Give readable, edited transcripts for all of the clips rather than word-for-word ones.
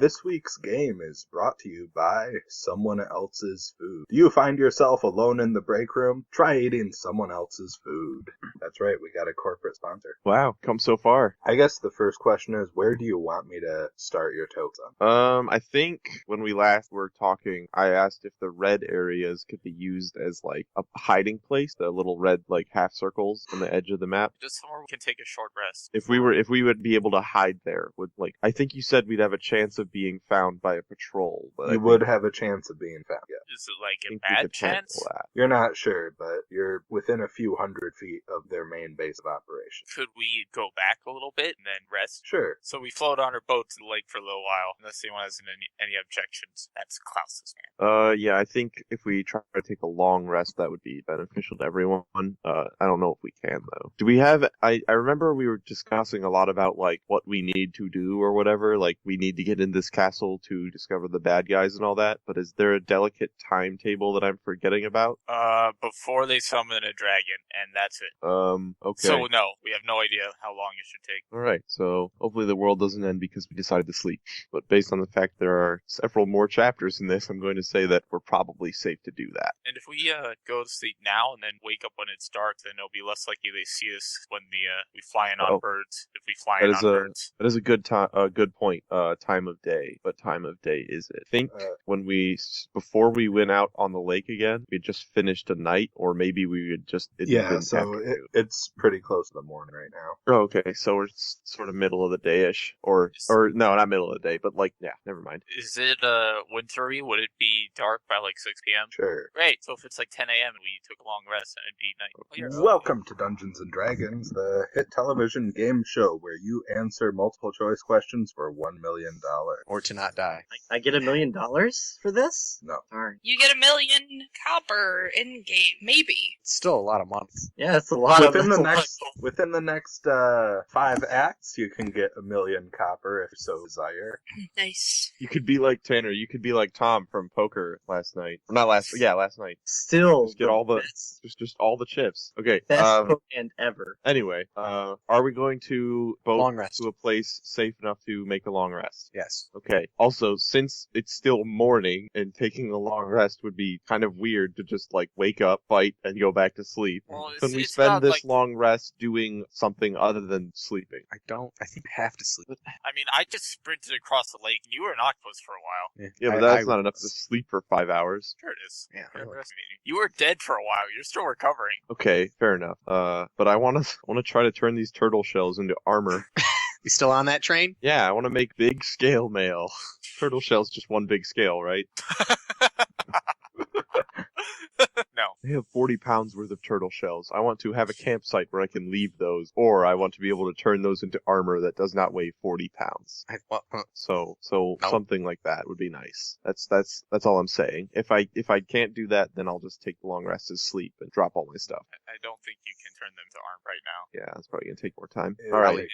This week's game is brought to you by someone else's food. Do you find yourself alone in the break room? Try eating someone else's food. That's right, we got a corporate sponsor. Wow, come so far. I guess the first question is, where do you want me to start your totes on? I think when we last were talking, I asked if the red areas could be used as like a hiding place, the little red like half circles on the edge of the map. Just somewhere we can take a short rest. If we would be able to hide there, I think you said we'd have a chance of being found by a patrol. But You would have a chance of being found, yeah. Is it like I a think we bad could handle chance? that. You're not sure, but you're within a few hundred feet of their main base of operations. Could we go back a little bit and then rest? Sure. So we float on our boat to the lake for a little while, unless anyone has any objections. That's Klaus's man. Yeah, I think if we try to take a long rest, that would be beneficial to everyone. I don't know if we can, though. Do we have... I remember we were discussing a lot about, like, what we need to do or whatever. Like, we need to get in this castle to discover the bad guys and all that. But is there a delicate timetable that I'm forgetting about? Before they summon a dragon, and that's it. Okay. So, no, we have no idea how long it should take. Alright, so hopefully the world doesn't end because we decided to sleep. But based on the fact there are several more chapters in this, I'm going to say that we're probably safe to do that. And if we go to sleep now and then wake up when it's dark, then it'll be less likely they see us when we fly in on birds. If we fly in on birds. That is a good point. Time of day. What time of day is it? I think before we went out on the lake again, we just finished a night, or maybe we had just... It's pretty close to the morning right now. Oh, okay, so we're sort of middle of the day-ish. Or no, not middle of the day, but like, yeah, never mind. Is it wintry? Would it be dark by like 6 p.m.? Sure. Great, so if it's like 10 a.m. and we took a long rest, then it'd be night. Welcome to Dungeons & Dragons, the hit television game show where you answer multiple choice questions for $1 million. Or to not die. I get $1 million for this? No. Darn. You get 1 million copper in game, maybe. It's still a lot of months. Yeah, that's a lot. Within the next 5 acts, you can get 1 million copper if you so desire. Nice. You could be like Tanner. You could be like Tom from poker last night. Last night. Still, just get all the just all the chips. Okay. Best Pokemon ever. Anyway, are we going to boat long rest to a place safe enough to make a long rest? Yes. Okay. Also, since it's still morning and taking a long rest would be kind of weird to just like wake up, fight, and go back to sleep. Well, Can we spend this long rest doing something other than sleeping? I think we have to sleep. I mean, I just sprinted across the lake, and you were an octopus for a while. Yeah, but that's not enough to sleep for 5 hours. Sure it is. Yeah, really. You were dead for a while. You're still recovering. Okay, fair enough. But I want to try to turn these turtle shells into armor. You still on that train? Yeah, I want to make big scale mail. Turtle shell's just one big scale, right? No. They have 40 pounds worth of turtle shells. I want to have a campsite where I can leave those, or I want to be able to turn those into armor that does not weigh 40 pounds. So something like that would be nice. That's all I'm saying. If I can't do that, then I'll just take the long rest and sleep and drop all my stuff. I don't think you can turn them to armor right now. Yeah, that's probably gonna take more time. All right,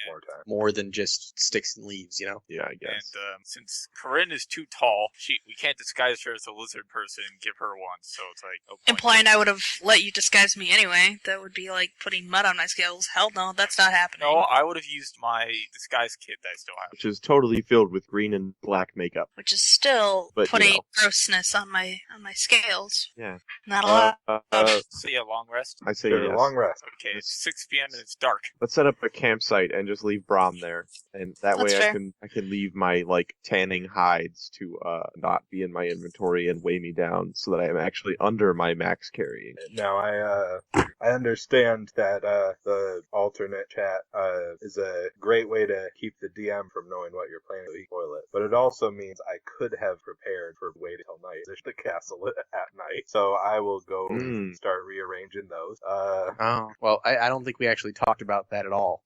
more than just sticks and leaves, you know? Yeah, I guess. And since Corinne is too tall, we can't disguise her as a lizard person and give her one. So it's like no point. Implying I would have let you disguise me anyway. That would be like putting mud on my scales. Hell no, that's not happening. No, I would have used my disguise kit that I still have. Which is totally filled with green and black makeup. Which is still putting grossness on my scales. Yeah. Not a lot. So yeah, long rest? I say yes. Long rest. Okay, it's 6 p.m. and it's dark. Let's set up a campsite and just leave Brahm there. And that That's way fair. I can leave my like tanning hides to not be in my inventory and weigh me down so that I am actually under my max carrying. Now I understand that the alternate chat is a great way to keep the DM from knowing what you're planning to spoil it, but it also means I could have prepared for waiting till night. There's the castle at night, so I will go start rearranging those. Well, I don't think we actually talked about that at all.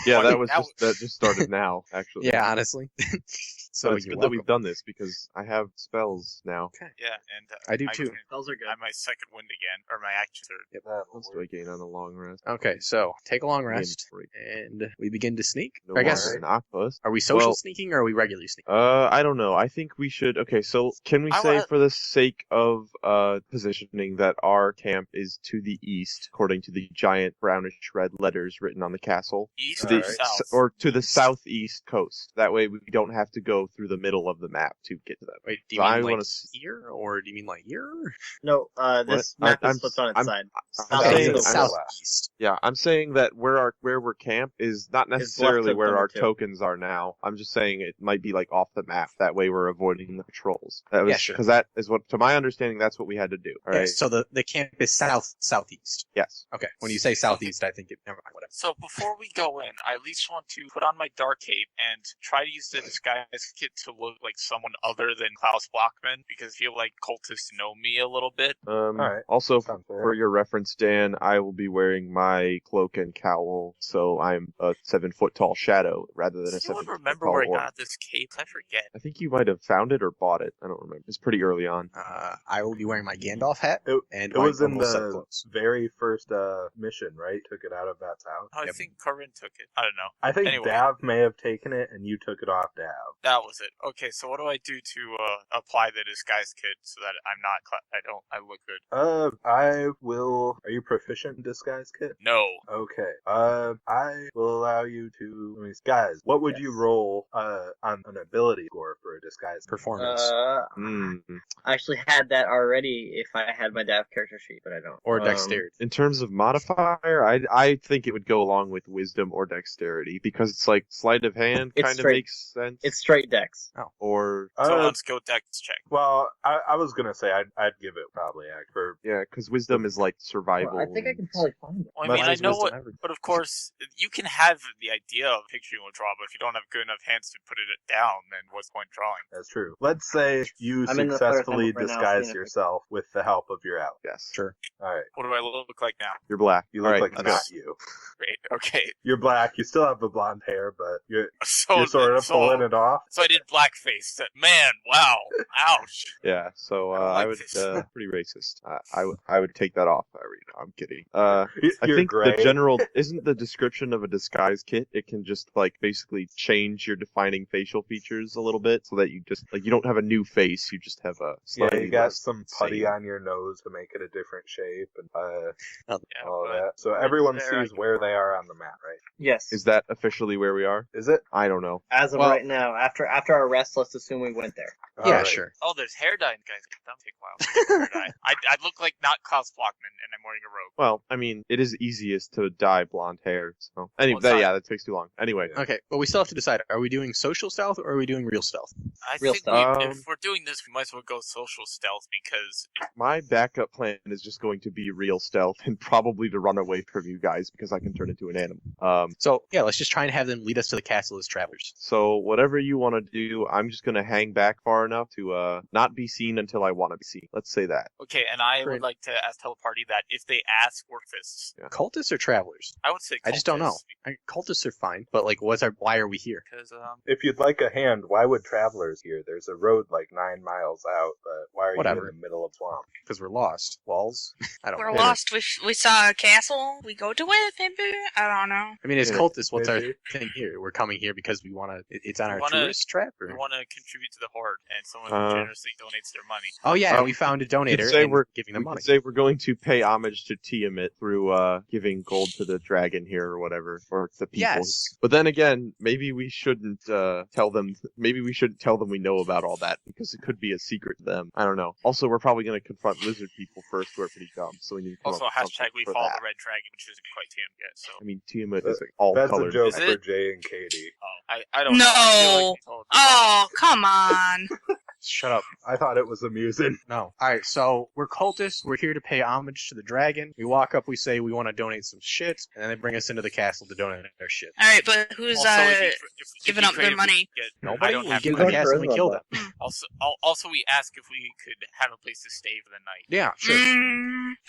Yeah, that just started now, actually. Yeah, honestly. So it's good that we've done this because I have spells now. Okay. Yeah, and I do too. Spells are good. I have my second wind again, or my action third. Yep. What else do I gain on the long rest? Okay, so take a long rest, and we begin to sneak. No I guess. an octopus. Are we social sneaking or are we regular sneaking? I don't know. I think we should. Okay, so can we say for the sake of positioning that our camp is to the east, according to the giant brownish red letters written on the castle? East the south. or to the southeast coast. That way we don't have to go through the middle of the map to get to them. Wait, do you So mean I like wanna here, or do you mean like here? No, this What? map I'm- is flipped on its I'm- side. I'm Okay, saying- so Southeast I'm- of southeast. Yeah, I'm saying that where we're camped is not necessarily of where number our 2. tokens are now. I'm just saying it might be like off the map. That way we're avoiding the patrols. That was Yeah, sure. because that is what, to my understanding, that's what we had to do. All Yeah, right. so the camp is southeast. Yes. Okay, when you say southeast, I think it. Never mind, whatever. So before we go in, I at least want to put on my dark cape and try to use the disguise kit to look like someone other than Klaus Blockman, because I feel like cultists know me a little bit. right. Also, Sounds fair. for your reference, Dan, I will be wearing my cloak and cowl, so I'm a 7-foot tall shadow rather than a Does anyone 7-foot remember tall where I orc. got this cape? I forget. I think you might have found it or bought it. I don't remember. It's pretty early on. I will be wearing my Gandalf hat and It my was in normal set the clothes. very first mission, right? Took it out of that house. Oh, I Yep. think Corinne took it. I don't know. I think Anyway. Dav may have taken it, and you took it off Dav. That was it. Okay, so what do I do to apply the disguise kit so that I'm not? I look good. I will. Are you proficient in disguise kit? No. Okay. I will allow you to. Guys, what would you roll on an ability score for a disguise? Performance Mm. I actually had that already if I had my DAF character sheet, but I don't. or dexterity. In terms of modifier, I think it would go along with wisdom or dexterity because it's like sleight of hand It's kind of straight. makes sense. It's straight dex. Or So Uh, let's go dex check. well, I was gonna say I'd give it probably for yeah, because wisdom is like survival. Well, I think I can and- probably find it. Well, I But mean, I mine's know wisdom what, everything. but of course, you can have the idea of picturing a draw, but if you don't have good enough hands to put it down, then what's the point drawing? That's true. Let's say you I'm in the fire successfully temple right now, disguise seeing if I- yourself with the help of your ally. Yes, Sure. All right. What do I look like now? you're black. You All look right, like let's not go. you. Great. Okay. You're black. You still have the blonde hair, but you're So sort of pulling it off. So I did blackface. Man, wow, ouch. Yeah, so I don't I like would this. pretty racist. I would take that off. I'm kidding. I You're think gray. the general isn't the description of a disguise kit. It can just like basically change your defining facial features a little bit, so that you just like you don't have a new face. You just have a Yeah, slightly you got less some putty same. on your nose to make it a different shape and Yeah, all but that. So everyone there, I sees can where work. they are on the map, right? Yes. Is that officially where we are? Is it? I don't know. As of Well- right now, after our rest, let's assume we went there. All Yeah, right. sure. Oh, there's hair dye, guys. That'll take a while. Hair dye. I'd look like not Klaus Blockman, and I'm wearing a robe. Well, I mean, it is easiest to dye blonde hair. So anyway, Well, it's yeah, not- that takes too long. Anyway, Okay, but we still have to decide: are we doing social stealth or are we doing real stealth? I Real think stuff. if we're doing this, we might as well go social stealth because my backup plan is just going to be real stealth and probably to run away from you guys because I can turn into an animal. So yeah, let's just try and have them lead us to the castle as travelers. So whatever you want to do, I'm just gonna hang back far enough to not be seen until I want to be seen. Let's say that. okay. And I Great. would like to ask Teleparty that if they ask work fists, Cultists or travelers? I would say I just don't know. Cultists are fine, but like, why are we here? because If you'd like a hand, why would travelers here? There's a road like 9 miles out, but why are Whatever. you in the middle of swamp? Because we're lost. Walls? I don't We're know. lost. We saw a castle. We go to it, maybe? I don't know. I mean, as Yeah, cultists, what's our maybe. thing here? We're coming here because we want to. It's on We our wanna- tourist trap. we Or? want to contribute to the Hoard, and someone generously donates their money. Oh yeah, Um, we found a We could donator say and we're giving them we money. could say we're going to pay homage to Tiamat through giving gold to the dragon here or whatever, or the people. Yes. But then again, maybe we shouldn't tell them. Maybe we shouldn't tell them we know about all that because it could be a secret to them. I don't know. Also, we're probably going to confront lizard people first, who are pretty dumb. So we need to come Also, up with hashtag something we for follow that. the red dragon, which isn't quite TM yet. So I mean, Tiamat That- is like all That's a colored. joke Is for it? Jay and Katie. I don't know. I feel like No. we told- Oh, come on. Shut up. I thought it was amusing. No. All right, so we're cultists. We're here to pay homage to the dragon. We walk up, we say we want to donate some shit, and then they bring us into the castle to donate their shit. All right, but who's Also, if giving you up their creative, money? we get- Nobody. I don't We have give to them the go castle and we further kill than them. Also, we ask if we could have a place to stay for the night. Yeah, sure.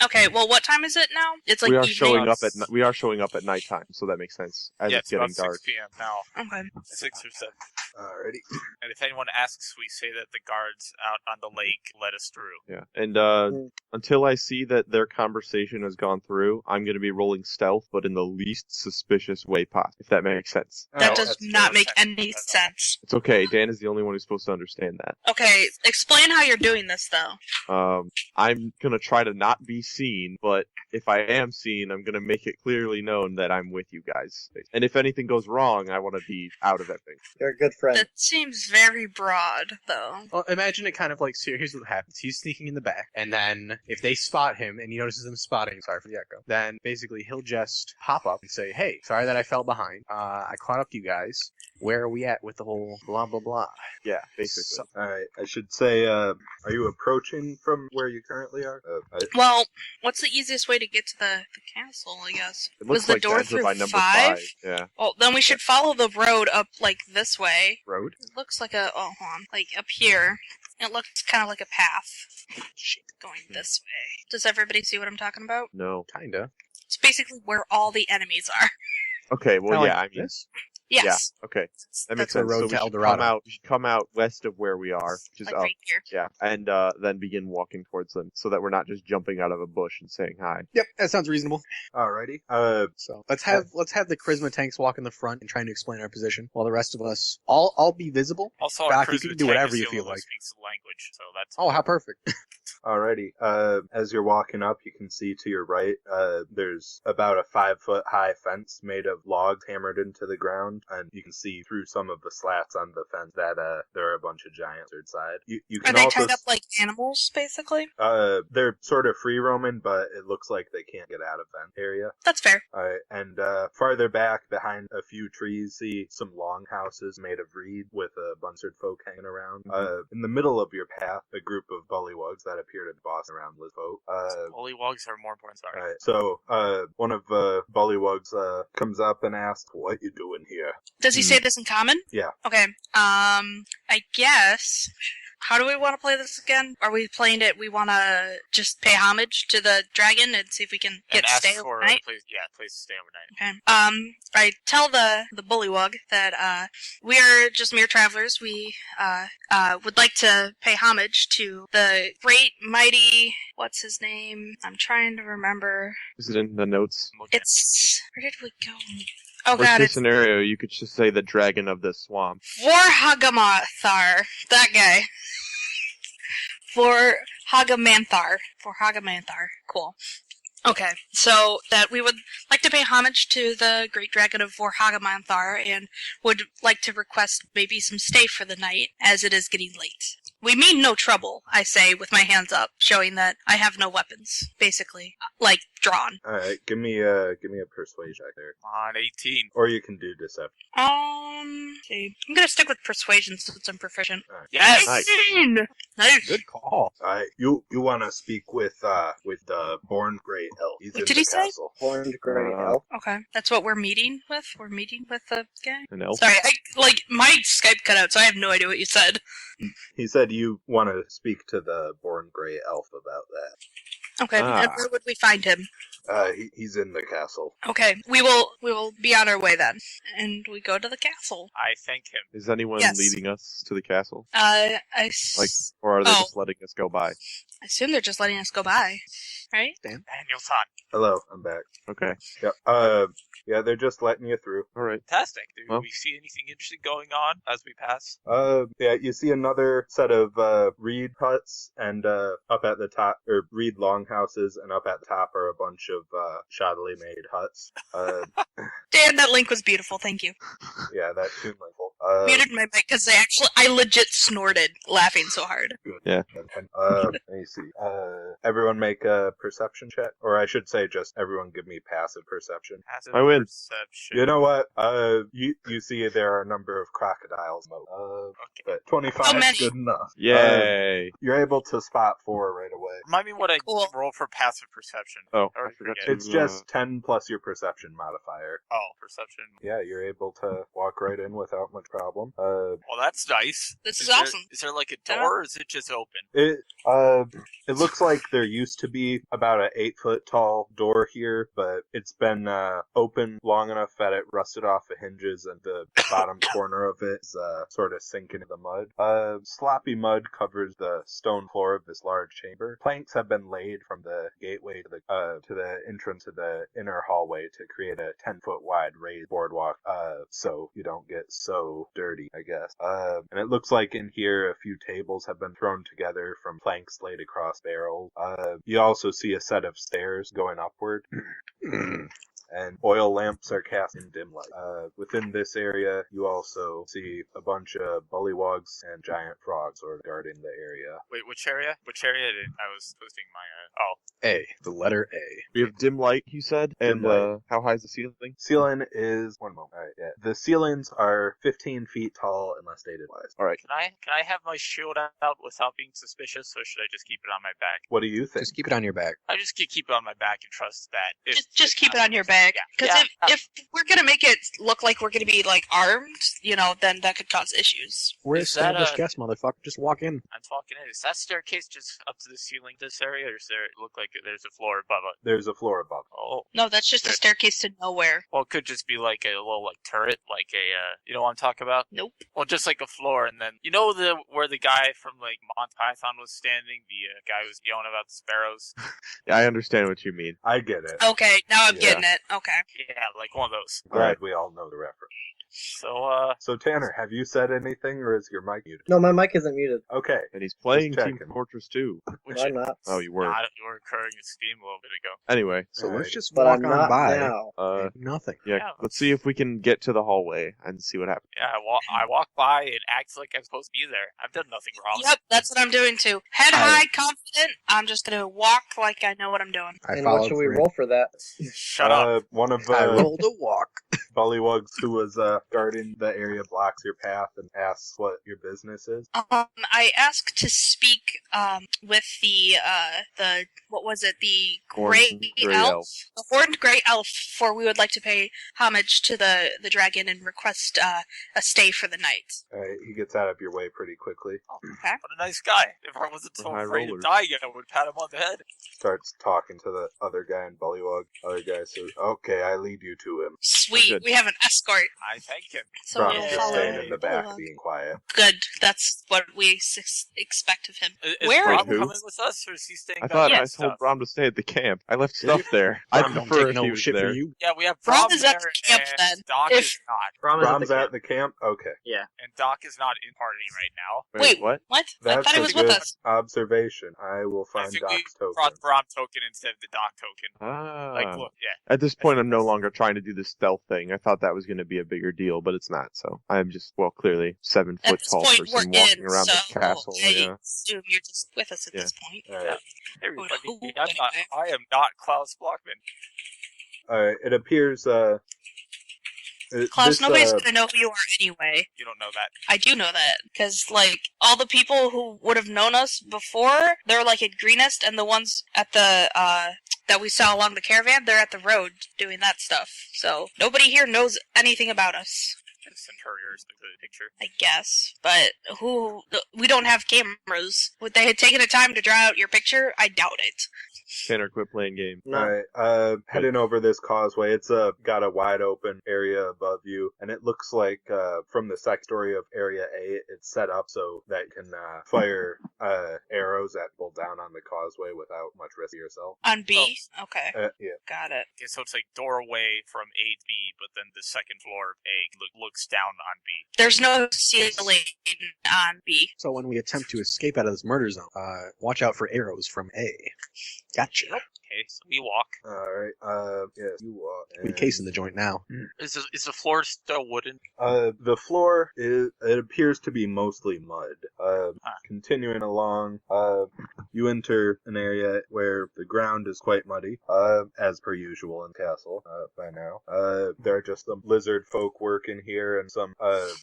Okay, well, what time is it now? It's like we are evening. showing up at nighttime, so that makes sense. As Yeah, it's it's about getting dark. 6 p.m. now. Okay. 6 or 7. Alrighty. And if anyone asks, we say that the guards out on the lake let us through. Yeah, and until I see that their conversation has gone through, I'm going to be rolling stealth, but in the least suspicious way possible, if that makes sense. That Oh, does that's not fair. make any sense. It's okay, Dan is the only one who's supposed to understand understand that. Okay, explain how you're doing this, though. I'm gonna try to not be seen, but if I am seen, I'm gonna make it clearly known that I'm with you guys. And if anything goes wrong, I want to be out of everything. You're a good friend. That seems very broad, though. Well, imagine it kind of like, so here's what happens. He's sneaking in the back, and then if they spot him and he notices them spotting, sorry for the echo, then basically he'll just pop up and say, hey, sorry that I fell behind. I caught up to you guys. Where are we at with the whole blah, blah, blah? Yeah, basically. Alright, I should say, are you approaching from where you currently are? Well, what's the easiest way to get to the castle, I guess? It Was looks the like door ends through by number 5? Yeah. Well, then we should follow the road up, like, this way. Road? It looks like a, oh, hold on, like, up here. It looks kind of like a path. Shit. Going this way. Does everybody see what I'm talking about? No. Kinda. It's basically where all the enemies are. Okay, well, Kinda yeah, like I mean, this? Yes. yeah, okay. That makes the sense. road So to we should El Dorado. we should come out west of where we are, which is Like up. right here. Yeah, and then begin walking towards them, so that we're not just jumping out of a bush and saying hi. Yep, that sounds reasonable. Alrighty. So let's have the charisma tanks walk in the front and trying to explain our position, while the rest of us, I'll be visible. Also, Doc, our you charisma can do tank whatever is you the feel only one like. who speaks the language, so that's Oh, how perfect. Alrighty. As you're walking up, you can see to your right, there's about a 5-foot high fence made of logs hammered into the ground, and you can see through some of the slats on the fence that there are a bunch of giants inside. You Are can they also tied up like animals, basically? they're sort of free roaming, but it looks like they can't get out of fence area. That's fair. Alright, and farther back behind a few trees, see some longhouses made of reed with a bunch of folk hanging around. In the middle of your path, a group of bullywugs that appear to boss around with folk. Bullywugs are more important. Sorry. Alright, so one of bullywugs comes up and asks, "What you doing here?" Does he say this in common? Yeah. Okay. I guess. How do we want to play this again? Are we playing it? We want to just pay homage to the dragon and see if we can And get ask stay for overnight. a place to stay overnight. Okay. I tell the bullywug that we are just mere travelers. We would like to pay homage to the great mighty. What's his name? I'm trying to remember. Is it in the notes? It's where did we go? Oh Worst god, case it's scenario, you could just say the dragon of the swamp. Vorhagamanthar. That guy. Vorhagamanthar. Cool. Okay, so that we would like to pay homage to the great dragon of Vorhagamanthar and would like to request maybe some stay for the night, as it is getting late. We mean no trouble, I say, with my hands up, showing that I have no weapons, basically, like drawn. Alright, give me a persuasion check there. On 18. Or you can do deception. See. I'm gonna stick with persuasion since I'm proficient. Yes! Nice. 18! Nice. Good call. Alright, you want to speak with the Born Great Elf. He's What in did the he say? castle. Horned gray elf. Okay, that's what we're meeting with? We're meeting with the guy? An elf? Sorry, my Skype cut out, so I have no idea what you said. He said you want to speak to the Born Grey Elf about that. Okay, and where would we find him? He's in the castle. Okay, we will be on our way then. And we go to the castle. I thank him. Is anyone Yes. leading us to the castle? Or are they Oh. just letting us go by? I assume they're just letting us go by, right? Daniel-san. Hello, I'm back. Okay. Yep. Yeah, they're just letting you through. All right. Fantastic. Do Well. we see anything interesting going on as we pass? Yeah, you see another set of reed huts, and up at the top, or reed longhouses, and up at the top are a bunch of shoddily made huts. Dan, that link was beautiful. Thank you. Yeah, that tune level. Muted my mic because I legit snorted laughing so hard. Good. Yeah. Let me see. Everyone make a perception check, or I should say, just everyone give me passive perception. Passive I win. perception. You know what? You see there are a number of crocodiles. Okay. But 25 How many? is good enough. Yay. You're able to spot 4 right away. Remind me what I Cool. roll for passive perception. Oh, Or I forgot forget. to. It's just 10 plus your perception modifier. Oh, perception. Yeah, you're able to walk right in without much problem. Well, that's nice. This is there- awesome. Is there like a Yeah. door, or is it just open? It looks like there used to be about an 8-foot tall door here, but it's been open long enough that it rusted off the hinges, and the bottom corner of it is sort of sinking in the mud. Sloppy mud covers the stone floor of this large chamber. Planks have been laid from the gateway to the entrance to the inner hallway to create a 10-foot wide raised boardwalk, so you don't get so so dirty, I guess. And it looks like in here a few tables have been thrown together from planks laid across barrels. You also see a set of stairs going upward. And oil lamps are cast in dim light. Within this area, you also see a bunch of bullywugs and giant frogs sort of guarding the area. Wait, which area? Which area did I was posting my? A. The letter A. We have dim light, you said, Dim and light. how high is the ceiling? Ceiling is 1 moment. All right, yeah. The ceilings are 15 feet tall unless stated wise. All right. Can I have my shield out without being suspicious, or should I just keep it on my back? What do you think? Just keep it on your back. I just keep it on my back and trust that. If Just keep it on your back. Because if we're gonna make it look like we're gonna be like armed, then that could cause issues. We're Is that established a- guests, motherfucker. Just walk in. I'm talking in. Is that staircase just up to the ceiling this area, or does it look like there's a floor above it? There's a floor above. Oh, No, that's just a staircase to nowhere. well, it could just be like a little turret, like a you know what I'm talking about? Nope. Well, just like a floor, and then where the guy from like Monty Python was standing, the guy who was yelling about the sparrows. Yeah, I understand what you mean. I get it. Okay, now I'm Yeah. getting it. Okay. Yeah, like one of those. Glad we all know the reference. So So Tanner, have you said anything, or is your mic muted? No, my mic isn't muted. Okay. And he's playing Just Team checking. Fortress 2. which I'm not. Oh, you were. you were incurring a steam a little bit ago. Anyway, So Alright. let's just But walk I'm on not by. now. Nothing. yeah, Yeah. let's see if we can get to the hallway and see what happens. Yeah, I walk by and act like I'm supposed to be there. I've done nothing wrong. Yep, that's what I'm doing too. Head high, confident. I'm just gonna walk like I know what I'm doing. I And followed what should we through. roll for that? Shut up. One of I rolled a walk. bullywugs who was guarding the area blocks your path and asks what your business is. I asked to speak with the what was it? The Horned gray gray elf, elf. the horned gray elf. For we would like to pay homage to the dragon and request a stay for the night. He gets out of your way pretty quickly. Okay. What a nice guy. If I wasn't so High afraid rollers. of dying, I would pat him on the head. Starts talking to the other guy in bullywug. Other guy says, "Okay, I lead you to him." Sweet. good. We have an escort. I thank him. So Bron's we'll just follow. staying in the back, Bullywug. being quiet. Good. That's what we expect of him. Is Where? Rob Who? coming with us, or is he staying I back thought with I us? told Brom to stay at the camp. I left stuff there. I Brom don't prefer take if no he was shit there. for you. Yeah, we have Rob Brom is at there, the camp and then. Doc If- is not. Brom's at the camp? Okay. And Doc is not in party right now. Wait, what? What? I That's thought he a was with good us. observation. I will I find think we Doc's token. brought the Brom token instead of the Doc token. Ah. Like, look, yeah. At this point, I'm no longer trying to do the stealth thing. I thought that was going to be a bigger deal, but it's not. So I'm just, clearly 7 At foot this tall point, person we're walking in, around this so castle. I Yeah. assume you're just with us at Yeah. this point. Alright. Everybody, Who- I am not Klaus Blockman. Alright, it appears, Klaus, this, nobody's gonna know who you are anyway. You don't know that. I do know that because, like, all the people who would have known us before, they're like at Greenest, and the ones at the that we saw along the caravan, they're at the road doing that stuff. So nobody here knows anything about us. Centurier is the picture. I guess, but we don't have cameras. Would they had taken the time to draw out your picture? I doubt it. Tanner, quit playing games. No. Alright, heading over this causeway, it's got a wide open area above you, and it looks like from the second story of Area A, it's set up so that you can fire arrows at people down on the causeway without much risk to yourself. On B, okay, Yeah. got it. Okay, so it's like doorway from A to B, but then the second floor of A looks down on B. There's no ceiling on B. So when we attempt to escape out of this murder zone, watch out for arrows from A. Gotcha. Okay, so we walk. Alright, yes, you walk. We casing the joint now. Is the floor still wooden? The floor it appears to be mostly mud. Continuing along, you enter an area where the ground is quite muddy, as per usual in castle, by now. There are just some lizard folk working here and some,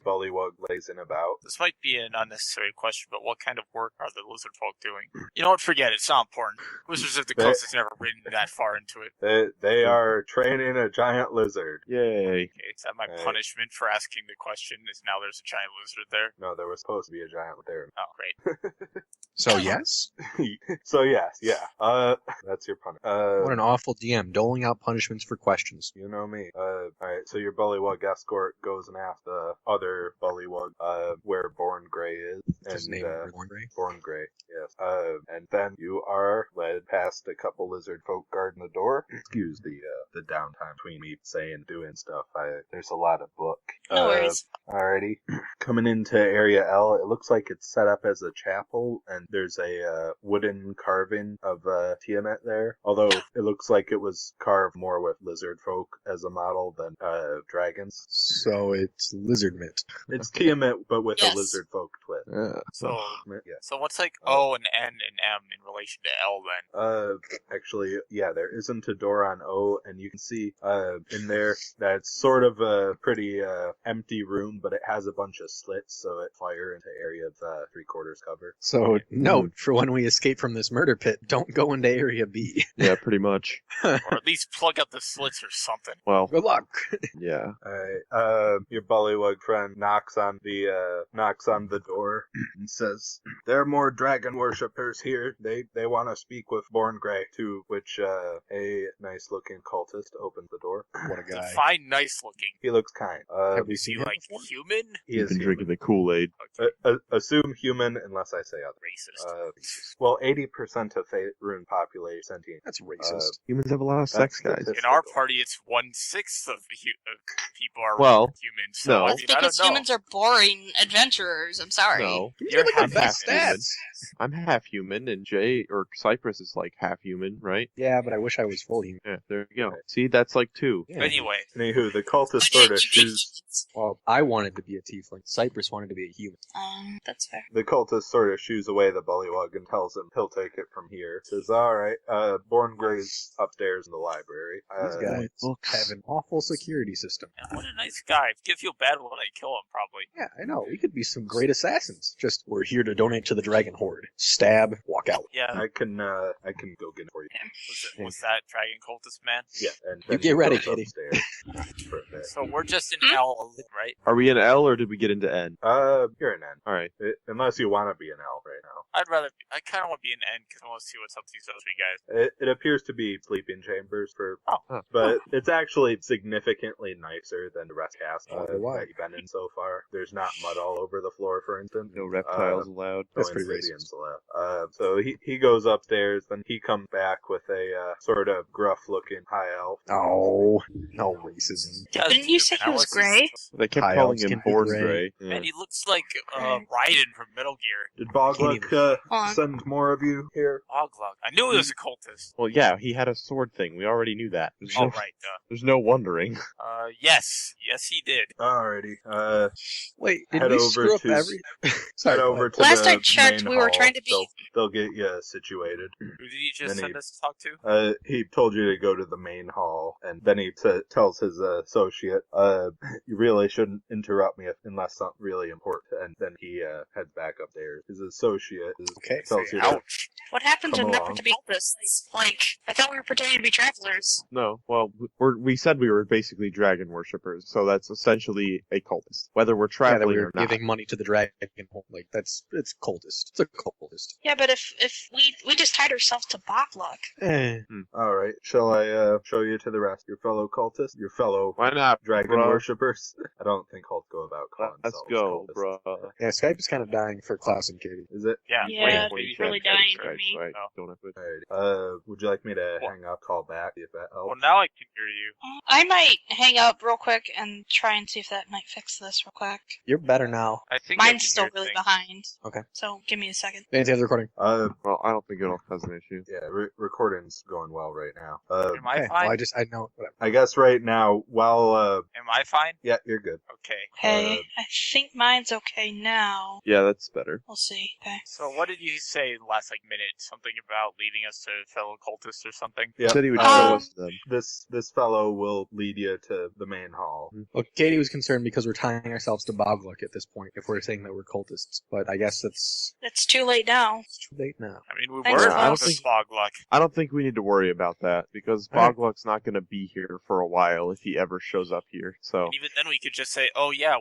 bullywug lazing about. This might be an unnecessary question, but what kind of work are the lizard folk doing? You know what? Forget it. It's not important. Wizards of the Coast has never written that far into it. They are training a giant lizard. Yay. Okay, is that my Right. punishment for asking the question? Is now there's a giant lizard there? No, there was supposed to be a giant there. Oh, great. So yes, So yes, yeah. That's your punishment. what an awful DM, doling out punishments for questions. You know me. Alright, so your bullywug escort goes and asks the other bullywug, where Born Grey is. His And, name is Born Grey. Born Grey, yes. And then you are led past a couple lizard lizard folk guarding the door. Excuse the downtime between me saying doing stuff. There's a lot of book. No worries. Alrighty. Coming into Area L, it looks like it's set up as a chapel, and there's a wooden carving of Tiamat there. Although it looks like it was carved more with lizard folk as a model than dragons. So it's lizard mint. It's Tiamat, but with Yes. a lizard folk twist. So, Yeah. so what's like O and N and M in relation to L then? Actually, yeah, there isn't a door on O, and you can see in there that it's sort of a pretty empty room, but it has a bunch of slits, so it fire into area of 3/4 cover. So note for when we escape from this murder pit, don't go into Area B. Yeah, pretty much. Or at least plug up the slits or something. Well, Good luck. yeah. Your bullywug friend knocks on the door and says, "There are more dragon worshippers here. They want to speak with Born Grey." To which a nice-looking cultist opens the door. What a guy. Define nice looking. He looks kind. Have we Is he seen him like before? human? He You've is been human. drinking the Kool-Aid. Assume human unless I say other. Racist. Well, 80% of Faerun population sentient. That's racist. Humans have a lot of sex, That's guys. the- In our party, it's 1/6 of people are Well, human. So no. I That's mean, I because don't know. humans are boring adventurers. I'm sorry. No, You're Look at half the best human. stats. I'm half human, and Jay or Cypress is like half human, right? Yeah, but I wish I was full human. Yeah, there you go. See, that's like 2. Yeah. Anyway, Anywho, the cultist sort of shoos. Well, I wanted to be a tiefling. Cypress wanted to be a human. That's fair. The cultist sort of shoos away the bullywug and tells him he'll take it from here. Says, "All right, Born Grey's upstairs in the library." These guys books. have an awful security system. man, what a nice guy. I feel bad when I kill him, probably. Yeah, I know. We could be some great assassins. Just, we're here to donate to the Dragon Horde. Stab, walk out. Yeah. I can go get it for you. Was that dragon cultist man? Yeah, and You then get he ready, goes Kitty. upstairs for a bit. So we're just in L, right? Are we in L or did we get into N? You're an N. All right. Unless you want to be an L right now. I kind of want to be an N because I want to see what's up to these other three guys. It appears to be sleeping chambers Oh. but it's actually significantly nicer than the rest cast Why? that you've been in so far. There's not mud all over the floor, for instance. No reptiles allowed. That's No pretty amphibians allowed. So he goes upstairs, then he comes back with a sort of gruff-looking high elf. Oh, no racism. Didn't you say he was gray? They kept High calling elves him can be Born gray. Grey. Yeah. Man, he looks like Raiden from Metal Gear. Did Bogluk Hold on. send more of you here? Oglug. I knew he was a cultist. Well, yeah, he had a sword thing. We already knew that. All right. There's no wondering. Yes, he did. Alrighty. Wait, did Head we over screw up to- every... Head over to Last the I checked, main we were hall. trying to be- They'll get you situated. Who did he just Then send he- us to talk to? He told you to go to the main hall, and then he tells his associate, "You really shouldn't interrupt me unless something really important." And then he heads back upstairs. His associate tells you to Ouch. What happened to Come never along. to be cultists? Like, I thought we were pretending to be travelers. No, well, we said we were basically dragon worshippers, so that's essentially a cultist. Whether we're Yeah, that traveling we or were not. giving money to the Dragon Horde. Like, it's cultist. It's a cultist. Yeah, but if we just tied ourselves to Bogluk. All right. Shall I show you to the rest? Your fellow cultists, your fellow Why not, dragon bro? worshippers. I don't think cults go about calling Let's themselves go, cultists. bro. Yeah, Skype is kind of dying for Klaus and Katie. Is it? Yeah, Yeah, wait, it's really dying for me. Right. Oh. Don't have to. Alrighty. Would you like me to What? hang up, call back, see if that helps? Well, now I can hear you. I might hang up real quick and try and see if that might fix this real quick. You're better now. I think I Mine's can still hear really things. behind. Okay. So give me a second. Nancy has the recording. Well, I don't think it'll cause an issue. Yeah, recording's going well right now. Am I Okay, fine? well, I know. Whatever. I guess right now, while Am I fine? yeah, you're good. Okay. Okay, I think mine's okay now. Yeah, that's better. We'll see. Okay. So what did you say in the last minute? Something about leading us to fellow cultists or something? Yeah. Said he would Um, show us them. This fellow will lead you to the main hall. Well, Katie was concerned because we're tying ourselves to Bogluk at this point if we're saying that we're cultists. But I guess it's It's too late now. too late now. I mean, we Thanks, were Klaus. about I don't to think- spog luck. I don't think we need to worry about that because Alright. Bogluk's not going to be here for a while if he ever shows up here. So And even then, we could just say, "Oh yeah,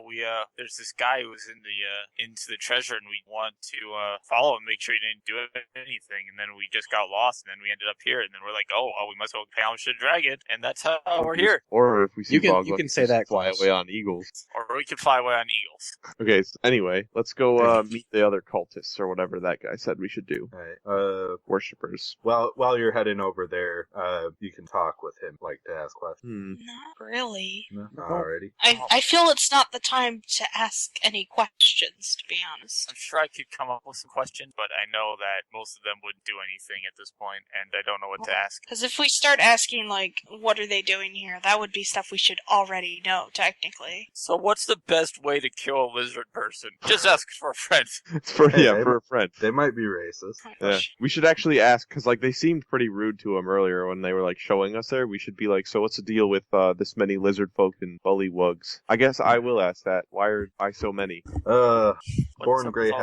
there's this guy who's in the into the treasure, and we want to follow him, make sure he didn't do anything anything, and then we just got lost, and then we ended up here, and then we're like, oh, well, we must go pay homage to the dragon, and that's how we're here. Or if we see You can- fog, you can let's say just that, fly Klaus. away on eagles. Or we could fly away on eagles. Okay, so anyway, let's go meet the other cultists or whatever that guy said we should do. Alright, Worshippers. well, while you're heading over there, you can talk with him, like to ask questions. Not really. No? Alrighty. I feel it's not the time to ask any questions, to be honest. I'm sure I could come up with some questions, but I know that most of them wouldn't do anything at this point, and I don't know what to ask. Because if we start asking, like, what are they doing here, that would be stuff we should already know, technically. So what's the best way to kill a lizard person? Just ask for a friend. It's for Hey, for a friend. They might be racist. Yeah, we should actually ask because like they seemed pretty rude to him earlier when they were like showing us there. We should be like, so what's the deal with this many lizard folk and bullywugs? I guess I will ask that. Why so many? What's Born up Grey with all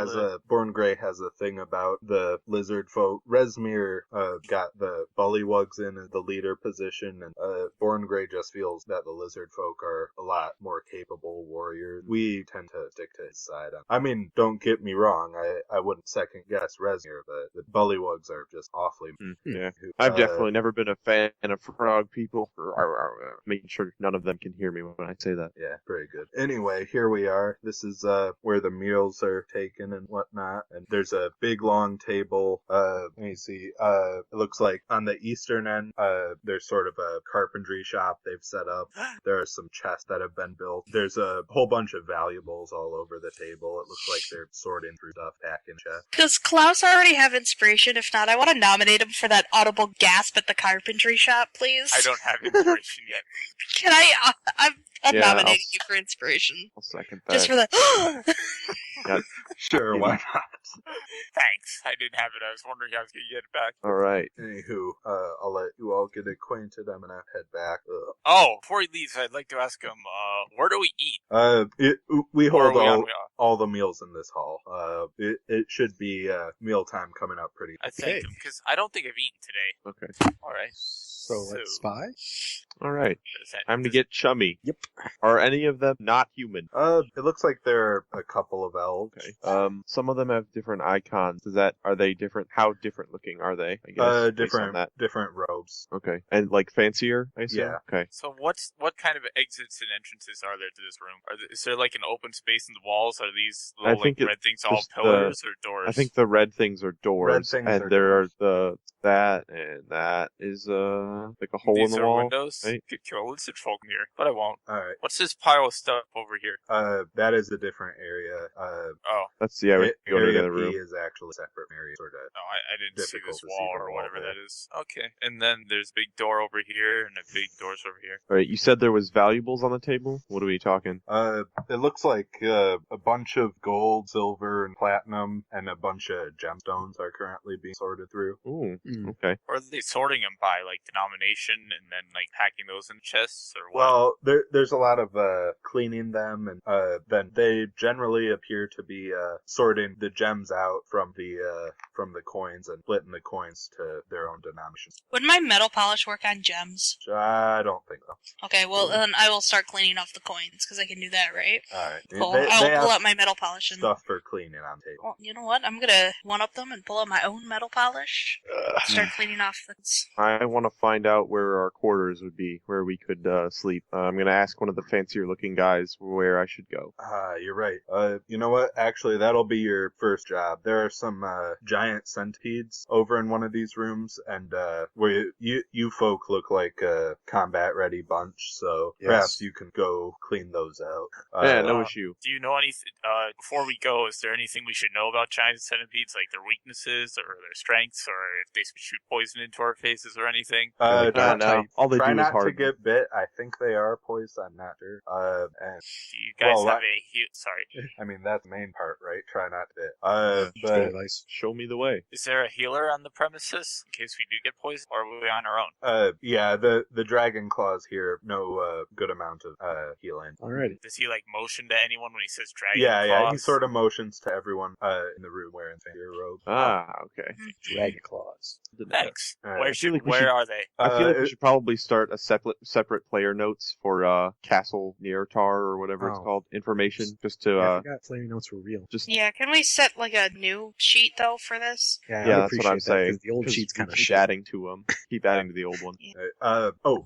has a thing about the lizard folk. Resmir got the bullywugs in the leader position, and Born Grey just feels that the lizard folk are a lot more capable warriors. We tend to stick to his side. I mean, don't get me wrong. I wouldn't second guess Resmir, but the bullywugs are just awfully. Yeah, I've definitely never been a fan of frog people. Making sure none of them can hear me when I say that. Yeah, very good. Anyway, here we are. This is where the meals are taken and whatnot. And there's a big long table. Let me see. It looks like on the eastern end, there's sort of a carpentry shop they've set up. There are some chests that have been built. There's a whole bunch of valuables all over the table. It looks like they're sorting through stuff back in chests. Does Klaus already have inspiration? If not, I want to nominate him for that audible gasp at the carpentry shop, please. I don't have inspiration yet. Can I? I'm Yeah, nominating you for inspiration. I'll second that. Just for the. Sure, why not? Thanks. I didn't have it. I was wondering how I was going to get it back. All right. Anywho, I'll let you all get acquainted. I'm gonna head back. Oh, before he leaves, I'd like to ask him, where do we eat? We Or are hold we on- all the meals in this hall. It should be mealtime coming up pretty. I thanked him, because I don't think I've eaten today. Okay. Alright. So let's spy. All right. Does Time to get chummy. Yep. Are any of them not human? It looks like there are a couple of elves. Okay. Some of them have different icons. Are they different? How different looking are they? I guess based on that. different robes. Okay. And like fancier, I assume? Yeah. Okay. So what kind of exits and entrances are there to this room? Is there like an open space in the walls? Are these I little think like, red things all just the- pillars or doors? I think the red things are doors. Red things and are there doors. are that and that is like a hole these in the are wall. windows. right? Could kill lizard folk here, but I won't. All right. What's this pile of stuff over here? That is a different area. Oh, That's we go to the Area other P room. is actually a separate area, sort of. no, I didn't see Difficult this to see wall the or wall whatever there. that is. Okay, and then there's a big door over here and a big doors over here. All right. You said there was valuables on the table. What are we talking? It looks like a bunch of gold, silver, and platinum, and a bunch of gemstones are currently being sorted through. Ooh. Mm. Okay. Or are they sorting them by like denomination and then like packing those in chests or what? Well, there's a lot of cleaning them, and then they generally appear to be sorting the gems out from the coins and splitting the coins to their own denominations. Would my metal polish work on gems? I don't think so. Okay, well then I will start cleaning off the coins because I can do that, right? All right. Cool. They I'll pull have out my metal polish and. stuff for cleaning on the table. Well, you know what? I'm gonna one up them and pull out my own metal polish. Start cleaning off things. I want to find out where our quarters would be, where we could sleep. I'm gonna ask one of the fancier looking guys where I should go. You're right. You know what? Actually, that'll be your first job. There are some giant centipedes over in one of these rooms, and where you folk look like a combat-ready bunch, so Yes. perhaps you can go clean those out. Yeah, no issue. Do you know anything? Before we go, is there anything we should know about giant centipedes, like their weaknesses or their strengths, or if they shoot poison into our faces or anything? No. All they Try do is not to hard. get bit. I think they are poised. I'm not sure. And Do you guys Well, have sorry? I mean that's the main part, right? Try not to bit. Good But advice. Show me the way. Is there a healer on the premises in case we do get poisoned, or are we on our own? yeah, the dragon claws here no good amount of healing. Alrighty. Does he like motion to anyone when he says dragon Yeah, he claws. sort of motions to everyone in the room wearing your robe. Okay. Dragon claws. Thanks. Alright. Where are they? I feel like we should probably start a separate player notes for Castle Neartar or whatever it's Oh. called information, just to I forgot player notes were real. just Yeah, can we set like a new sheet though for this? Yeah, yeah, I that's what I'm appreciate that, 'cause saying. The old 'cause sheet's we kind of keep shit. adding to them. Keep adding to the old one.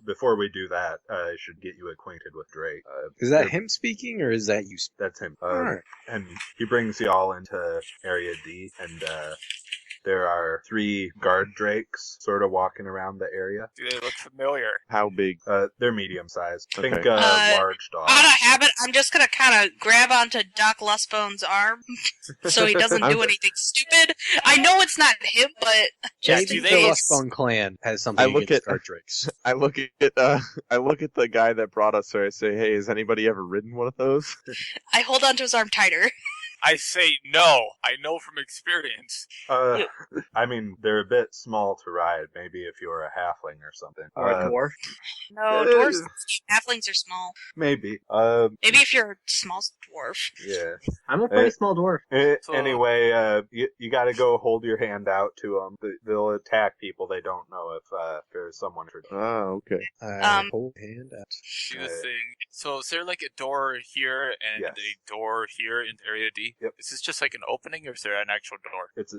Before we do that, I should get you acquainted with Drake. Is that him speaking, or is that you? That's him. Alright. And he brings you all into Area D, and there are 3 guard drakes sort of walking around the area. Do they look familiar? How big? They're medium-sized. Okay. Think large dogs. Out of habit, I'm just gonna kind of grab onto Doc Lustbone's arm so he doesn't do anything stupid. I know it's not him, but Yeah, just do in they- the case. Rustbone clan has something I look against at- Guard Drakes. I look at the guy that brought us there. I say, "Hey, has anybody ever ridden one of those?" I hold onto his arm tighter. I say no. I know from experience. I mean, they're a bit small to ride. Maybe if you were a halfling or something. Or a dwarf. No, dwarves, halflings are small. Maybe. Maybe if you're a small dwarf. Yeah. I'm a pretty small dwarf. So- Anyway, you got to go hold your hand out to them. They'll attack people they don't know if there's someone. Oh, okay. Hold hand out. Do the thing. So is there like a door here and Yes. a door here in Area D? Yep. Is this just like an opening, or is there an actual door? It's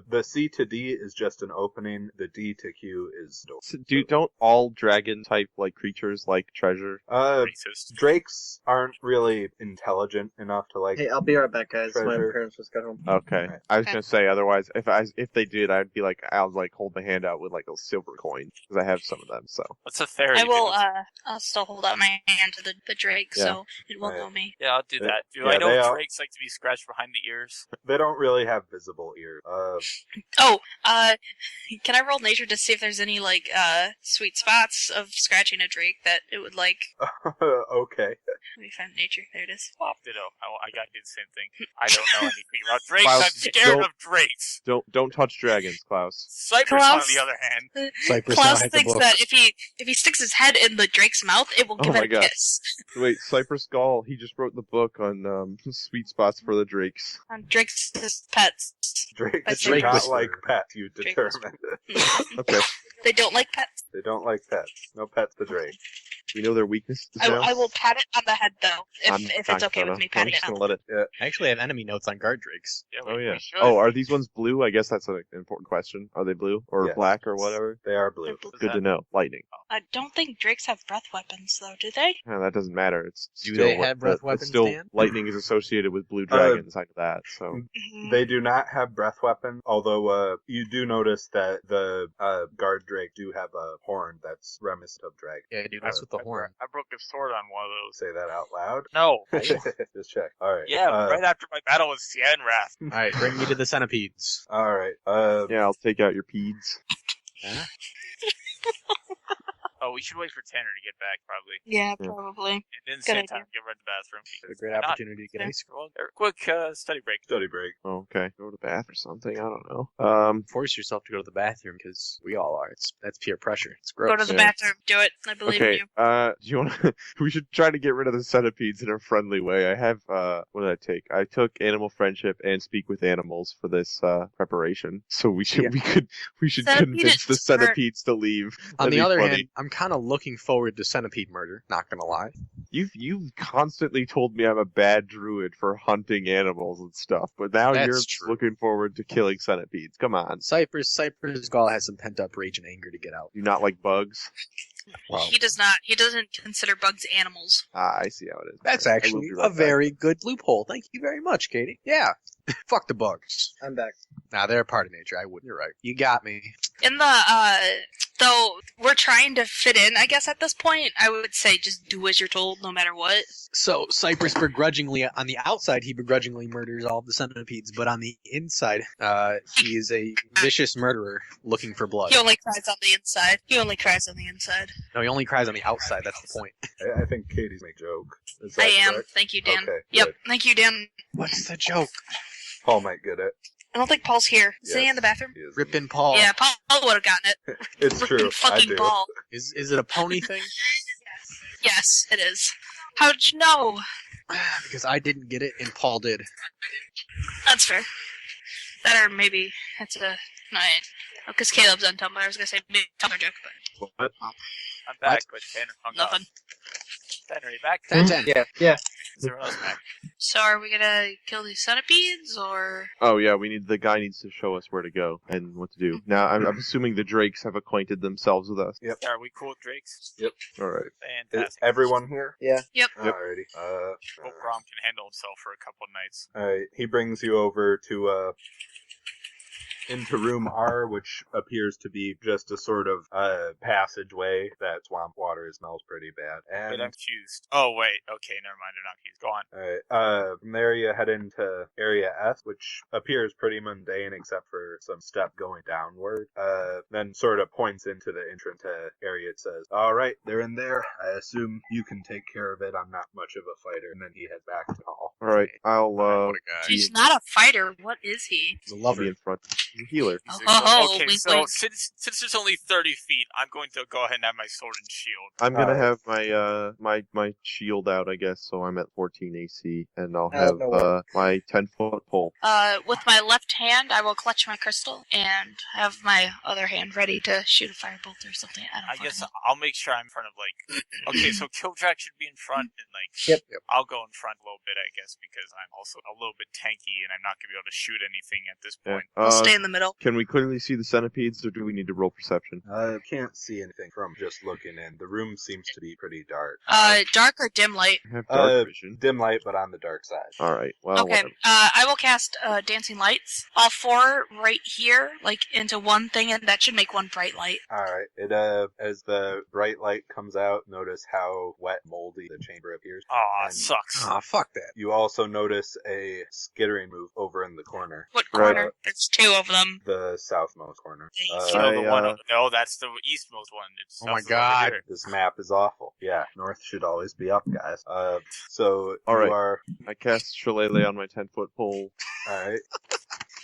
the C to D is just an opening. The D to Q is door. So don't all dragon type like creatures like treasure? Racist. Drakes aren't really intelligent enough to like. Hey, I'll be right back, guys. My Treasure. parents just got home. Okay. Right. I was Okay. gonna say otherwise, if they did, I'd be like, I'll like hold the hand out with like a silver coin because I have some of them. So What's a fairy? I will. do? I'll still hold out my hand to the Drake, Yeah. so it won't Right. know me. Yeah, I'll do that. Do Yeah, I know they if are- drakes like to be scratched behind the ears? They don't really have visible ears. Oh, can I roll nature to see if there's any like sweet spots of scratching a Drake that it would like? Okay. Let me find nature. There it is. Ditto. I got to do the same thing. I don't know anything about drakes. Klaus, I'm scared don't- of drakes. don't touch dragons, Klaus. Cypress, Klaus- on the other hand, Cypress now Klaus has a thinks book. that if he sticks his head in the Drake's mouth, it will Oh give my it a God. kiss. Wait, Cypress Gall, he just wrote the book on sweet spots for the drakes. Drake's just pets. Drakes That's do Drake not whisperer. like pets. You Drake determined. Okay, They don't like pets. They don't like pets. No pets to Drake. we know their weaknesses now. I will pat it on the head though, I'm if not it's okay gonna. with me I'm patting just it on. gonna let it. I actually have enemy notes on Guard Drakes. yeah, Oh we yeah. should. Oh, are these ones blue? I guess that's an important question. Are they blue or Yes. black or whatever? They are blue. They're blue. Good to know. Lightning. I don't think Drakes have breath weapons though, do they? Yeah, that doesn't matter. It's Do still they what- have breath it's weapons, Still, Dan? lightning is associated with blue dragons. I know that. So Mhm. They do not have breath weapons, although you do notice that the guard drake do have a horn that's reminiscent of dragon. Yeah, dude, that's with the horn. I broke a sword on one of those. Say that out loud. No. Just check. All right. Yeah, right after my battle with Cianrath. All right, bring me to the centipedes. All right. yeah, I'll take out your peds. Huh? Oh, we should wait for Tanner to get back, probably. Yeah, Yeah. probably. And then Good same idea. time get rid of the bathroom. A because great why not? opportunity to get Yeah. ice cream. Well, quick study break. Study break. Oh, okay. Go to the bath or something. I don't know. Force yourself to go to the bathroom because we all are. That's peer pressure. It's gross. Go to the Yeah. bathroom. Do it. I believe in Okay. you. Do you want? We should try to get rid of the centipedes in a friendly way. I have. What did I take? I took animal friendship and speak with animals for this preparation. So we should. Yeah. We should Centipede convince the is smart. centipedes to leave. On That'd the be other funny. hand, I'm kind of looking forward to centipede murder. Not gonna lie. You've constantly told me I'm a bad druid for hunting animals and stuff, but now That's you're true. looking forward to killing centipedes. Come on. Cypress Gall has some pent up rage and anger to get out. Do you not like bugs? Wow. He does not. He doesn't consider bugs animals. Ah, I see how it is. That's I will actually be a right back. very good loophole. Thank you very much, Katie. Yeah. Fuck the bugs. I'm back. Nah, they're a part of nature. I wouldn't. You're right. You got me. In the though we're trying to fit in, I guess at this point, I would say just do as you're told, no matter what. So Cypress begrudgingly, on the outside, he begrudgingly murders all of the centipedes, but on the inside, he is a vicious murderer looking for blood. He only cries on the inside. He only cries on the inside. No, he only cries on the outside. That's the point. I think Katie's make joke. Is that I am. correct? Thank you, Dan. Okay, Yep. good. Thank you, Dan. What's the joke? Paul might get it. I don't think Paul's here. Is he Yes, in the bathroom? he is. Rippin' Paul. Yeah, Paul would have gotten it. It's true. I Fucking do. Paul. Is it a pony thing? Yes, it is. How'd you know? Because I didn't get it and Paul did. That's fair. That or maybe that's a no. Because Caleb's on Tumblr. I was gonna say maybe Tumblr joke, but What? I'm back, but Tanner hung nothing. up. Tanner, are you back? 10. Yeah. Is everyone else back? So are we gonna kill these centipedes or? Oh yeah, the guy needs to show us where to go and what to do. Now I'm assuming the Drakes have acquainted themselves with us. Yep. Are we cool with Drakes? All right. Is Fantastic. everyone here? Yeah. Yep. Alrighty. Hope Grom can handle himself for a couple of nights. Alright. He brings you over to into room R, which appears to be just a sort of passageway that swamp water smells pretty bad. Wait, And I'm confused. Oh, wait. Okay, never mind. They're not confused. Go on. alright, from there you head into area S, which appears pretty mundane except for some step going downward. Then sort of points into the entrance to area. It says, "Alright, they're in there. I assume you can take care of it. I'm not much of a fighter." And then he head back to the hall. All right, I'll What a guy. He's not a fighter. What is he? He's a be lover. in front. He's a healer. Oh, okay, wink, so wink. since there's only 30 feet, I'm going to go ahead and have my sword and shield. I'm gonna Alright. have my shield out, I guess, so I'm at 14 AC, and I'll Oh, have no way. my 10-foot pole. With my left hand, I will clutch my crystal and have my other hand ready to shoot a firebolt or something. I don't I fucking guess know. I'll make sure I'm in front of, like... Okay, so Kildrak should be in front, and, like... Yep. I'll go in front a little bit, I guess, because I'm also a little bit tanky, and I'm not going to be able to shoot anything at this Yeah. point. I'll stay in the middle. Can we clearly see the centipedes, or do we need to roll perception? I can't see anything from just looking in. The room seems to be pretty dark. Dark or dim light? I have dark vision. Dim light, but on the dark side. All right. Well, Okay. whatever. I will cast dancing lights. All four right here, like into one thing, and that should make one bright light. Alright, as the bright light comes out, notice how wet, moldy the chamber appears. Aw, And- it sucks. Aw, fuck that. You also notice a skittering move over in the corner, What Right. corner? There's two of them. the southmost corner. Thank You know, the I, one... No, that's the eastmost one. It's Oh my south of over God. here. This map is awful. Yeah, north should always be up, guys. So Alright. you are I cast Shillelagh on my 10-foot pole. alright.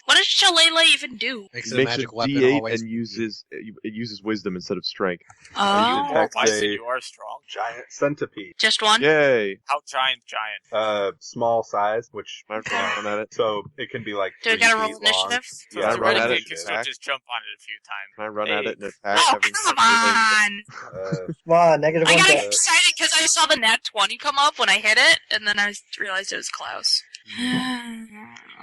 What does Shillelagh even do? Makes it a Makes magic a weapon D8 always. and it uses wisdom instead of strength. You Oh, detect I see a you are strong. giant centipede. just one? Yay! How giant? Small size, which I run at it. so it can be like Do I 3 gotta roll feet long. initiative? So Yeah, I run at theoretically, it, you can still attack. just jump on it a few times. I run at Hey. it and attack. Oh, having come on! Come on, negative I one. got Uh, excited because I saw the nat 20 come up when I hit it, and then I realized it was Klaus.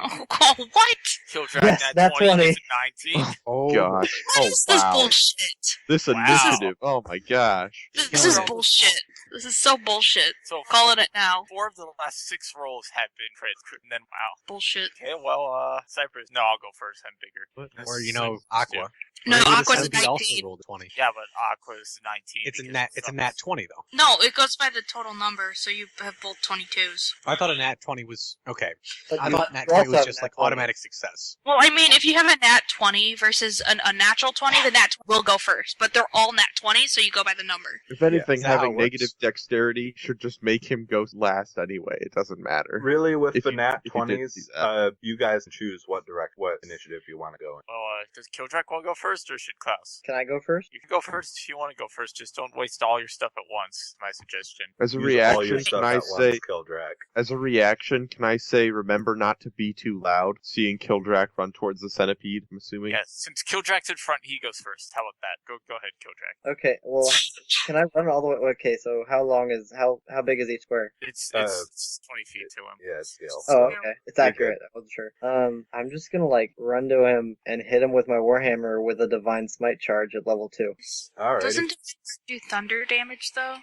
Oh, what? Kildrak, Yes, that that's 20 funny. is a 19. Oh, Gosh. What Oh, is this wow. bullshit? This Wow. initiative. Oh my gosh. This is bullshit. This is so bullshit. So Calling it now. 4 of the last 6 rolls have been crits, and then wow. Bullshit. Okay, well, Cypress. No, I'll go first. I'm bigger. or Aqua. No, Maybe the Aqua's a centipede also 19. rolled a 20. Yeah, but Aqua's 19. It's a because nat. It's a sucks. nat 20 though. No, it goes by the total number, so you have both 22s. I thought a nat 20 was okay. But I you- thought nat you 20 also was have just nat like 20. automatic success. Well, I mean, if you have a nat 20 versus a natural 20, the nat 20 will go first. But they're all nat 20, so you go by the number. If anything, is that how having it works? negative dexterity should just make him go last anyway. It doesn't matter. Really, with If the you- nat if you did 20s, see that. you guys can choose what initiative you want to go in. Well, does Kildrak want to go first, or should Klaus? Can I go first? You can go first if you want to go first. Just don't waste all your stuff at once. My suggestion. As a Use all your reaction, stuff can I at say? once, Kildrak. As a reaction, can I say? Remember not to be too loud. Seeing Kildrak run towards the centipede. I'm assuming. Yes, since Kildrak's in front, he goes first. How about that? Go ahead, Kildrak. Okay, well, can I run all the way? Okay, so how big is each square? It's 20 feet to him. Yeah, skill. Oh, okay, it's You're accurate. I wasn't sure. I'm just gonna like run to him and hit him with my warhammer with a divine smite charge at level 2. Alrighty. Doesn't it do thunder damage, though?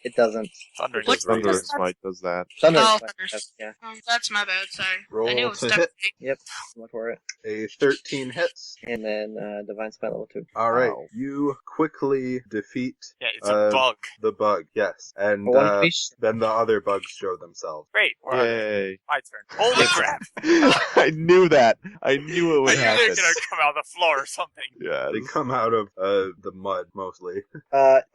It doesn't. Thunder. What- just Thunder does that- Smite does that. Thunder. Oh, smite, thunder. yeah, Oh, that's my bad, sorry. Roll I knew it was to definitely. hit. look for it. A 13 hits. And then divine smite level 2. Alright, Wow. you quickly defeat Yeah, it's a bug. the bug, yes. And But one piece. then the other bugs show themselves. Great. Where are they? Yay! My turn. Holy crap! I knew that. I knew it I would knew they were happen. gonna come out of the floor or something. Yeah. They come out of the mud, mostly.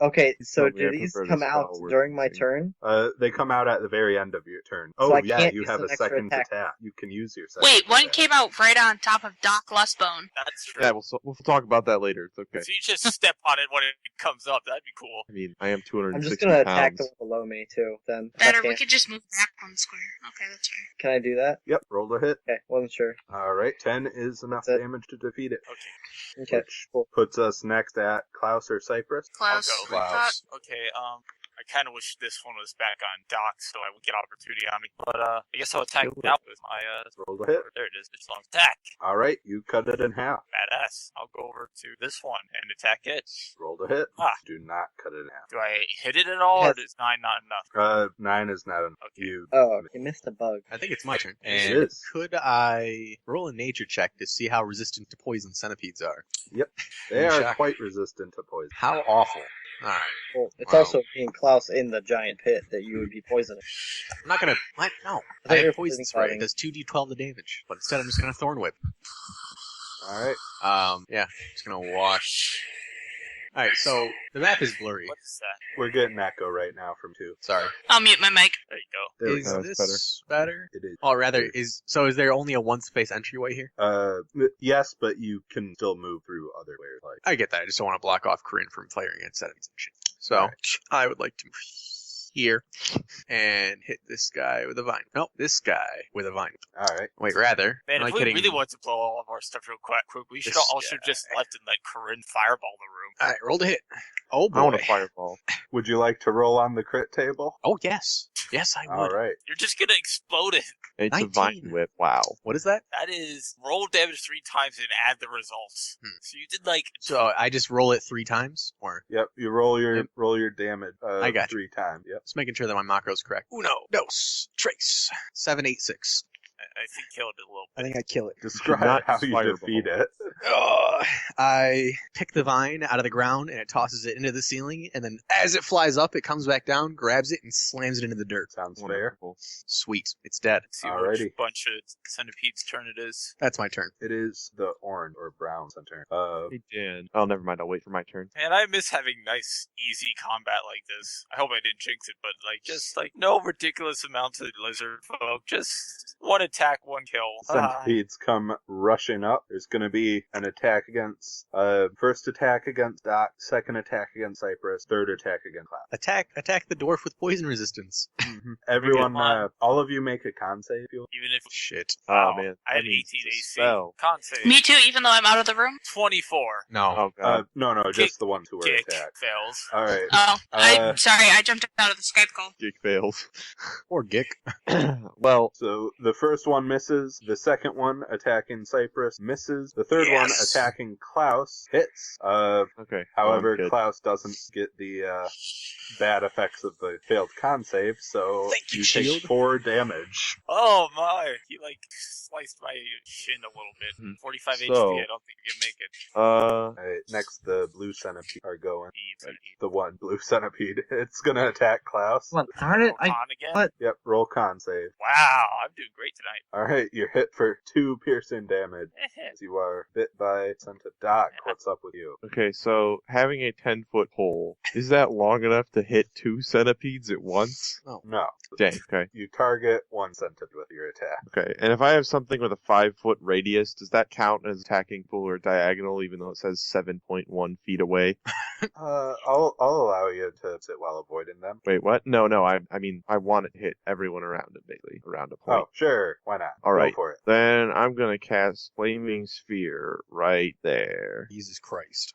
Okay, so Tell me I do these prefer to come out we're during my missing. turn? They come out at the very end of your turn. So Oh I yeah, can't you use have an a extra second attack. attack. You can use your second. Wait, one attack. came out right on top of Doc Lustbone. That's true. Yeah, we'll talk about that later. It's okay. So you just step on it when it comes up. That'd be cool. I mean, I am 260 I'm just gonna attack the pounds. one below me too. Then if I Better, we can. could just move back one square. Okay, that's right. Can I do that? Yep, roll to hit. Okay, wasn't sure. All right, 10 is enough That's it. damage to defeat it. Okay. Okay, Which cool. puts us next at Klaus or Cypress. Klaus. I'll go. Klaus. Okay, I kind of wish this one was back on Doc so I would get opportunity on me. But, I guess I'll attack Do it. now with my, Roll to hit. there it is. It's on attack. All right, you cut it in half. Badass. I'll go over to this one and attack it. Roll to hit. Ah. Do not cut it in half. Do I hit it at all, or is 9 not enough? 9 is not enough. Okay. You. Oh, you missed a bug. I think it's my turn. It And is. could I roll a nature check to see how resistant to poison centipedes are? They are Shock. quite resistant to poison. How awful. Alright. Well, it's Wow. also me and Klaus in the giant pit that you would be poisoning. I'm not gonna. What? No. I I thought you have were poison poison spray. fighting. It does 2d12 the damage. But instead, I'm just gonna thorn whip. All right. Yeah. Just gonna wash. Alright, so the map is blurry. What is that? We're getting echo right now from 2. Sorry. I'll mute my mic. There you go. There we Is go. That's this better? It is. Or rather, is there only a one-space entryway here? Yes, but you can still move through other ways. Like, I get that. I just don't want to block off Corinne from firing at settings and shit. So Alright. I would like to move here and hit this guy with a vine. Nope, this guy with a vine. all right. Wait, rather. Man, am I if we kidding? really want to blow all of our stuff real quick, we should This also guy. just left and let Corinne fireball the room. All right, roll to hit. Oh boy. I want a fireball. Would you like to roll on the crit table? Oh yes, yes I All would. right. You're just gonna explode it. It's 19. a vine whip. Wow. What is that? That is roll damage 3 times and add the results. So you did like So I just roll it 3 times, or Yep. You roll your Yep. damage. I got 3 times. Yep. just making sure that my macro's correct. Uno, dos, tres, 7, 8, 6. I think killed it a little I bit. think I kill it. Describe not how you fireball. defeat it. I pick the vine out of the ground and it tosses it into the ceiling, and then as it flies up, it comes back down, grabs it, and slams it into the dirt. Sounds fair. Wonderful. Sweet, it's dead. See Alrighty. which bunch of centipedes turn it is. That's my turn. It is the orange or brown center. Hey, Dan. Oh, never mind. I'll wait for my turn. And I miss having nice, easy combat like this. I hope I didn't jinx it, but like just like no ridiculous amounts of lizard folk. Just one attack, one kill. Centipedes come rushing up. There's going to be an attack against, first attack against Doc, second attack against Cypress, third attack against Cloud. Attack the dwarf with poison resistance. Everyone, on. all of you make a con save. If you Even if Shit. Oh, wow, man. I had That means 18 it's a AC. spell. Con save. Me too, even though I'm out of the room. 24. No. Oh, God. no, Kick- just the ones who were Kick attacked. fails. All right. Oh, Uh, I'm sorry, I jumped out of the Skype call. Geek fails. Or Gick. Well, So the first one misses. The second one attacking Cypress misses. The third one Yes. attacking Klaus hits. okay. However, I'm good. Klaus doesn't get the bad effects of the failed con save, so Thank you, take Shield. 4 damage. Oh my! He like sliced my shin a little bit. Hmm. 45 So- HP. I don't think you can make it. Alright, next the blue centipede are going. The one blue centipede. It's gonna attack Klaus. Come on, darn it! On again. what? Yep, roll con save. Wow, I'm doing great tonight. Alright, you're hit for 2 piercing damage. As you are bit by Santa. Doc, what's up with you? Okay, so having a 10-foot pole, is that long enough to hit 2 centipedes at once? No. Dang, okay. You target 1 centipede with your attack. Okay, and if I have something with a 5-foot radius, does that count as attacking full or diagonal, even though it says 7.1 feet away? I'll allow you to sit while avoiding them. Wait, what? No, I mean, I want it to hit everyone around it, basically, around a point. Oh, sure. Why not? All right. Go for it. Then I'm gonna cast Flaming Sphere right there. Jesus Christ.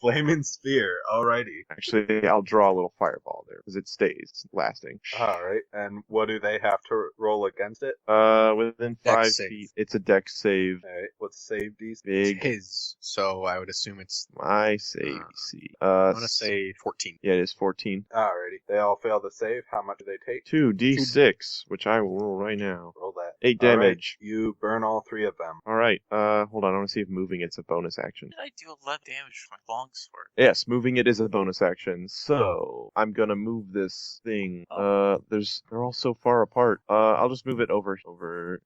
Flaming Spear. Alrighty. Actually, I'll draw a little fireball there, because it stays lasting. Alright. And what do they have to roll against it? Within Dex 5 save. feet, it's a dex save. Alright. What's save DC? Big. His. So I would assume it's. My save DC. I'm gonna say 14. Yeah, it is 14. Alrighty. They all fail the save. How much do they take? 2d6, which I will roll right now. Roll that. 8 Alright, damage. You burn all 3 of them. Alright, hold on, I want to see if moving moving it's a bonus action. Did I do 11 damage with my longsword? Yes, moving it is a bonus action. So I'm gonna move this thing. They're all so far apart. I'll just move it over.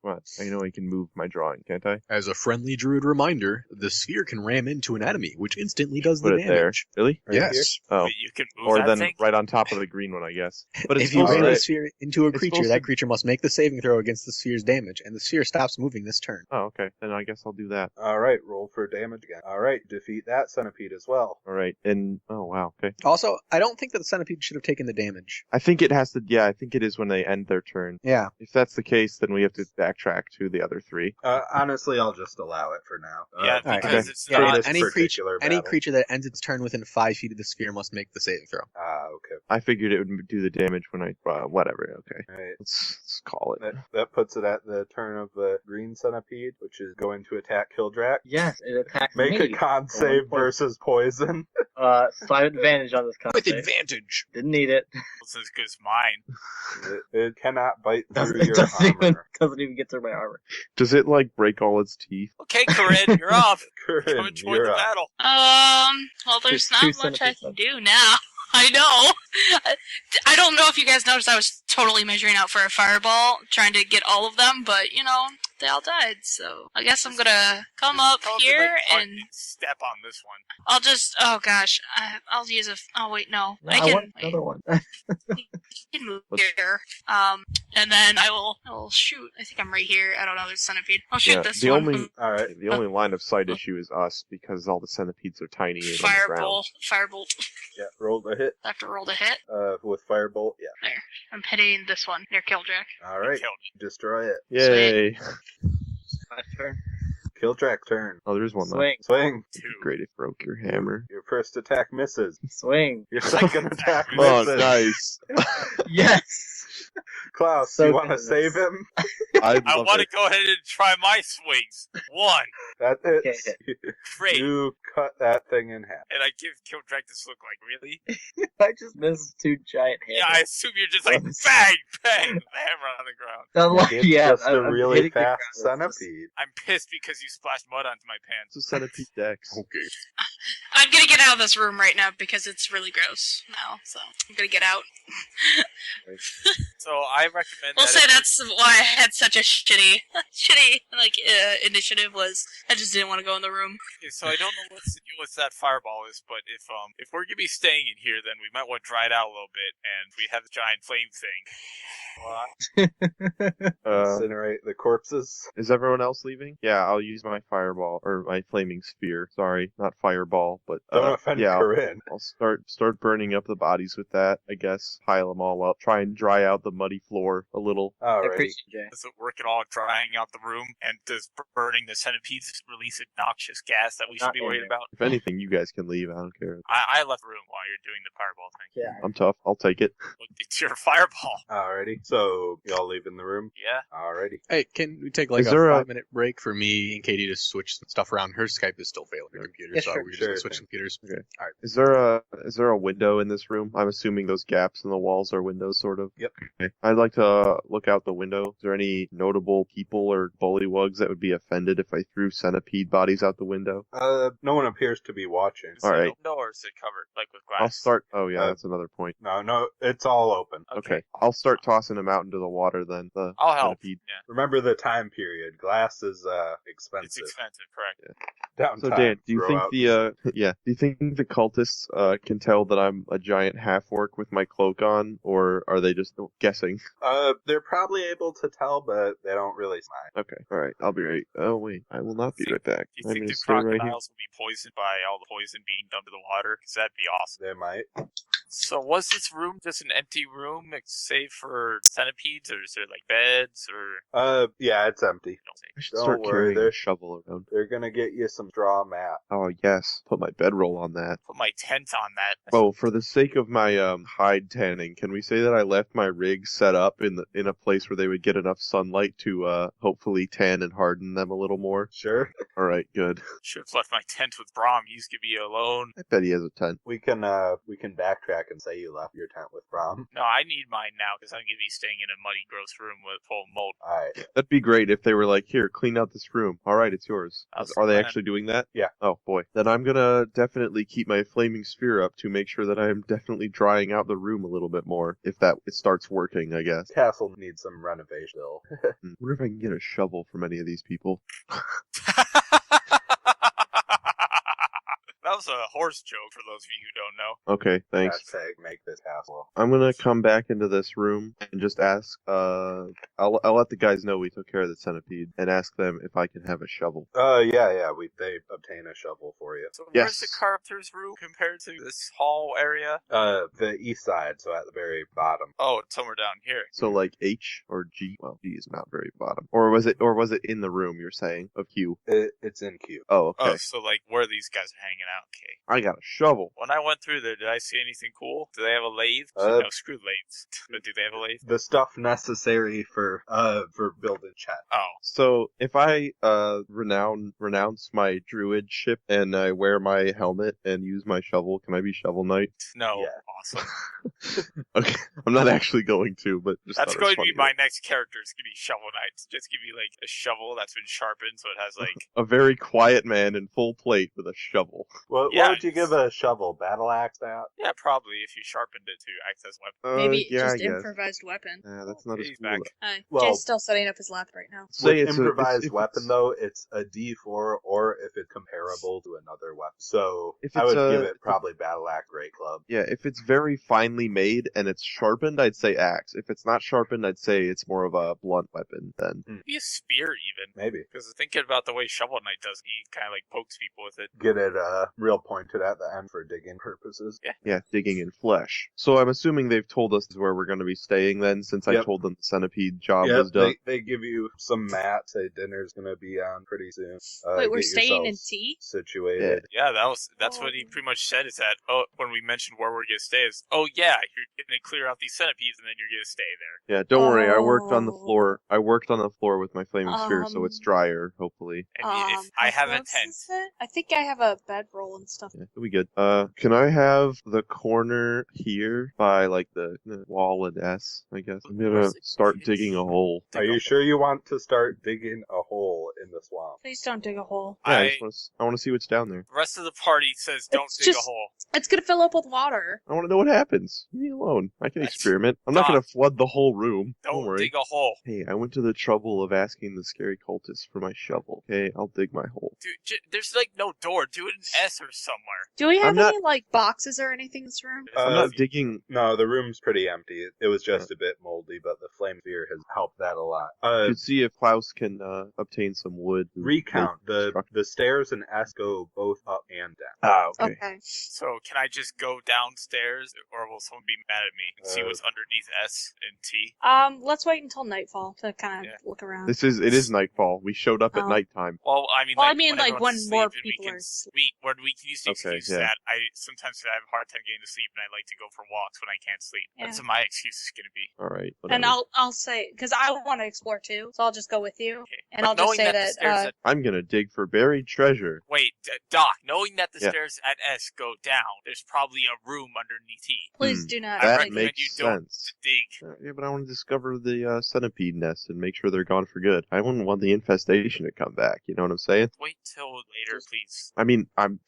What? I know I can move my drawing, can't I? As a friendly druid reminder, the sphere can ram into an enemy, which instantly does Put the it there. damage. Really? Yes. Oh, Wait, you can move or that then thing? right on top of the green one, I guess. But it's If you supposed ram to- the sphere into a it's creature, supposed that to- creature must make the saving throw against the sphere's damage, and the sphere stops moving this turn. Oh, okay. Then I guess I'll do that. All right, roll for damage again. All right, defeat that centipede as well. All right. And oh wow. Okay. Also, I don't think that the centipede should have taken the damage. I think it has to. Yeah, I think it is when they end their turn. Yeah. If that's the case, then we have to backtrack to the other three. Honestly, I'll just allow it for now. Yeah, Alright, because okay. it's For not... this any particular battle. creature that ends its turn within 5 feet of the sphere must make the saving throw. Okay. I figured it would do the damage when I. Whatever. Okay. All right. Let's call it. That puts it at the turn of the green centipede, which is going to attack Kildrak. Yes, it attacks Make me. a con save versus poison. So I have advantage on this con With save. advantage! Didn't need it. It's as good as mine. It cannot bite through It your doesn't even get through my armor. Does it like break all its teeth? Okay, Corinne, you're off. Corinne, Come and join you're the up. battle. Well, there's Two not much I centipedes can do now. I know. I don't know if you guys noticed I was totally measuring out for a fireball, trying to get all of them, but, they all died, so I guess I'm gonna come up Tell them to, here punt and step on this one. I'll just, oh gosh, I'll use oh wait, no. No, I want wait. another one. I can move here. And then I will shoot. I think I'm right here. I don't know, there's a centipede. I'll shoot this the one. only All right. the only line of sight issue is us because all the centipedes are tiny and on the ground. Firebolt. Yeah, roll the hit. I have to roll to hit. With firebolt. Yeah. I'm hitting this one near Kildrak. All right. Killed Destroy it. Yay! My turn. Kildrak's turn. Oh, there's one left. Swing. Swing. it. Great if broke your hammer. Your first attack misses. Swing. Your second attack Oh, misses. nice. Yes! Klaus, So you want to good at save this. him? I I love want to it. go ahead and try my swings. One. That hits. Great. You cut that thing in half. And I give Kildrak this look like, really? I just missed 2 giant hits. Yeah, I assume you're just like, Oops. bang, bang, with the hammer on the ground. I'm like, It's yeah, just a I'm really hitting the fast ground. centipede. I'm pissed because you splashed mud onto my pants. It's a centipede dex. Okay. I'm gonna get out of this room right now because it's really gross now, so I'm gonna get out. So I recommend We'll that say if- that's why I had such a shitty initiative was I just didn't want to go in the room. Okay, so I don't know what that fireball is, but if we're gonna be staying in here, then we might want to dry it out a little bit, and we have the giant flame thing. Incinerate the corpses. Is everyone else leaving? Yeah, I'll use my fireball or my flaming spear. Sorry, not fireball, but Don't offend yeah, Corinne. I'll start burning up the bodies with that. I guess pile them all up. Try and dry out the muddy floor a little. I Alrighty. appreciate Jay. Does it work at all drying out the room? And does burning the centipedes release a noxious gas that we should Not be in worried there. about? If anything, you guys can leave. I don't care. I left the room while you're doing the fireball thing. Yeah. I'm tough. I'll take it. Look, it's your fireball. Alrighty. So, y'all leaving the room? Yeah. Alrighty. Hey, can we take like Is a there a- 5-minute break for me and Katie to switch some stuff around? Her Skype is still failing her computer, Yeah, so sure, we're just sure gonna switch thing. computers. Okay. All right. Is there a window in this room? I'm assuming those gaps in the walls are windows, sort of. Yep. Okay. I'd like to look out the window. Is there any notable people or bullywugs that would be offended if I threw centipede bodies out the window? No one appears to be watching. Is All it right. open or is it covered, like with glass? I'll start. Oh yeah, Uh, that's another point. No, it's all open. Okay. I'll start tossing them out into the water then. The I'll help. centipede. Yeah. Remember the time period. Glass is It's expensive. expensive, correct? Downtime. So Dan, do you Throw think out- do you think the cultists can tell that I'm a giant half orc with my cloak on, or are they just guessing? They're probably able to tell, but they don't really smile. Okay, all right, I'll be right. Oh wait, I will not be right back. Do you I'm think gonna the stay right here. crocodiles will be poisoned by all the poison being dumped in the water? Because that'd be awesome. They might. So was this room just an empty room, save for centipedes, or is there like beds, or Yeah, it's empty. don't say. I should Don't start worry, carrying they're- a shovel around. They're gonna get you some straw mat. Oh yes, put my bedroll on that. Put my tent on that. Oh, for the sake of my hide tanning, can we say that I left my rig set up in a place where they would get enough sunlight to hopefully tan and harden them a little more? Sure. All right, good. Should have left my tent with Brom. He's gonna be alone. I bet he has a tent. We can backtrack back and say you left your tent with Brom. No, I need mine now because I'm going to be staying in a muddy, gross room with full of mold. Alright. That'd be great if they were like, here, clean out this room. All right, it's yours. That's Are they fine. actually doing that? Yeah. Oh, boy. Then I'm gonna definitely keep my flaming sphere up to make sure that I am definitely drying out the room a little bit more. If it starts working, I guess. Castle needs some renovation still. Wonder if I can get a shovel from any of these people. That was a horse joke for those of you who don't know. Okay, thanks. Hashtag make this castle. I'm gonna come back into this room and just ask, I'll let the guys know we took care of the centipede and ask them if I can have a shovel. Yeah, they obtain a shovel for you. So Yes. where's the carpenter's room compared to this hall area? The east side, so at the very bottom. Oh, it's somewhere down here. So like H or G? Well, G is not very bottom. Or was it in the room you're saying of Q? It's in Q. Oh, okay. Oh, so like where these guys are hanging out. Okay. I got a shovel. When I went through there, did I see anything cool? Do they have a lathe? No, screw lathes. But do they have a lathe? The stuff necessary for building chat. Oh. So if I renounce my druidship and I wear my helmet and use my shovel, can I be Shovel Knight? No. Yeah. Awesome. Okay, I'm not actually going to, but just That's thought it going was to be funny. my next character. It's going to be Shovel Knight. Just give me like a shovel that's been sharpened, so it has like A very quiet man in full plate with a shovel. What Yeah, would you give a shovel? Battle axe out? yeah, probably if you sharpened it to act as weapon. Maybe yeah, just I guess. improvised weapon. That's not as He's cool. back. Well- Jay's still setting up his lap right now. Say With it's a- improvised if weapon, it's- though, it's a D4, or if it's comparable to another weapon. So If I it's would a- give it probably Battle Axe Great Club. Yeah, if it's very finely made and it's sharpened, I'd say axe. If it's not sharpened, I'd say it's more of a blunt weapon then. Maybe a spear even. Maybe. Because thinking about the way Shovel Knight does, he kind of like pokes people with it. Get it real pointed at the end for digging purposes. Yeah, digging in flesh. So I'm assuming they've told us where we're going to be staying then, since I Yep. told them the centipede job Yep, was done. they give you some mats. Say dinner's gonna be on pretty soon. Wait, we're Get staying in yourselves tea? situated. Yeah, that's what he pretty much said. Is that when we mentioned where we're gonna stay, is you're gonna clear out these centipedes and then you're gonna stay there. Yeah, don't worry. I worked on the Oh. floor. I worked on the floor with my flaming sphere, so it's drier. Hopefully, And if I have a how close tent, is it? I think I have a bedroll and stuff. yeah, it'll be good. Can I have the corner here by like the wall and S? I guess I'm gonna start digging a hole. Are you sure you want to start digging a hole in the swamp? Please don't dig a hole. Yeah, I I want to see what's down there. the rest of the party says don't It's dig a just- hole. It's gonna fill up with water. I want to know what happens. Leave me alone. I can That's- experiment. I'm not Doc. gonna flood the whole room. Don't Don't worry. dig a hole. Hey, I went to the trouble of asking the scary cultist for my shovel. Okay, I'll dig my hole. Dude, there's like no door. Do it in S or somewhere. Do we have I'm not- any like boxes or anything in this room? I'm Uh, not digging. No, the room's pretty empty. It was just a bit moldy, but the flame sphere has helped that a lot. To see if Klaus can obtain some wood. to Recount make the stairs and S go both up and down. Ah, okay. Okay. So can I just go downstairs, or will someone be mad at me and see what's underneath S and T? Let's wait until nightfall to kind of Yeah. look around. It is nightfall. We showed up at Oh. nighttime. Well, I mean, Well, like, I mean, like, everyone's when more asleep and people we can are asleep. when we can use the Okay, excuse yeah. that I sometimes I have a hard time getting to sleep, and I like to go for walks when I can't sleep. Yeah. That's what my excuse is going to be. All right. And whatever. I'll say because I want to explore too, so I'll just go with you, Okay. and But I'll just knowing say the that. stairs at- I'm gonna dig for buried treasure. Wait, Doc. Knowing that the Yeah. stairs at S go down, there's probably a room underneath T. Please do not. I That recommend makes you don't sense. dig. Yeah, but I want to discover the centipede nest and make sure they're gone for good. I wouldn't want the infestation to come back. You know what I'm saying? Wait till later, please. I mean, I'm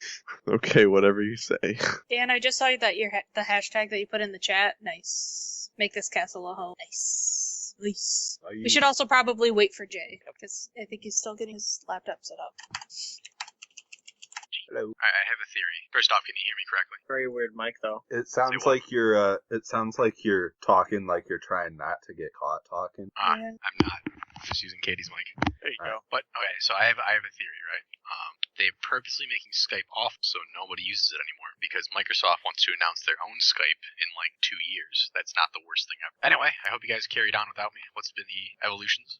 okay. Whatever you say. Dan, I just saw that the hashtag that you put in the chat. Nice. Make this castle a home. Nice. Nice. We should also probably wait for Jay because I think he's still getting his laptop set up. Hello. I have a theory. First off, can you hear me correctly? Very weird mic though. It sounds Say what? like you're. It sounds like you're talking like you're trying not to get caught talking. Yeah. I'm not. Just using Katie's mic. There you go. But okay, so I have a theory, right? They're purposely making Skype off so nobody uses it anymore because Microsoft wants to announce their own Skype in like 2 years. That's not the worst thing ever. Anyway, I hope you guys carried on without me. What's been the evolutions?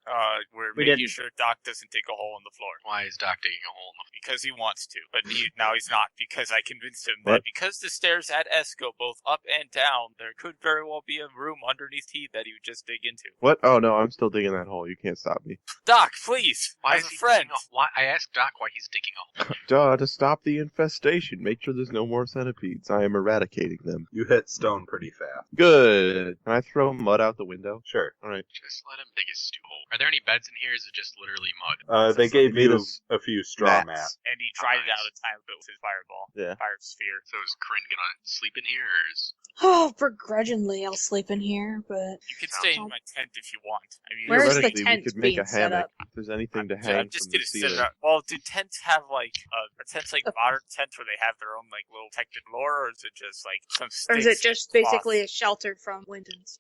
We're We making didn't. sure Doc doesn't dig a hole in the floor. Why is Doc digging a hole in the Because he wants to, but now he's not. Because I convinced him What? that because the stairs at S go both up and down, there could very well be a room underneath T that he would just dig into. What? Oh no, I'm still digging that hole. You can't can't stop me. Doc, please, Why as is a he friend. digging a, why? I asked Doc why he's digging a hole. Duh, to stop the infestation. Make sure there's no more centipedes. I am eradicating them. You hit stone pretty fast. Good. Can I throw mud out the window? Sure. Alright. Just let him dig his stew hole. Are there any beds in here? Or is it just literally mud? They gave made you us a few straw mats. mats. And he tried it out a time with his fireball. Yeah. Fire sphere. So is Corinne gonna sleep in here, or is... Oh, begrudgingly, I'll sleep in here, but You can stay in my tent if you want. I mean, Where's the Theoretically, tent we could make being a set hammock up? if there's anything to I'm hang just from the gonna set it ceiling. up. Well, do tents have like a tent's like modern tents where they have their own like little protected floor, or is it just like some sticks? or is it just and basically a cloth? shelter from winds?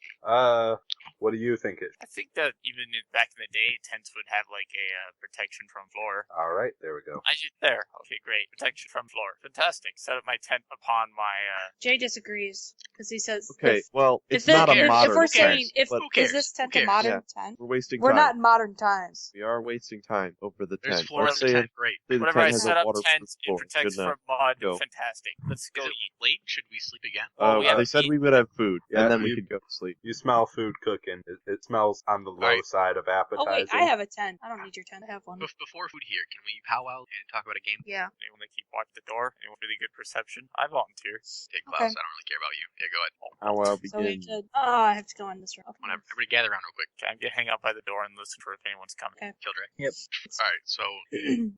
What do you think it? I think that even back in the day, tents would have like a protection from floor. All right, there we go. I should there. Okay, great. Protection from floor. Fantastic. Set up my tent upon my. Jay disagrees because he says, Okay, well, if, it's the- not a if modern we're tent, saying, if but Who cares? is this tent Who a cares? modern Yeah. tent? we're wasting We're time. not in modern times. We are wasting time over the There's tent. floor Let's in the say, tent. Great. say the Whenever tent I has set a up waterproof tents, it floor. protects Good enough. from mud. Go. Fantastic. Let's go Is it eat. late? Should we sleep again? Well, we have They to said eat. we would have food, Yeah, and then we you- could go to sleep. You smell food cooking. It smells on the low Alright. side of Oh appetizing. wait, I have a tent. I don't need your tent. I have one. Before food here, can we powwow and talk about a game? Yeah. Anyone that keep watch the door? Anyone with really good perception? I volunteer. Take Okay. Klaus. I don't really care about you. Yeah, go ahead. How I'll So we begin. could. Oh, I have to go in this room. Whatever. Everybody gather around real quick. Okay, I'm gonna hang out by the door and listen for if anyone's coming. Okay. Killdrag. Yep. All right. So,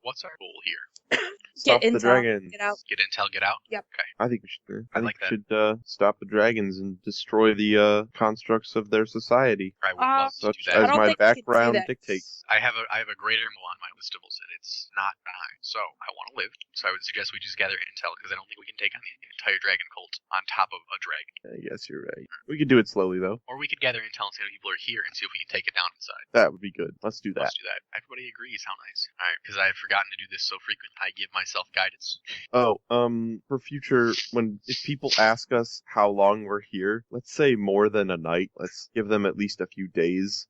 what's our goal here? Stop Get the intel. dragon. Get out. Get intel. Get out. I think we should. I I think like we should stop the dragons and destroy the constructs of their society, I would love to such do as that. I don't my think we could do background that. dictates. I have a greater goal on my list of goals, and it's not die. So I want to live. So I would suggest we just gather intel because I don't think we can take on the entire dragon cult on top of a dragon. I guess you're right. We could do it slowly though. Or we could gather intel and see how people are here and see if we can take it down inside. That would be good. Let's do that. Let's do that. Everybody agrees. How nice. All right, because I have forgotten to do this so frequent. I give myself guidance. Oh, for future, if people ask us how long we're here, let's say more than a night. Let's give them at least a few days.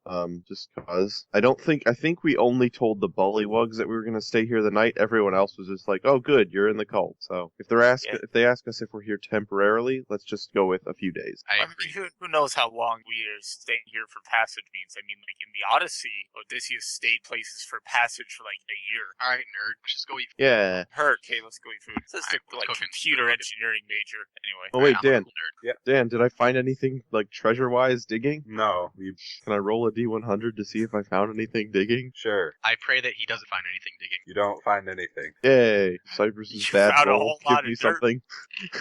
Just cause. I think we only told the bullywugs that we were gonna stay here the night. Everyone else was just like, "Oh, good, you're in the cult." So if they ask us if we're here temporarily, let's just go with a few days. I I agree. mean, who knows how long we are staying here for passage means? I mean, like in the Odyssey, Odysseus stayed places for passage for like a year. All right, nerd. Let's just go eat. Yeah. Hurt. Okay, let's go eat food. This is Alright, the let's like go computer food. engineering major. Anyway. Oh wait, I'm a Dan. cool nerd. Dan, did I find anything like treasure-wise digging? No, you Can I roll a d100 to see if I found anything digging? sure. I pray that he doesn't find anything digging. You don't find anything. Yay! Cypress's You bad found a roll. whole Give lot me of dirt. something.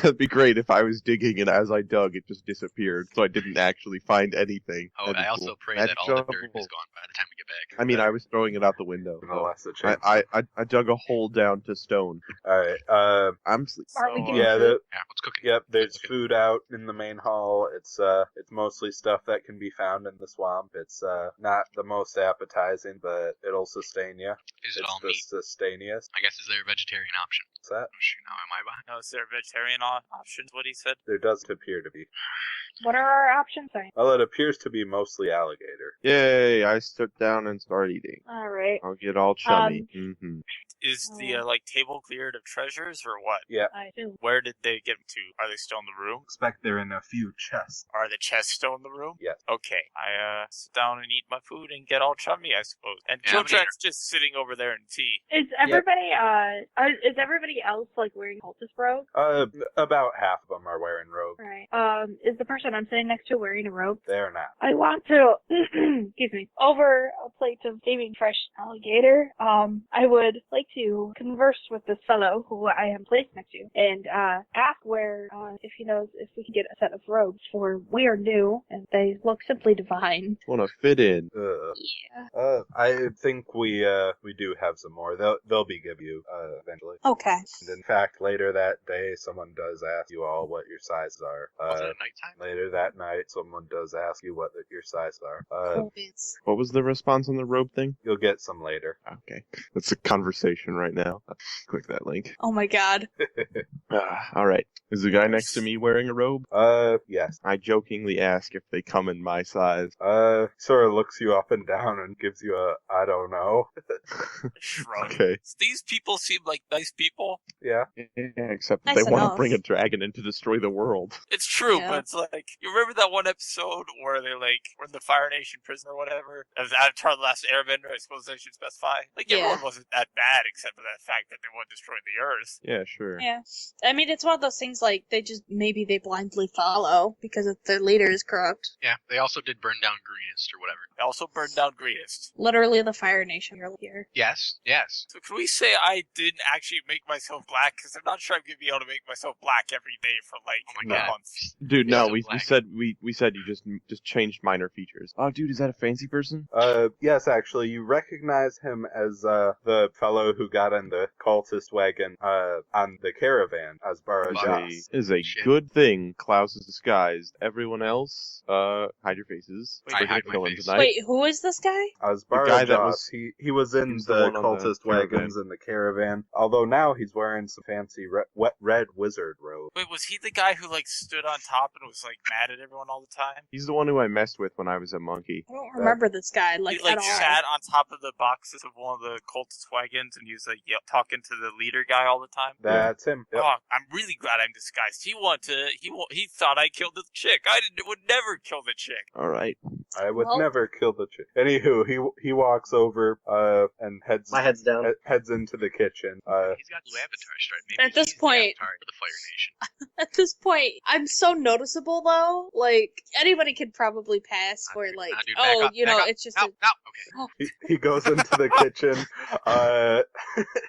That'd be great if I was digging and as I dug, it just disappeared, so I didn't actually find anything. Oh, That'd be I also cool. pray Magic that all the shovel. dirt is gone by the time we get back. I mean, I was throwing it out the window. so Unless the chance. I dug a hole down to stone. All right. I'm sleeping. Aren't we So, getting Yeah. food? Yeah, what's cooking? Yep. There's What's cooking? food out in the main hall. It's mostly stuff that can be found in the swamp. It's not the most appetizing, but it'll sustain you. Is it It's all the meat? sustainiest. I guess is there a vegetarian option? What's that? Oh shoot, now am I behind? No, is there a vegetarian option? What he said. There does appear to be. What are our options? Sorry. Well, it appears to be mostly alligator. Yay! I stood down and started eating. All right. I'll get all chummy. hmm Is the like table cleared of treasures or what? I do. Where did they get to? Are they still in the room? Expect they're in a few chests. Are the chests still in the room? Yes. Okay. I sit down and eat my food and get all chummy, I suppose. And Yeah, I'm an Kildrak's just sitting over there in tea. Is everybody else like wearing cultist robe? About half of them are wearing robes. Right. Is the person I'm sitting next to wearing a robe? They're not. I want to, excuse me, over a plate of steaming fresh alligator, I would like to converse with this fellow who I am placed next to and ask where, if he knows if we can get a set of robes, for we are new and they look simply divine. Want to fit in? Yeah. I think we do have some more. They'll be give you eventually. Okay. And in fact, later that day, someone does ask you all what your sizes are. Was it at nighttime? Later that night, someone does ask you what your sizes are. Cool beans. What was the response on the robe thing? You'll get some later. Okay, that's a conversation. description right now. Click that link. Oh my god. All right. Is the guy next to me wearing a robe? Yes. I jokingly ask if they come in my size. Sort of looks you up and down and gives you a, I don't know. Shrug. Okay. These people seem like nice people. Yeah. Yeah, except that Nice they want to enough. bring a dragon in to destroy the world. It's true, Yeah. but it's like, you remember that one episode where they were in the Fire Nation prison or whatever? As Avatar: The Last Airbender, I suppose I should specify. Like, Yeah. everyone wasn't that bad except for that fact that they want to destroy the Earth. Yeah, sure. Yeah. I mean, it's one of those things like maybe they blindly follow because if their leader is corrupt. Yeah, they also did burn down Greenest or whatever. They also burned down Greenest. Literally the Fire Nation are here. Yes, yes. So can we say I didn't actually make myself black? Because I'm not sure I'm going to be able to make myself black every day for like Oh my God. months. Dude, no, So we black. said you just changed minor features. Oh, dude, is that a fancy person? Yes, actually, you recognize him as, the fellow who got in the cultist wagon, on the caravan as Barajas. It is a Shit. good thing Klaus is disguised. Everyone else, hide your faces. I We're gonna hide my kill him face. tonight. Wait, who is this guy? As The guy that Barajas, was- he was in was the the one on the cultist caravan. wagons in the caravan, although now he's wearing some fancy red wizard robe. Wait, was he the guy who like stood on top and was like mad at everyone all the time? He's the one who I messed with when I was a monkey. I don't remember this guy, like, He like at all. sat on top of the boxes of one of the cultist wagons and he was like talking to the leader guy all the time. That's him. Yep. Oh, I'm really glad I'm disguised. He thought I killed the chick. Would never kill the chick. All right. I would Well- never kill the chick. Anywho, he walks over and heads My head's down. heads into the kitchen. He's got blue avatar stripe. Maybe At this he's the point- Avatar for the Fire Nation. At this point, I'm so noticeable though. Like anybody could probably pass where, like, Nah, dude, back oh, up, you back know, up. it's just No, okay. He goes into the kitchen,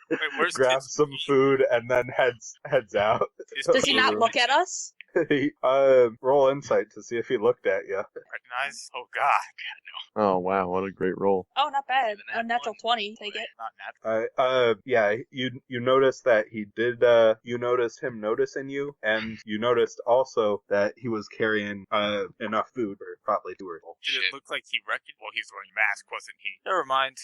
Wait, where's grabs Kids? some food, and then heads out. Does he not look at us? He, roll insight to see if he looked at you. Recognize? Oh God, Oh wow, what a great roll. Oh, not bad. The nat A natural one. 20. Take it. not natural. Yeah, you noticed that he did. You noticed him noticing you, and you noticed also that he was carrying enough food for probably 2 or 3. Did Shit. it look like he reckoned? Well, he was wearing a mask, wasn't he? Never mind.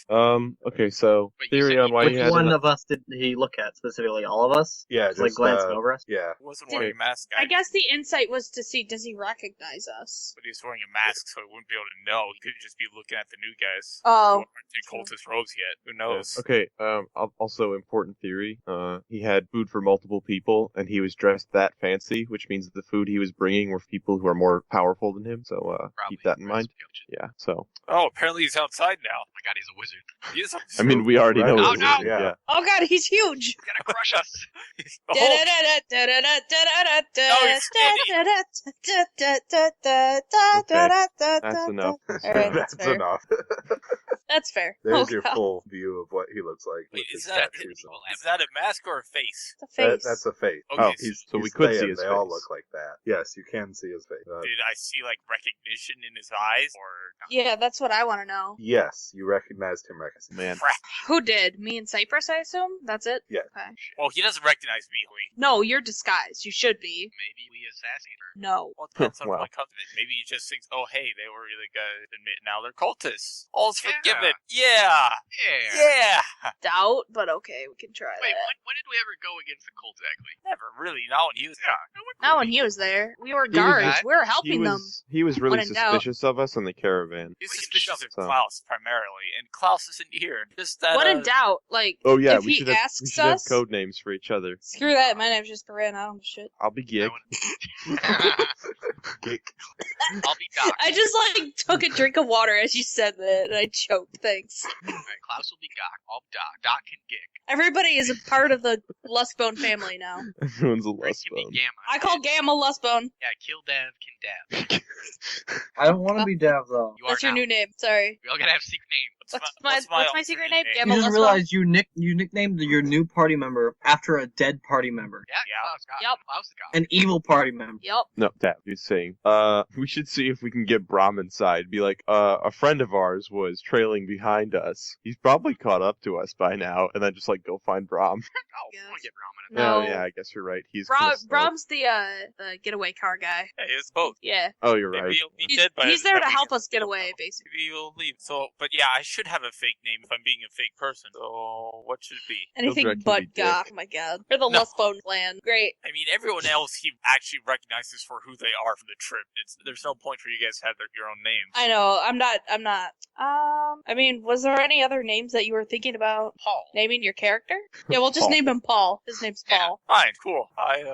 Okay, so Wait, you theory said on he- why Which he had one enough- of us did he look at specifically? All of us? Yeah, Just like just, glancing over us. Yeah, He wasn't wearing a mask, I guys. guess the insight was to see, does he recognize us? But he was wearing a mask, so he wouldn't be able to know. He could just be looking at the new guys. Oh. Who aren't in cultist robes yet. Who knows? Okay, also important theory. He had food for multiple people, and he was dressed that fancy, which means that the food he was bringing were people who are more powerful than him, so Probably. keep that in mind. Gotcha. Yeah, so, Oh, apparently he's outside now. Oh my God, he's a wizard. He is I mean, we already know Right. this. Oh, no! Yeah. Oh god, he's huge! He's gonna crush us. The whole- That's enough. Alright, that's that's fair. enough. That's fair. There's Oh, your God. full view of what he looks like. Wait, with is his that, tattoos on. is that a mask or a face? It's a face. That's a face. Okay, Oh, He's, so we he's could see saying his they all face. look like that. Yes, you can see his face. Did I see like recognition in his eyes or not? Yeah, that's what I want to know. Yes, you recognized him. Man. Crap. Who did? Me and Cypress, I assume? That's it? Yeah. Okay. Well, he doesn't recognize me. No, you're disguised. You should be. Maybe we assassinate her. No. Well, it depends on Wow. what comes of it. Maybe he just thinks, oh, hey, they were really good. Admit now they're cultists. All's Yeah. forgiven. Yeah. Yeah. Yeah. Doubt, but okay, we can try Wait, that. when did we ever go against the cult exactly? Never really. Not when he was there. Not when he was there. We were He was guards. that- We were He helping them. was really When in doubt. suspicious of us in the caravan. He's We can suspicious shove of it. Klaus primarily, and Klaus isn't here. Just that. When in doubt, like, Oh yeah, if we he should have asks have us, code names for each other. screw that. My name's just Corinne. I don't give a shit. I'll be Gig. I'll be Doc. I just like took a drink of water as you said that, and I choked. Thanks. Alright, Klaus will be Gok. I'll be Doc. Doc can gig. Everybody is a part of the Lustbone family now. Everyone's a Rick less can be bone. Gamma. I call Gamma Lustbone. Yeah, Kill Dev can Dev. I don't want to be Dev though. You are That's your now. new name. Sorry. We all gotta have secret names. What's my alternate secret name? You Gamma just Lustbone. realized you nicknamed your new party member after a dead party member, Yeah, Yeah. Klaus got Yep. Klaus the Gok. an evil party member. Yup. No, Dad, you're saying. We should see if we can get Brahm inside. Be like, a friend of ours was trailing behind us. He's probably caught up to us by now, and then just like go find Brahm. Oh, I want to get Ramen No. Oh, yeah, I guess you're right. He's Rob's the getaway car guy. Hey, it's both. Yeah. Oh, you're right. Maybe you'll be dead by He's the there time to we help get us get to away, Maybe basically. you'll leave. So, but yeah, I should have a fake name if I'm being a fake person. So, what should it be? Anything Killdrag can but be Goth. Dick. Oh my god. We're the No. Lost Bone clan. Great. I mean, everyone else he actually recognizes for who they are from the trip. There's no point for you guys to have your own names. I know. I'm not. I mean, was there any other names that you were thinking about Paul. naming your character? Yeah, we'll just Paul. name him Paul. His name's Yeah. Paul. Fine, cool.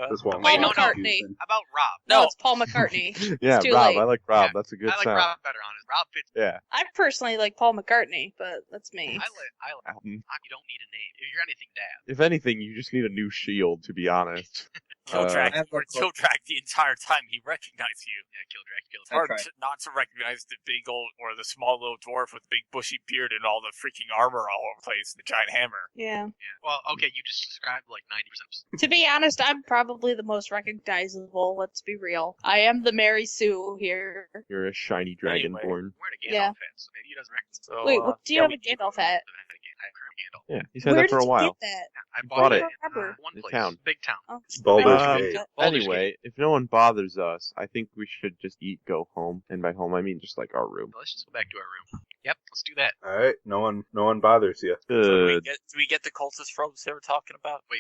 This one Paul was McCartney. confusing. How about Rob? No, No. it's Paul McCartney. Yeah, too Rob. late. I like Rob. Yeah. That's a good I like sound. Rob better, honest. Rob fits. Yeah. I personally like Paul McCartney, but that's me. I like. Um, You don't need a name. If you're anything, Dad. If anything, you just need a new shield, to be honest. Killdrag, I have or a- Killdrag the entire time he recognized you. Yeah, Killdrag. It's hard tried. not to recognize the big old or the small little dwarf with big bushy beard and all the freaking armor all over the place, and the giant hammer. Yeah. Yeah. Well, okay, you just described like 90%. To be honest, I'm probably the most recognizable. Let's be real. I am the Mary Sue here. You're a shiny Anyway. dragonborn. Wearing a Gandalf Yeah. hat, so maybe he doesn't recognize. So, Wait, what do you yeah, have we- a Gandalf hat? I have current Gandalf. Yeah, he's had Where that for did a you while. get that? I bought bought it. it in Remember. one The place. town. Big town. Oh. Baldur's Um, Gate. Baldur's Anyway, if no one bothers us, I think we should just eat, go home, and by home I mean just like our room. Let's just go back to our room. Yep, let's do that. All right, no one bothers you. So do Good. we get the cultist robes they were talking about? Wait.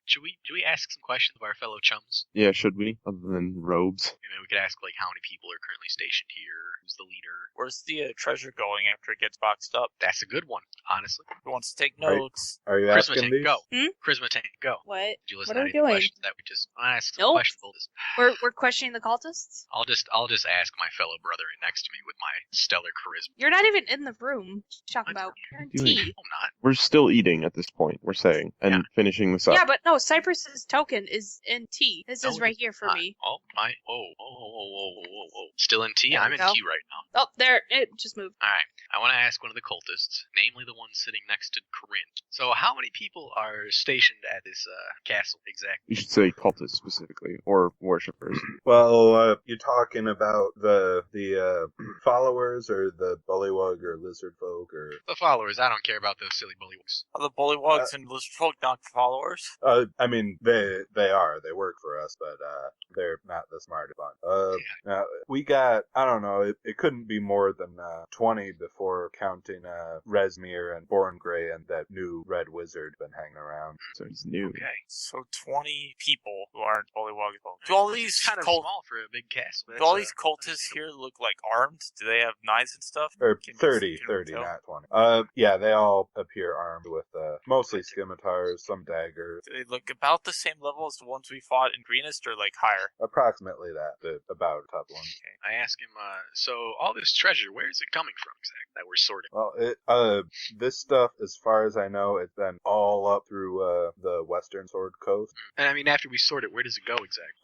Should we ask some questions of our fellow chums? Yeah, should we? Other than robes. We could ask like how many people are currently stationed here, who's the leader. Where's the treasure going after it gets boxed up? That's a good one, honestly. Who wants to take Right. notes? Are you Charisma asking tank, these? go. Hmm? Charisma tank, go. What? Did you listen What are to we any of the doing? questions that we just? I'll ask some Nope. questions. We're questioning the cultists? I'll just ask my fellow brother next to me with my stellar charisma. You're not even in the room. Talk What? about Doing- tea. I'm not. We're still eating at this point, we're saying, and Yeah. finishing this up. Yeah, but no, Cypress's token is in tea. This No, is right it's here for not. me. Oh my! Whoa! Still in T. There I'm we in go. T right now. Oh, there. It just moved. All right. I want to ask one of the cultists, namely the one sitting next to Corinne. So, how many people are stationed at this castle exactly? You should say cultists specifically, or worshippers. Well, you talking about the followers or the bullywug or lizard folk or? The followers. I don't care about those silly bullywugs. Are the bullywugs and lizard folk not followers? I mean they are. They work for us, but they're not the smartest one. Now we got. I don't know. It couldn't be more than 20 before counting Resmir and Borngray and that new red wizard been hanging around. So he's new. Okay. So 20 people who aren't bullywugs. Do all these It's kind of cult- small for a big castle. do all these cultists here look like armed? Do they have knives and stuff? Or Can you- 30, can you 30, tell? not 20. Yeah, they all appear armed with mostly scimitars, some daggers, Do they look about the same level as the ones we fought in Greenest, or like higher? approximately that, but about a top one. I ask him, so all this treasure, where is it coming from exactly that we're sorting? Well, this stuff, as far as I know, it's been all up through the western Sword Coast. And I mean, after we sort it, where does it go exactly?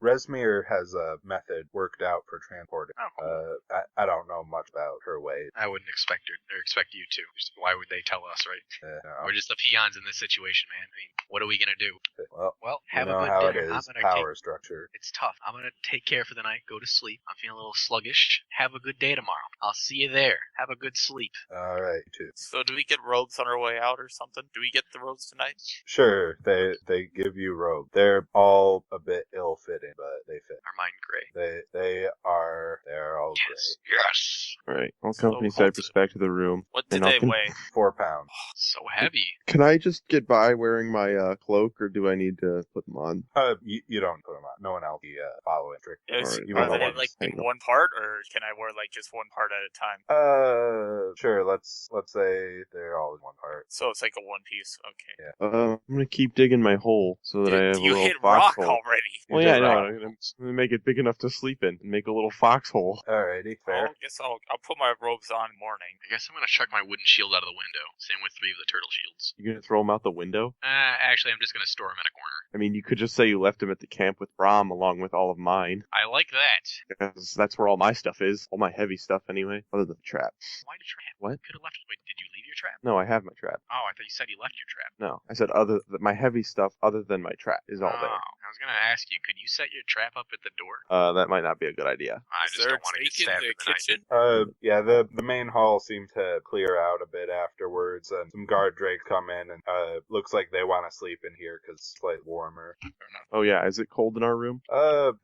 Resmir has a method worked out for transporting. Oh, cool. I don't know much about her ways. I wouldn't expect her, or expect you to. Just, why would they tell us, right? No. We're just the peons in this situation, man. I mean, what are we gonna do? Well, Well, you have know a good how dinner. it I'm is, gonna power structure. It's tough. I'm gonna take care for the night, go to sleep. I'm feeling a little sluggish. Have a good day tomorrow. I'll see you there. Have a good sleep. All right, too. So do we get robes on our way out or something? Do we get the robes tonight? Sure, they give you robes. They're all a bit ill-fitting, but they fit. Are mine gray? They're all Yes. Right. I'll So accompany culti- Cypress back to the room. What did And I'll they con- weigh? great. 4 pounds. So heavy. Can I just get by wearing my cloak, or do I need to put them on? You don't put them on. No one else be following strict. Is, Alright, you are might they wanna like hang in them. one part, or can I wear like just one part at a time? Sure. Let's say they're all in one part. So it's like a one piece. Okay. Yeah. I'm gonna keep digging my hole so that I have a you little hit rock foxhole. already. Well, You yeah, I did know. rock. I'm gonna make it big enough to sleep in and make a little foxhole. Alrighty, fair. I guess I'll put my robes on in the morning. I guess I'm gonna chuck my wooden shield out of the window. Same with 3 of the turtle shields. You gonna throw them out the window? Actually, I'm just gonna store them in a corner. I mean, you could just say you left them at the camp with Brom along with all of mine. I like that. Because that's where all my stuff is. All my heavy stuff, anyway. Other than the trap. Why did trap? What? Could have left. Wait, did you leave your trap? No, I have my trap. Oh, I thought you said you left your trap. No, I said my heavy stuff other than my trap is all there. Oh, I was gonna ask you, could you set your trap up at the door? That might not be a good idea. I Is just there don't a want to get take in stabbed the in the night. kitchen? Yeah, the main hall seemed to clear out a bit afterwards, and some guard drakes come in, and looks like they want to sleep in here because it's slightly warmer. Oh yeah, is it cold in our room?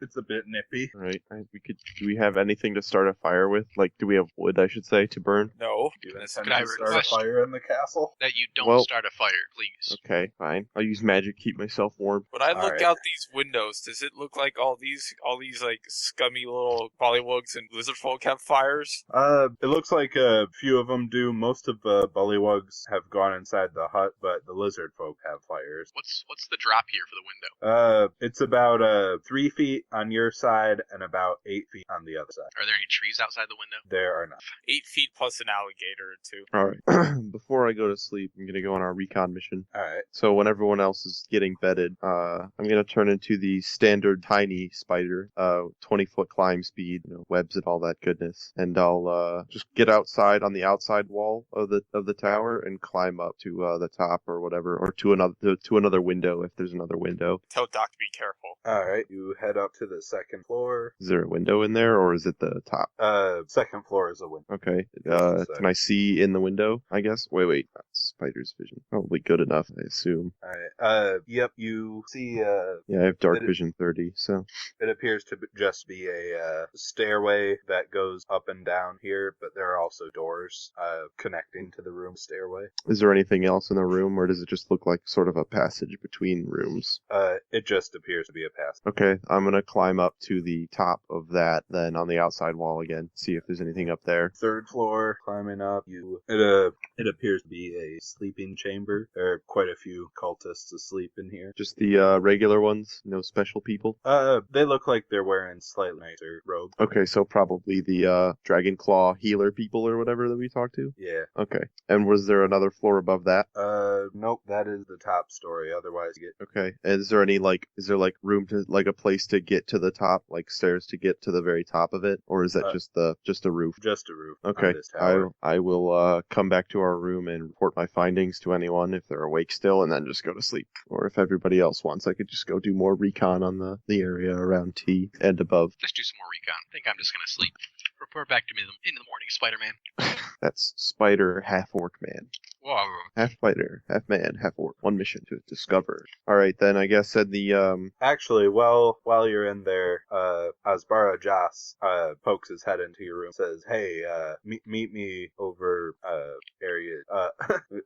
It's a bit nippy. Right. Do we have anything to start a fire with? Like, do we have wood, I should say, to burn? No. Do you That's intend Could I to start a request- fire in the castle? That you don't Well- start a fire, please. Okay, fine. I'll use magic, keep myself warm. When I look Alright. out these windows, does it look like all these like scummy little bullywugs and lizard folk have fires? It looks like a few of them do. Most of the bullywugs have gone inside the hut, but the lizard folk have fires. What's the drop here for the window? It's about 3 feet on your side and about 8 feet on the other side. Are there any trees outside the window? There are not. 8 feet plus an alligator or two. Alright. Before I go to sleep, I'm gonna go on our recon mission. Alright. So when everyone else is getting bedded, I'm gonna turn into the standard tiny spider, 20-foot climb speed, webs and all that goodness, and I'll just get outside on the outside wall of the tower and climb up to the top or whatever, or to another window if there's another window. Tell Doc to be careful. Alright, you head up to the second floor. Is there a window in there, or is it the top? Second floor is a window. Okay. So- Can I see in the window? I guess. Wait. That's spider's vision. Probably good enough, I assume. Alright. Yep, you see, Yeah, I have dark It- vision 30, so. it appears to just be a stairway that goes up and down here, but there are also doors connecting to the room stairway. Is there anything else in the room, or does it just look like sort of a passage between rooms? It just appears to be a pass. Okay, I'm gonna climb up to the top of that, then on the outside wall again, see if there's anything up there. Third floor, climbing up, it appears to be a sleeping chamber. There are quite a few cultists asleep in here. Just the regular ones, no special people? They look like they're wearing slightly nicer robes. Okay, so probably the Dragon Claw healer people or whatever that we talked to? Yeah. Okay, and was there another floor above that? Nope, that is the top story. Otherwise, you get Okay, and is there room to, like, a place to get to the top, like stairs to get to the very top of it? Or is that just a roof? just a roof Okay, on this tower. I will come back to our room and report my findings to anyone if they're awake still, and then just go to sleep. Or if everybody else wants, I could just go do more recon on the area around T and above. Let's do some more recon. I think I'm just gonna sleep. Report back to me in the morning, Spider-Man. That's Spider Half-Orc Man. Whoa. Half Spider, half man, half orc. One mission to discover. Alright, then I guess at the, Actually, while you're in there, Asbara Jas pokes his head into your room, says, "Hey, meet me over area.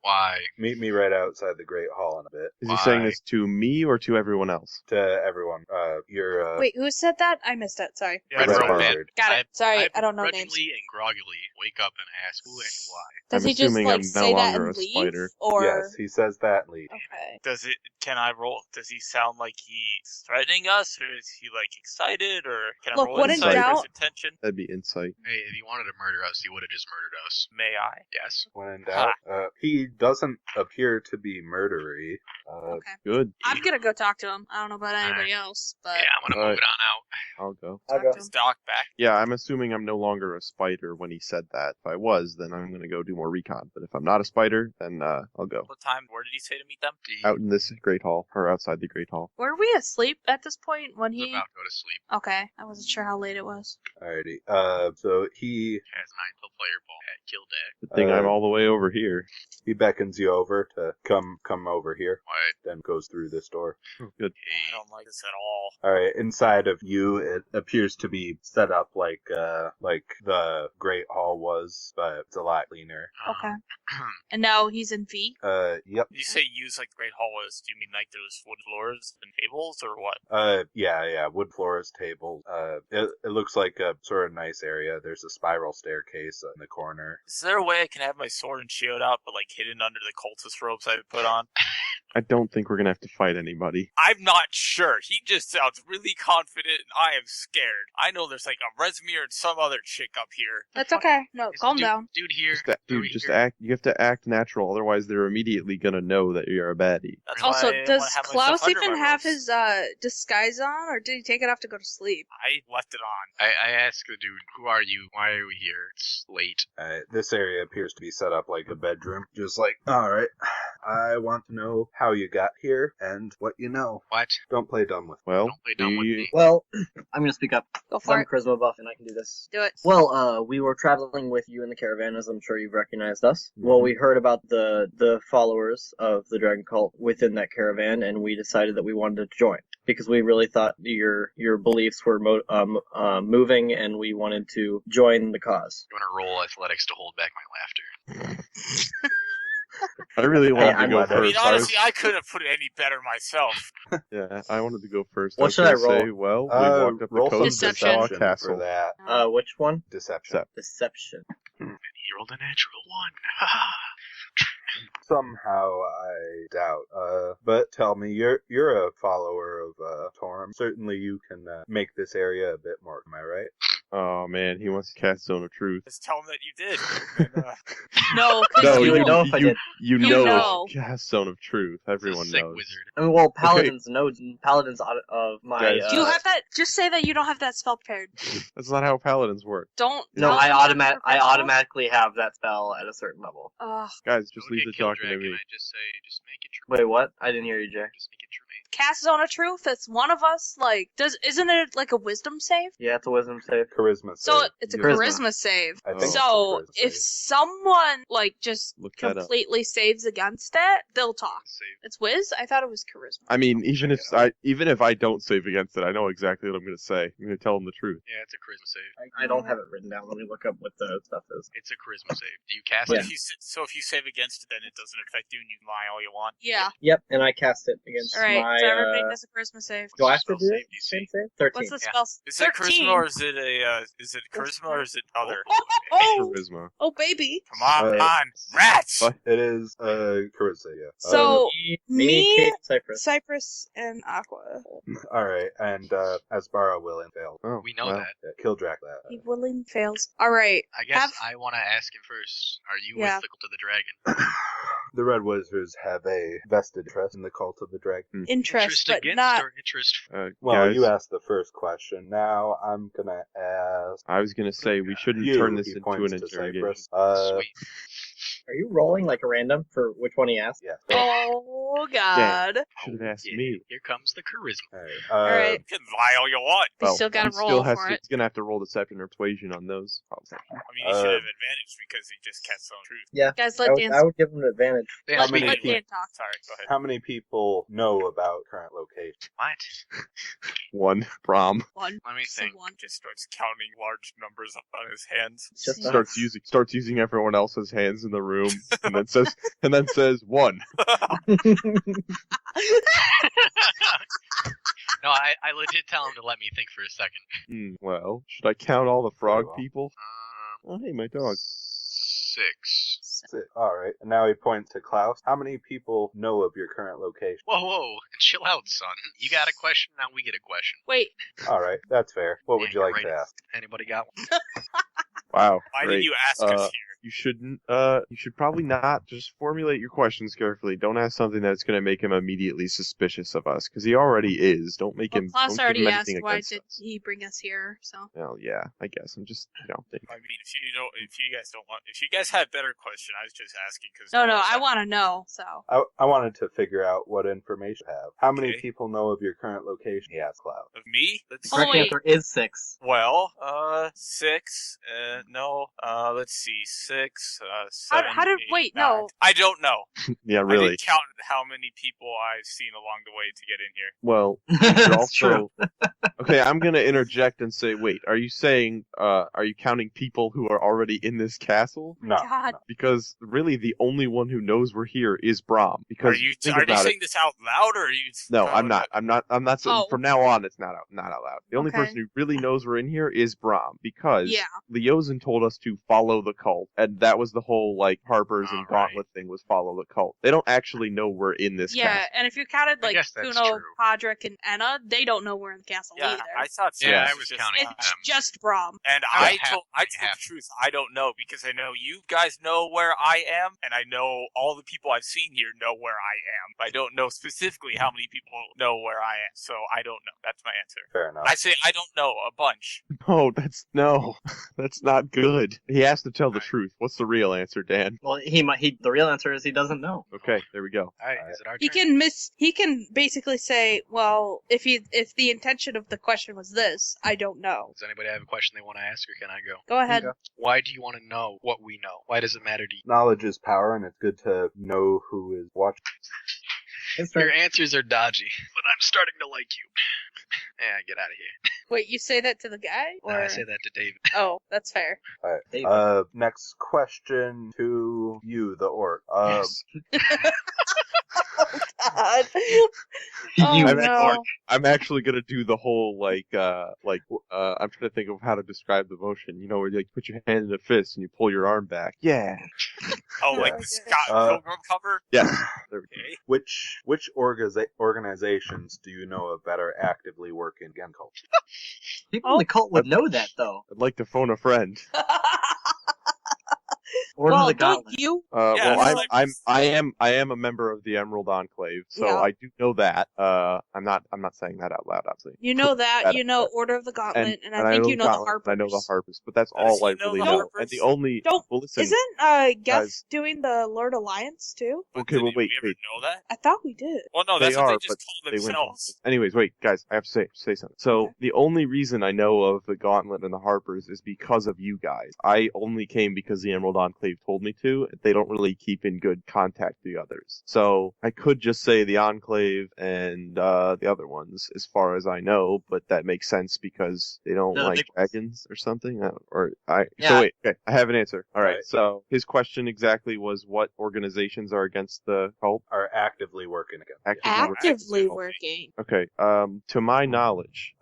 Why? Meet me right outside the Great Hall in a bit." is he saying Why? this to me or to everyone else? To everyone, you're Wait, who said that? I missed it. Sorry. Yeah, Red Red Robe Man. Wizard. Got it. Sorry, I don't know names. Grudgingly and groggily wake up and ask who and why. Does I'm he just assuming like I'm no say that longer and a leave? spider. Or Yes, he says that and leave. okay. Can I roll? Does he sound like he's threatening us, or is he like excited, or can I Look, roll when in insight for his doubt- intention? That'd be insight. Hey, if he wanted to murder us, he would have just murdered us. May I? Yes. When in doubt, he doesn't appear to be murdery. Okay. Good. I'm gonna go talk to him. I don't know about anybody else, but Yeah, I'm gonna move it on out. I'll go. I'll talk go. to Is him. Doc back? Yeah, I'm assuming I'm no longer a spider when he said that. If I was, then I'm gonna go do more recon. But if I'm not a spider, then I'll go. What time? Where did he say to meet them? Out in this great hall, or outside the great hall. Were we asleep at this point when We're he? about to go to sleep. Okay, I wasn't sure how late it was. Alrighty. So he Has 9 player ball at Kildare. Good thing I'm all the way over here. beckons you over to come over here. What? Then goes through this door. Good. I don't like this at all. Alright, inside of you, it appears to be set up like the Great Hall was, but it's a lot cleaner. Okay. And now he's in V. Yep. You say use like Great Hall was? Do you mean like there's wood floors and tables, or what? Yeah, wood floors, tables. It looks like a sort of nice area. There's a spiral staircase in the corner. Is there a way I can have my sword and shield out, but like hidden under the cultist robes I put on? I don't think we're gonna have to fight anybody. I'm not sure. He just sounds really confident, and I am scared. I know there's like a Resmir and some other chick up here. That's okay. No, Is calm dude, down. Dude here. Just act. You have to act natural, otherwise they're immediately gonna know that you're a baddie. That's Also, So I does wanna have myself Klaus under even my have robes. his disguise on, or did he take it off to go to sleep? I left it on. I asked the dude, who are you? Why are we here? It's late. This area appears to be set up like a bedroom. Just like, alright, I want to know how you got here and what you know. What? Don't play dumb with me. Well, Don't play dumb with me. Well, I'm gonna speak up. Go 'Cause for I'm it. charisma buff and I can do this. Do it. Well, we were traveling with you in the caravan, as I'm sure you've recognized us. Well, we heard about the followers of the Dragon Cult within that caravan, and we decided that we wanted to join because we really thought your beliefs were moving, and we wanted to join the cause. You want to roll athletics to hold back my laughter? I really wanted to I'm go glad that- I mean, first. honestly, I couldn't have put it any better myself. Yeah, I wanted to go first. What I was should I gonna roll? Say, well, we walked up Roll the some coast and Deception. saw a deception castle. for that. Which one? Deception. Deception. And he rolled a natural one. Somehow I doubt. But tell me, you're a follower of Torm. Certainly you can make this area a bit more. Am I right? Oh man, he wants to cast Zone of Truth. Just tell him that you did. And, No, No, because you would know if I did. You You know, know. it's cast Zone of Truth. Everyone Sick knows. wizard. I mean, well, paladins know paladins of my. Guys, Do you have that? Just say that you don't have that spell prepared. That's not how paladins work. Don't. No, tell I them that I professional. automatically have that spell at a certain level. Ugh. Guys, just Don't leave get the killed, talking to dragon. me. I just say, just make it true. Wait, what? I didn't hear you, Jay. Just make it true, mate. Cast Zone of Truth. It's one of us. Like, isn't it like a wisdom save? Yeah, it's a wisdom save. Charisma. So save. it's a Charisma. charisma save. I think it's a So charisma if save. someone like just Look that up. completely saves against it, they'll talk. Save. It's whiz. I thought it was charisma. I mean, even if I don't save against it, I know exactly what I'm gonna say. I'm gonna tell them the truth. Yeah, it's a charisma save. I don't have it written down. Let me look up what the stuff is. It's a charisma save. Do you cast But it? if you save against it, then it doesn't affect you, and you can lie all you want. Yeah. Yep, and I cast it against All right. my. So everybody does a charisma save. Do I have to Spell do save it? DC. Same save? 13. What's the Yeah. spell? Is it 13. charisma or is it charisma or is it other? Oh, Charisma. oh, baby. Come on, rats! What? It is charisma, yeah. So me, Kate, Cypress. Cypress, and Aqua. Alright, and Asbara will and fail. Oh, We know well. that. Yeah, kill Drac that. He willing fails. All right. I guess Have- I want to ask him first. Are you Yeah. with the Cult of the Dragon? The Red Wizards have a vested interest in the Cult of the Dragon. Interest, but against not. or interest? Well, guys, you asked the first question. Now I'm gonna ask I was gonna say we shouldn't you. turn this He into points an to interrogation. Cypress. Sweet. Are you rolling like a random for which one he asked? Yeah. Oh God. Should have asked Yeah, me. Here comes the charisma. Alright. All right. You can lie all you want. We still gotta he roll still has for to, it. He's gonna have to roll deception or persuasion on those. Oh, I mean, you should Uh, have advantage because he just cast Zone of Truth. Yeah. Guys, I let would, Dan. I would give him an advantage. Yeah, How many Let people- Dan talk. Sorry, go ahead. How many people know about current location? What? One Brom One. Let me think. Someone. Just starts counting large numbers on his hands. It's just starts using everyone else's hands in the room, and then says one. No, I legit tell him to let me think for a second. Well, should I count all the frog Very well. people? Oh, hey, my dog. 6. That's it. Alright. And now he points to Klaus. How many people know of your current location? Whoa, chill out, son. You got a question, now we get a question. Wait. Alright, that's fair. What would Yeah, you like you're to right. ask? Anybody got one? Wow. Why great. did you ask us Uh, here? You shouldn't. You should probably not. Just formulate your questions carefully. Don't ask something that's going to make him immediately suspicious of us, because he already is. Don't make Well, him. Klaus Don't give already him asked anything why against did us. he bring us here. So. Well, yeah. I guess I'm just. I mean, if you guys had a better question, I was just asking because. No, I want to know. So. I wanted to figure out what information you have. How many Okay. people know of your current location? He asked Klaus. Of me? Let's Oh, Correct wait. answer is 6. Well, 6. No. Let's see. 6. 7. How did? 8, Wait, 9. no. I don't know. Yeah, I really. didn't count how many people I've seen along the way to get in here. Well, you should That's true. also. Okay, I'm gonna interject and say, wait. Are you saying? Are you counting people who are already in this castle? No. God. Because really, the only one who knows we're here is Brom. Because Are you think are you about it. saying this out loud or are you? No, I'm not. I'm not. Oh. From now on, it's not out loud. The only Okay. person who really knows we're in here is Brom, because Yeah. Leozen told us to follow the cult, and that was the whole like Harper's and Alright. Gauntlet thing was follow the cult. They don't actually know we're in this Yeah, castle. and if you counted I like guess that's Kuno, true. Podrick, and Enna, they don't know we're in the castle Yeah, either. I thought so. Yeah, I It's was just counting them. It's just Brom. And I I told the truth. I don't know because I know you guys know where I am, and I know all the people I've seen here know where I am. But I don't know specifically how many people know where I am, so I don't know. That's my answer. Fair enough. I say I don't know a bunch. No, that's not good. He has to tell the truth. What's the real answer, Dan? Well, the real answer is he doesn't know. Okay, there we go. Alright, is it our He turn? can basically say, well, if the intention of the question was this, I don't know. Does anybody have a question they want to ask, or can I go? Go ahead. Why do you want to know what we know? Why does it matter to you? Knowledge is power, and it's good to know who is watching. Your answers are dodgy, but I'm starting to like you. Yeah, get out of here. Wait, you say that to the guy? Or... I say that to David. Oh, that's fair. Alright. Next question to you, the orc. Yes. God. You no. I'm actually gonna do the whole I'm trying to think of how to describe the motion. You know, where you put your hand in a fist and you pull your arm back. Yeah. Oh, Yeah. like the Scott Pilgrim cover? Yeah. There we go. Okay. Which organizations do you know of that are actively working against cult? People in the cult would know that, though. I'd like to phone a friend. Order well, the don't Gauntlet. you? Yeah, Well, it's I am a member of the Emerald Enclave, so Yeah. I do know that. I'm not saying that out loud, obviously. You know that. That- You know Order of the Gauntlet, and I think know you know the the Gauntlet, Harpers. I know the Harpers, but that's Does all he I know really the know. Harpers? And the only Don't- well, listen, Isn't Geth guys. doing the Lord Alliance too? Okay, Did well, we wait. ever know that? I thought we did. Well, no, They that's what are, they just but call they went. themselves. Anyways, wait, guys, I have to say something. So Okay. the only reason I know of the Gauntlet and the Harpers is because of you guys. I only came because the Emerald Enclave told me to. They don't really keep in good contact with the others, so I could just say the Enclave and the other ones, as far as I know. But that makes sense because they don't No, like they- dragons or something. So Yeah. wait, okay, I have an answer. All right. Right. So his question exactly was, what organizations are against the cult? Are actively working against. Actively Actively working. Okay, to my knowledge,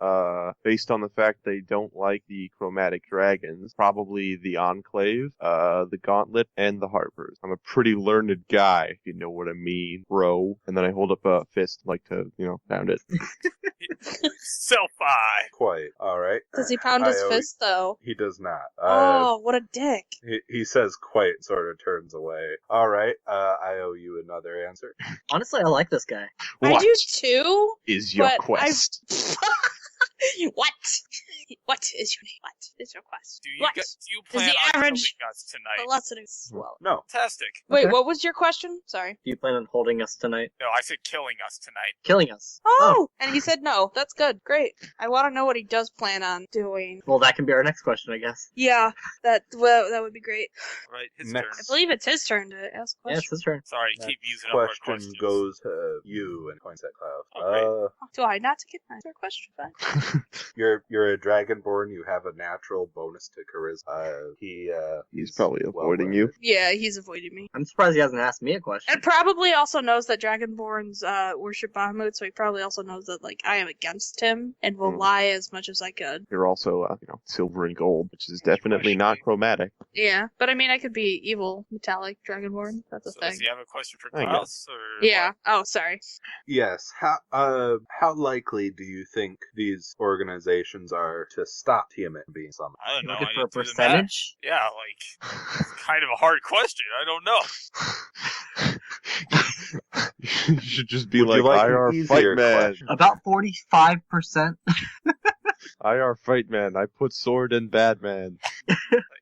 based on the fact they don't like the chromatic dragons, probably the Enclave, the Gauntlet, and the Harpers. I'm a pretty learned guy, if you know what I mean, bro. And then I hold up a fist, like to, pound it. Self-eye. Quite. All right. Does he pound his I owe- fist though? He does not. Oh, what a dick! He says quite, sort of turns away. All right. I owe you another answer. Honestly, I like this guy. I What do too. is your but quest? What? What is your name? What is your quest? Do you What? do you Does plan the on average killing us tonight? velocities swell? No. Fantastic. Wait, Okay. what was your question? Sorry. Do you plan on holding us tonight? No, I said killing us tonight. Killing us? Oh, and he said no. That's good. Great. I want to know what he does plan on doing. Well, that can be our next question, I guess. Yeah, that would be great. Right, his Next. I believe it's his turn to ask Yeah, it's questions. his turn. turn. Sorry, Next keep using up our Question questions. goes to you and points at Klaus. Okay. Do I not to get my answer question? Fine. You're a dragonborn. You have a natural bonus to charisma. He's probably avoiding you. Yeah, he's avoiding me. I'm surprised he hasn't asked me a question. And probably also knows that Dragonborns worship Bahamut, so he probably also knows that I am against him and will Hmm. lie as much as I could. You're also, silver and gold, which is definitely not chromatic. Yeah, but I mean, I could be evil metallic Dragonborn. That's a So thing. does he have a question for I guess. Klaus? Or Yeah. Oh, sorry. Yes. How likely do you think these organizations are to stop Tiamat being summoned? I don't You know. looking I for a didn't do the math. percentage? Yeah, it's kind of a hard question. I don't know. You should just be Would you like like an IR easier Fight Man. question? About 45%. IR Fight Man. I put sword in bad man.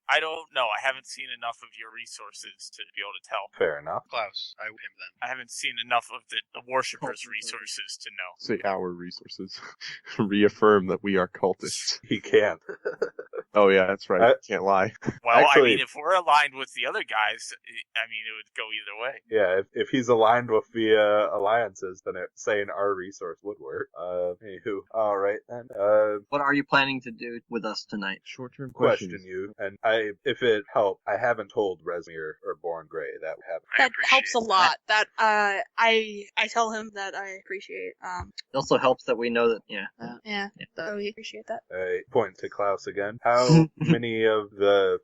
I don't know. I haven't seen enough of your resources to be able to tell. Fair enough. Klaus, I owe him then. I haven't seen enough of the worshippers' resources to know. Say our resources. Reaffirm that we are cultists. He can't. Oh yeah, that's right. Can't lie. Well, I Actually- mean, if we're aligned with the other guys, it would go either way. Yeah, if he's aligned with the alliances, then saying our resource would work. Anywho, all right then. What are you planning to do with us tonight? Short-term Question questions. you, and if it helped, I haven't told Resmir or Born Grey that we haven't. That helps a lot. That I tell him that I appreciate. It also helps that we know that. Yeah. So we appreciate that. I point to Klaus again. How many of the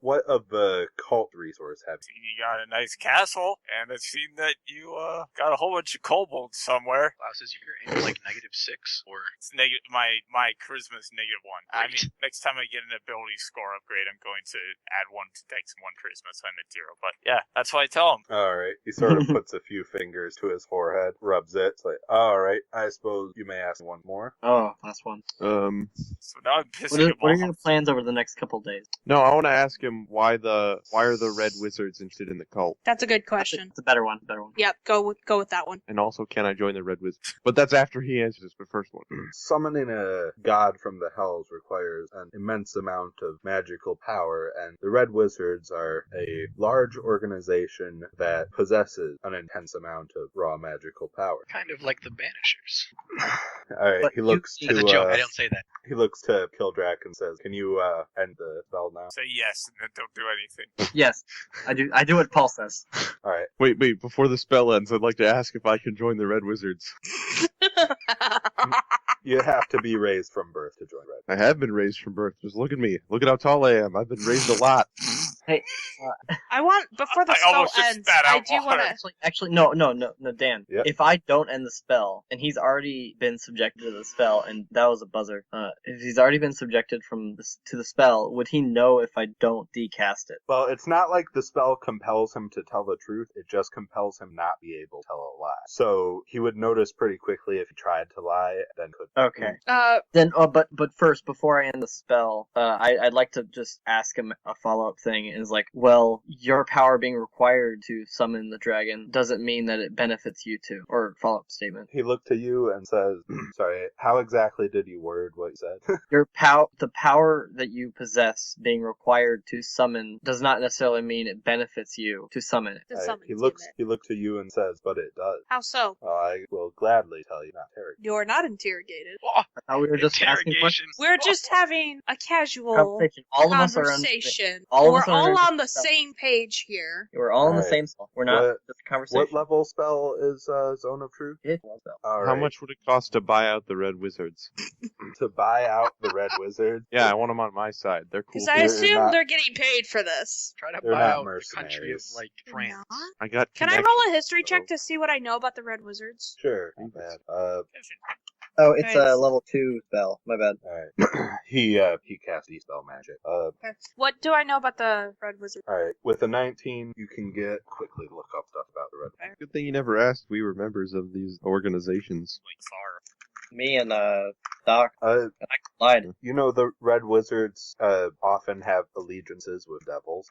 what of the cult resource have you? You got a nice castle, and I've seen that you got a whole bunch of kobolds somewhere. Klaus, is your aim like -6 or? It's negative. My charisma's -1. I mean, next time I get an ability score upgrade, I'm going to add 1 to dex and 1 charisma, so I'm at 0. But yeah, that's what I tell him. All right. He sort of puts a few fingers to his forehead, rubs it. It's like, all right. I suppose you may ask one more. Oh, last one. So now I'm pissing him What are off. your plans over the next couple days? No, I want to ask him why are the Red Wizards interested in the cult, That's a good question. It's a better one. Yep, go with that one. and also can I join the Red Wizards? But that's after he answers the first one. Summoning a god from the hells requires an immense amount of magical power, and the Red Wizards are a large organization that possesses an intense amount of raw magical power. Kind of like the Banishers. All right, But he looks As a to joke, I don't say that. he looks to Kildrak and says, "Can you end the spell now?" Say yes, and then don't do anything. Yes, I do. I do what Paul says. All right. Wait, before the spell ends, I'd like to ask if I can join the Red Wizards. You have to be raised from birth to join Red. I have been raised from birth. Just look at me. Look at how tall I am. I've been raised a lot. Hey, I want before the I spell almost just ends. spat I out do want water. to. actually, no, Dan. Yep. If I don't end the spell, and he's already been subjected to the spell, and that was a buzzer. If he's already been subjected to the spell, would he know if I don't decast it? Well, it's not like the spell compels him to tell the truth. It just compels him not be able to tell a lie. So he would notice pretty quickly if he tried to lie, then could. Okay. Then But first, before I end the spell, I'd like to just ask him a follow-up thing. Is like, well, your power being required to summon the dragon doesn't mean that it benefits you too. Or follow-up statement. He looked to you and says, "Sorry, how exactly did you word what you said?" The power that you possess being required to summon does not necessarily mean it benefits you to summon it. to summon He to looks. it. He looked to you and says, "But it does." How so? I will gladly tell you, not Terry. You're not interrogated. Oh, I thought we were just asking questions. interrogation. We're just having a casual Conversation. All of us are on. conversation. all of We're us are all under- on the same page here. We're all in the Alright. same spell. We're not What- just a conversation. What level spell is Zone of Truth? It was spell. All How right. much would it cost to buy out the Red Wizards? to buy out the Red Wizards? Yeah, I want them on my side. They're cool. Because I They're assume not- they're getting paid for this. Try to They're buy not out the country of mercenaries. like France. Not? I got. Can I roll a connections, history check so- to see what I know about the Red Wizards? Sure. Not bad. Oh, it's Nice. a level 2 spell. My bad. All right. he casts spell magic. Okay. What do I know about the Red Wizards? All right. With a 19, you can quickly look up stuff about the Red. Good thing you never asked. We were members of these organizations. Like Tsar. Me and Doc, Uh, and I lied. you know the Red Wizards often have allegiances with devils.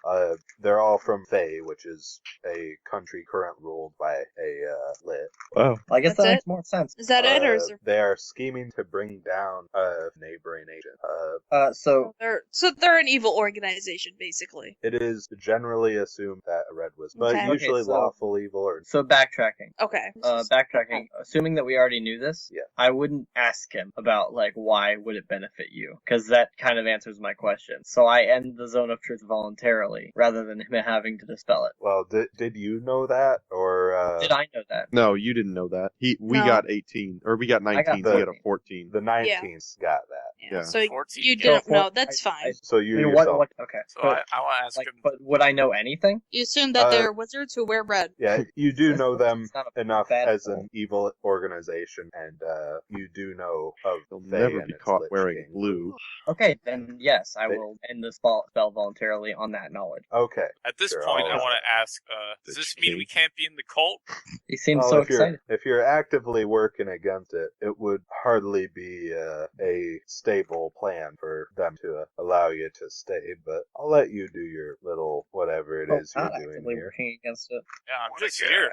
They're all from Fae, which is a country currently ruled by a lit. Wow. I guess That's that it? makes more sense. Is that it, or is there? They are scheming to bring down a neighboring nation. So They're an evil organization, basically. It is generally assumed that a Red Wizard, but Okay. usually Okay, so- lawful evil or backtracking. Okay. Backtracking. Assuming that we already knew this, Yeah. I wouldn't ask him about like why would it benefit you, because that kind of answers my question. So I end the Zone of Truth voluntarily rather than him having to dispel it. Well, did you know that, or Did I know that? No, you didn't know that. We No. got 18, or we got 19. He got a 14. the 19th got that? Yeah. So 14 you gave didn't So, know. That's I- fine. So you I mean, yourself, okay. So But, I want to ask like, him. but would I know anything? You assume that Uh, they're wizards who wear red. yeah, you do know them It's not a enough bad as point. an evil organization, and you do know of They'll Fae never and be its caught Lich wearing King. blue. Okay, then yes, I They- will end the spell voluntarily on that knowledge. Okay. At this Sure, point, I I'll- want to ask: does Lich this mean King. we can't be in the cult? He seems Well, so if you're excited. if you're actively working against it, it would hardly be a stable plan for them to allow you to stay. But I'll let you do your little whatever it is not you're doing actively here. working against it. Yeah, I'm What a just guy. here.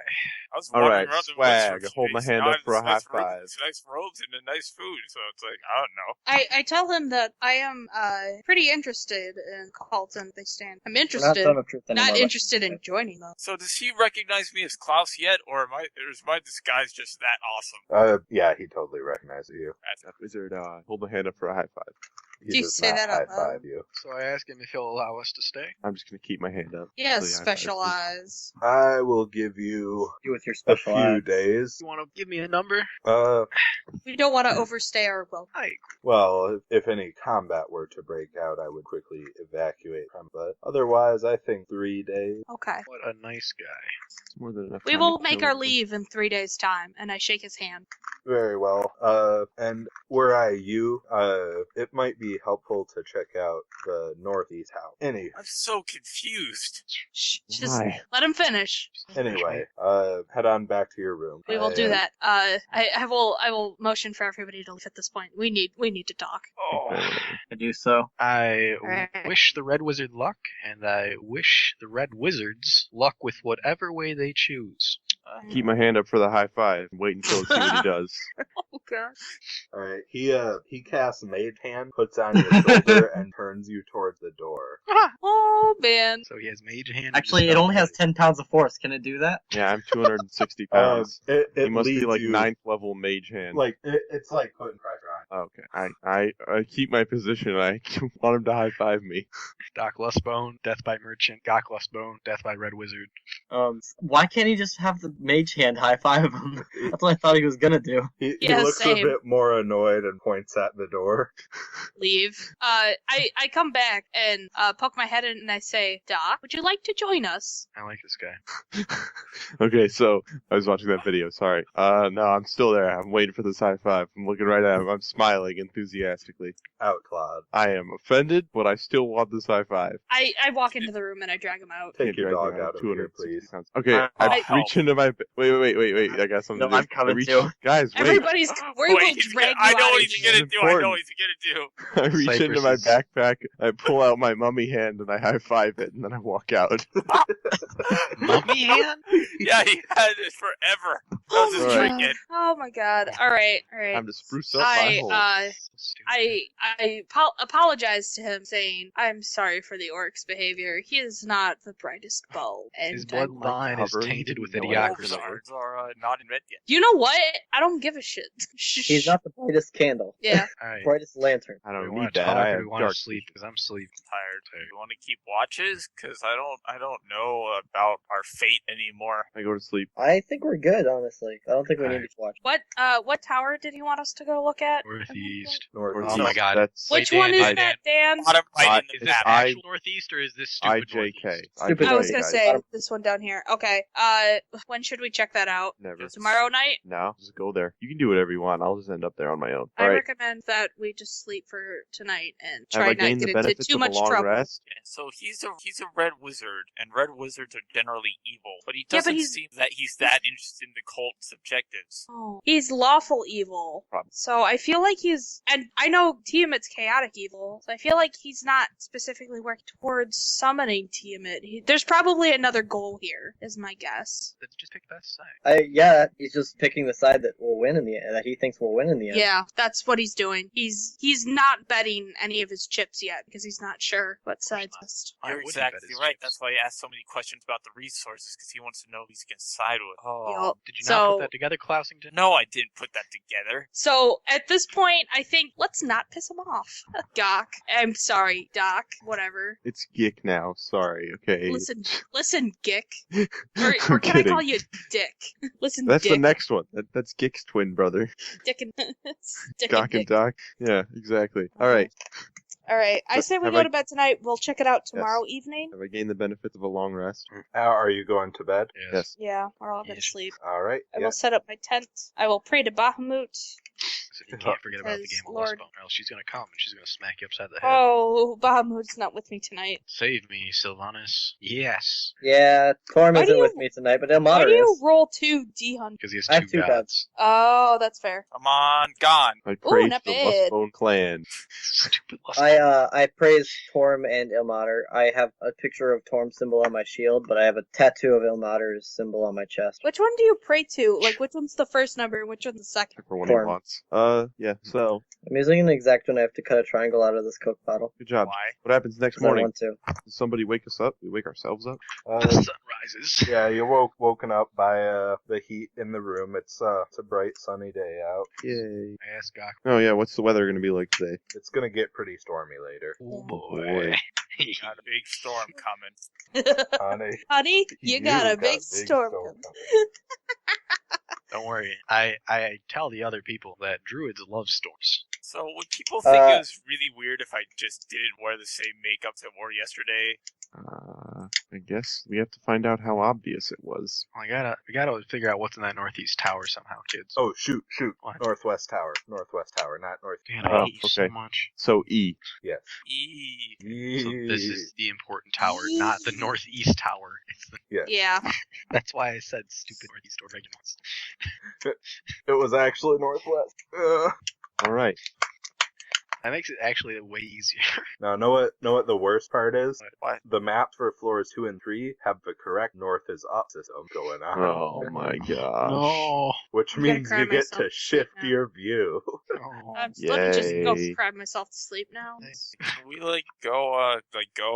I was All wandering right, around the swag. wizard Hold my space, hand you know, up and for a it's nice high five. It's nice robes and a nice food, so it's like I don't know. I tell him that I am pretty interested in cults and they stand. I'm We're not interested, Zone of Truth anymore. not but- interested in joining them. So does he recognize me as Klaus yet, or is my disguise just that awesome? Yeah, he totally recognizes you. That wizard, hold my hand up for a high five. He Do you does say not that out high-five loud? you. So I ask him if he'll allow us to stay. I'm just gonna keep my hand up. Yeah, until he high-fives me. specialize. I will give you You with your a special few eye. days. You want to give me a number? We don't want to overstay our welcome. I Well, if any combat were to break out, I would quickly evacuate from. But otherwise, I think 3 days. Okay. What a nice guy. It's more than enough We time will to make kill our him. leave in 3 days' time, and I shake his hand. Very well. And were I you, it might be helpful to check out the northeast house. I'm so confused. Shh, just Why? let him finish. Anyway, head on back to your room. We will do that. I will motion for everybody to leave at this point. We need to talk. Oh, I do so. I Alright. wish the Red Wizard luck, and I wish the Red Wizards luck with whatever way they choose. Keep my hand up for the high five and wait until I see what he does. Oh gosh. All right. He casts Mage Hand, puts on your shoulder, and turns you towards the door. Oh man. So he has Mage Hand. and Actually, it Dispel only has Blade. 10 pounds of force. Can it do that? Yeah, I'm 260 pounds. It he must be leads like you, 9th level mage hand. it's like putting pressure on. Okay, I keep my position. I want him to high five me. Doc Lustbone, Death by Merchant. Gok Lustbone, Death by Red Wizard. Why can't he just have the mage hand high five him? That's what I thought he was gonna do. He Yeah, looks same. a bit more annoyed and points at the door. Leave. I come back and poke my head in and I say, Doc, would you like to join us? I like this guy. Okay, so I was watching that video. Sorry. No, I'm still there. I'm waiting for this high five. I'm looking right at him. I'm smiling enthusiastically. Outclawed. I am offended, but I still want this high five. I walk into the room and I drag him out. Take Can't your drag dog me out of here, 260 please. pounds. Okay, I- I I'll reach into my. Wait. I got something. No, to do. I'm coming I reach, too. Guys, wait. Everybody's we will wait, drag I you know out what of he's here. gonna do. I know what he's gonna do. I reach into my Cypress is- backpack, I pull out my mummy hand, and I high five it, and then I walk out. Mummy hand? Yeah, he had it forever. That was his Alright. trinket. Oh my god. Alright. Time to spruce up my hole. I apologize to him, saying I'm sorry for the orc's behavior. He is not the brightest bulb, and His I- bloodline is Cover, he tainted with didn't know All what idiocracy. wizards are not in red yet. You know what? I don't give a shit. He's not the brightest candle. Yeah. Alright. Brightest lantern. I Do we don't want need to that. talk I or have do we want to dark sleep? vision. Because I'm sleeping. Tired. You want to keep watches? Because I don't know about our fate anymore. I go to sleep. I think we're good, honestly. I don't think we need to watch. What tower did he want us to go look at? Northeast. Northeast. Oh my god. That's Which Wait, one Dan, is Dan, that, Dan? Bottom right in Is the this map. actual Northeast or is this stupid IJK. Northeast? Stupid I was IJK, gonna guys. say this one down here. Okay. When should we check that out? Never. Tomorrow night? No, just go there. You can do whatever you want. I'll just end up there on my own. I All right. recommend that we just sleep for tonight and Have try I not gained get the into benefits too of much a long trouble. rest? Yeah, so he's a red wizard, and red wizards are generally evil. But he Yeah, but doesn't he's- seem that he's that interested in the cult's objectives. Oh. He's lawful evil. Probably. So I feel like and I know Tiamat's chaotic evil, so I feel like he's not specifically working towards summoning Tiamat. There's probably another goal here, is my guess. Then just pick the best side. Yeah, he's just picking the side that will win in the end, that he thinks will win in the end. Yeah, that's what he's doing. He's not betting any of his chips yet, because he's not sure what side's best. I You're wouldn't bet exactly his right. chips. That's why he asked so many questions about the resources, because he wants to know who he's going to side with. Oh. Yup. Did you not So- put that together, Klausington? No, I didn't put that together. So at this point, I think let's not piss him off. Doc. I'm sorry, Doc. Whatever. It's Gick now. Sorry. Okay. Listen, Gick. I'm Or can I kidding. call you Dick? Listen, That's Dick. the next one. That's Gick's twin brother. Dick and Dick Gok and and Dick. Doc. Yeah, exactly. All right. All right. I say we Have go I- to bed tonight. We'll check it out tomorrow evening. Have I gained the benefits of a long rest? Are you going to bed? Yes. Yeah, we're all gonna Yes. sleep. All right. I Yeah. will set up my tent. I will pray to Bahamut. So you can't forget about the Says game of Lord. Lustbone, or else she's gonna come and she's gonna smack you upside the head. Oh, Bahamut's not with me tonight. Save me, Sylvanas. Yes. Yeah, Torm Why isn't do you- with me tonight, but Why Ilmater do you is. roll 2 D100? Because he has I have two two gods. Oh, that's fair. Come on, gone. I praise not the bad. Lustbone clan. Stupid Lustbone. I praise Torm and Ilmater. I have a picture of Torm's symbol on my shield, but I have a tattoo of Ilmater's symbol on my chest. Which one do you pray to? Like, which one's the first number and which one's the second? For when Torm. he wants. Yeah. So I'm using an exact one. I have to cut a triangle out of this Coke bottle. good job. Why? What happens next 'Cause I morning? want to. Does somebody wake us up? We wake ourselves up? The sun rises. Yeah, you're woken up by the heat in the room. It's a bright sunny day out. Yay. I asked Gok. Oh yeah. What's the weather gonna be like today? It's gonna get pretty stormy later. Oh boy. Got a big storm coming. Honey, Honey, you got a big storm coming. Don't worry. I tell the other people that druids love storms. So would people think it was really weird if I just didn't wear the same makeup I wore yesterday? I guess we have to find out how obvious it was. Well, we gotta figure out what's in that northeast tower somehow, kids. Oh, shoot. What? Northwest Tower, not North. Man, Oh, I hate you so okay. much. So E. Yes. So this is the important tower, not the northeast tower. It's the, Yeah. that's why I said stupid northeast or regulars. It was actually Northwest. All right. That makes it actually way easier. Now, know what the worst part is? What? The maps for floors 2 and 3 have the correct north is up system going on. Oh my gosh. No. Which I'm gonna means cry you get myself to to shift sleep now. your view. Let me just go Yay. cry myself to sleep now. Can we go All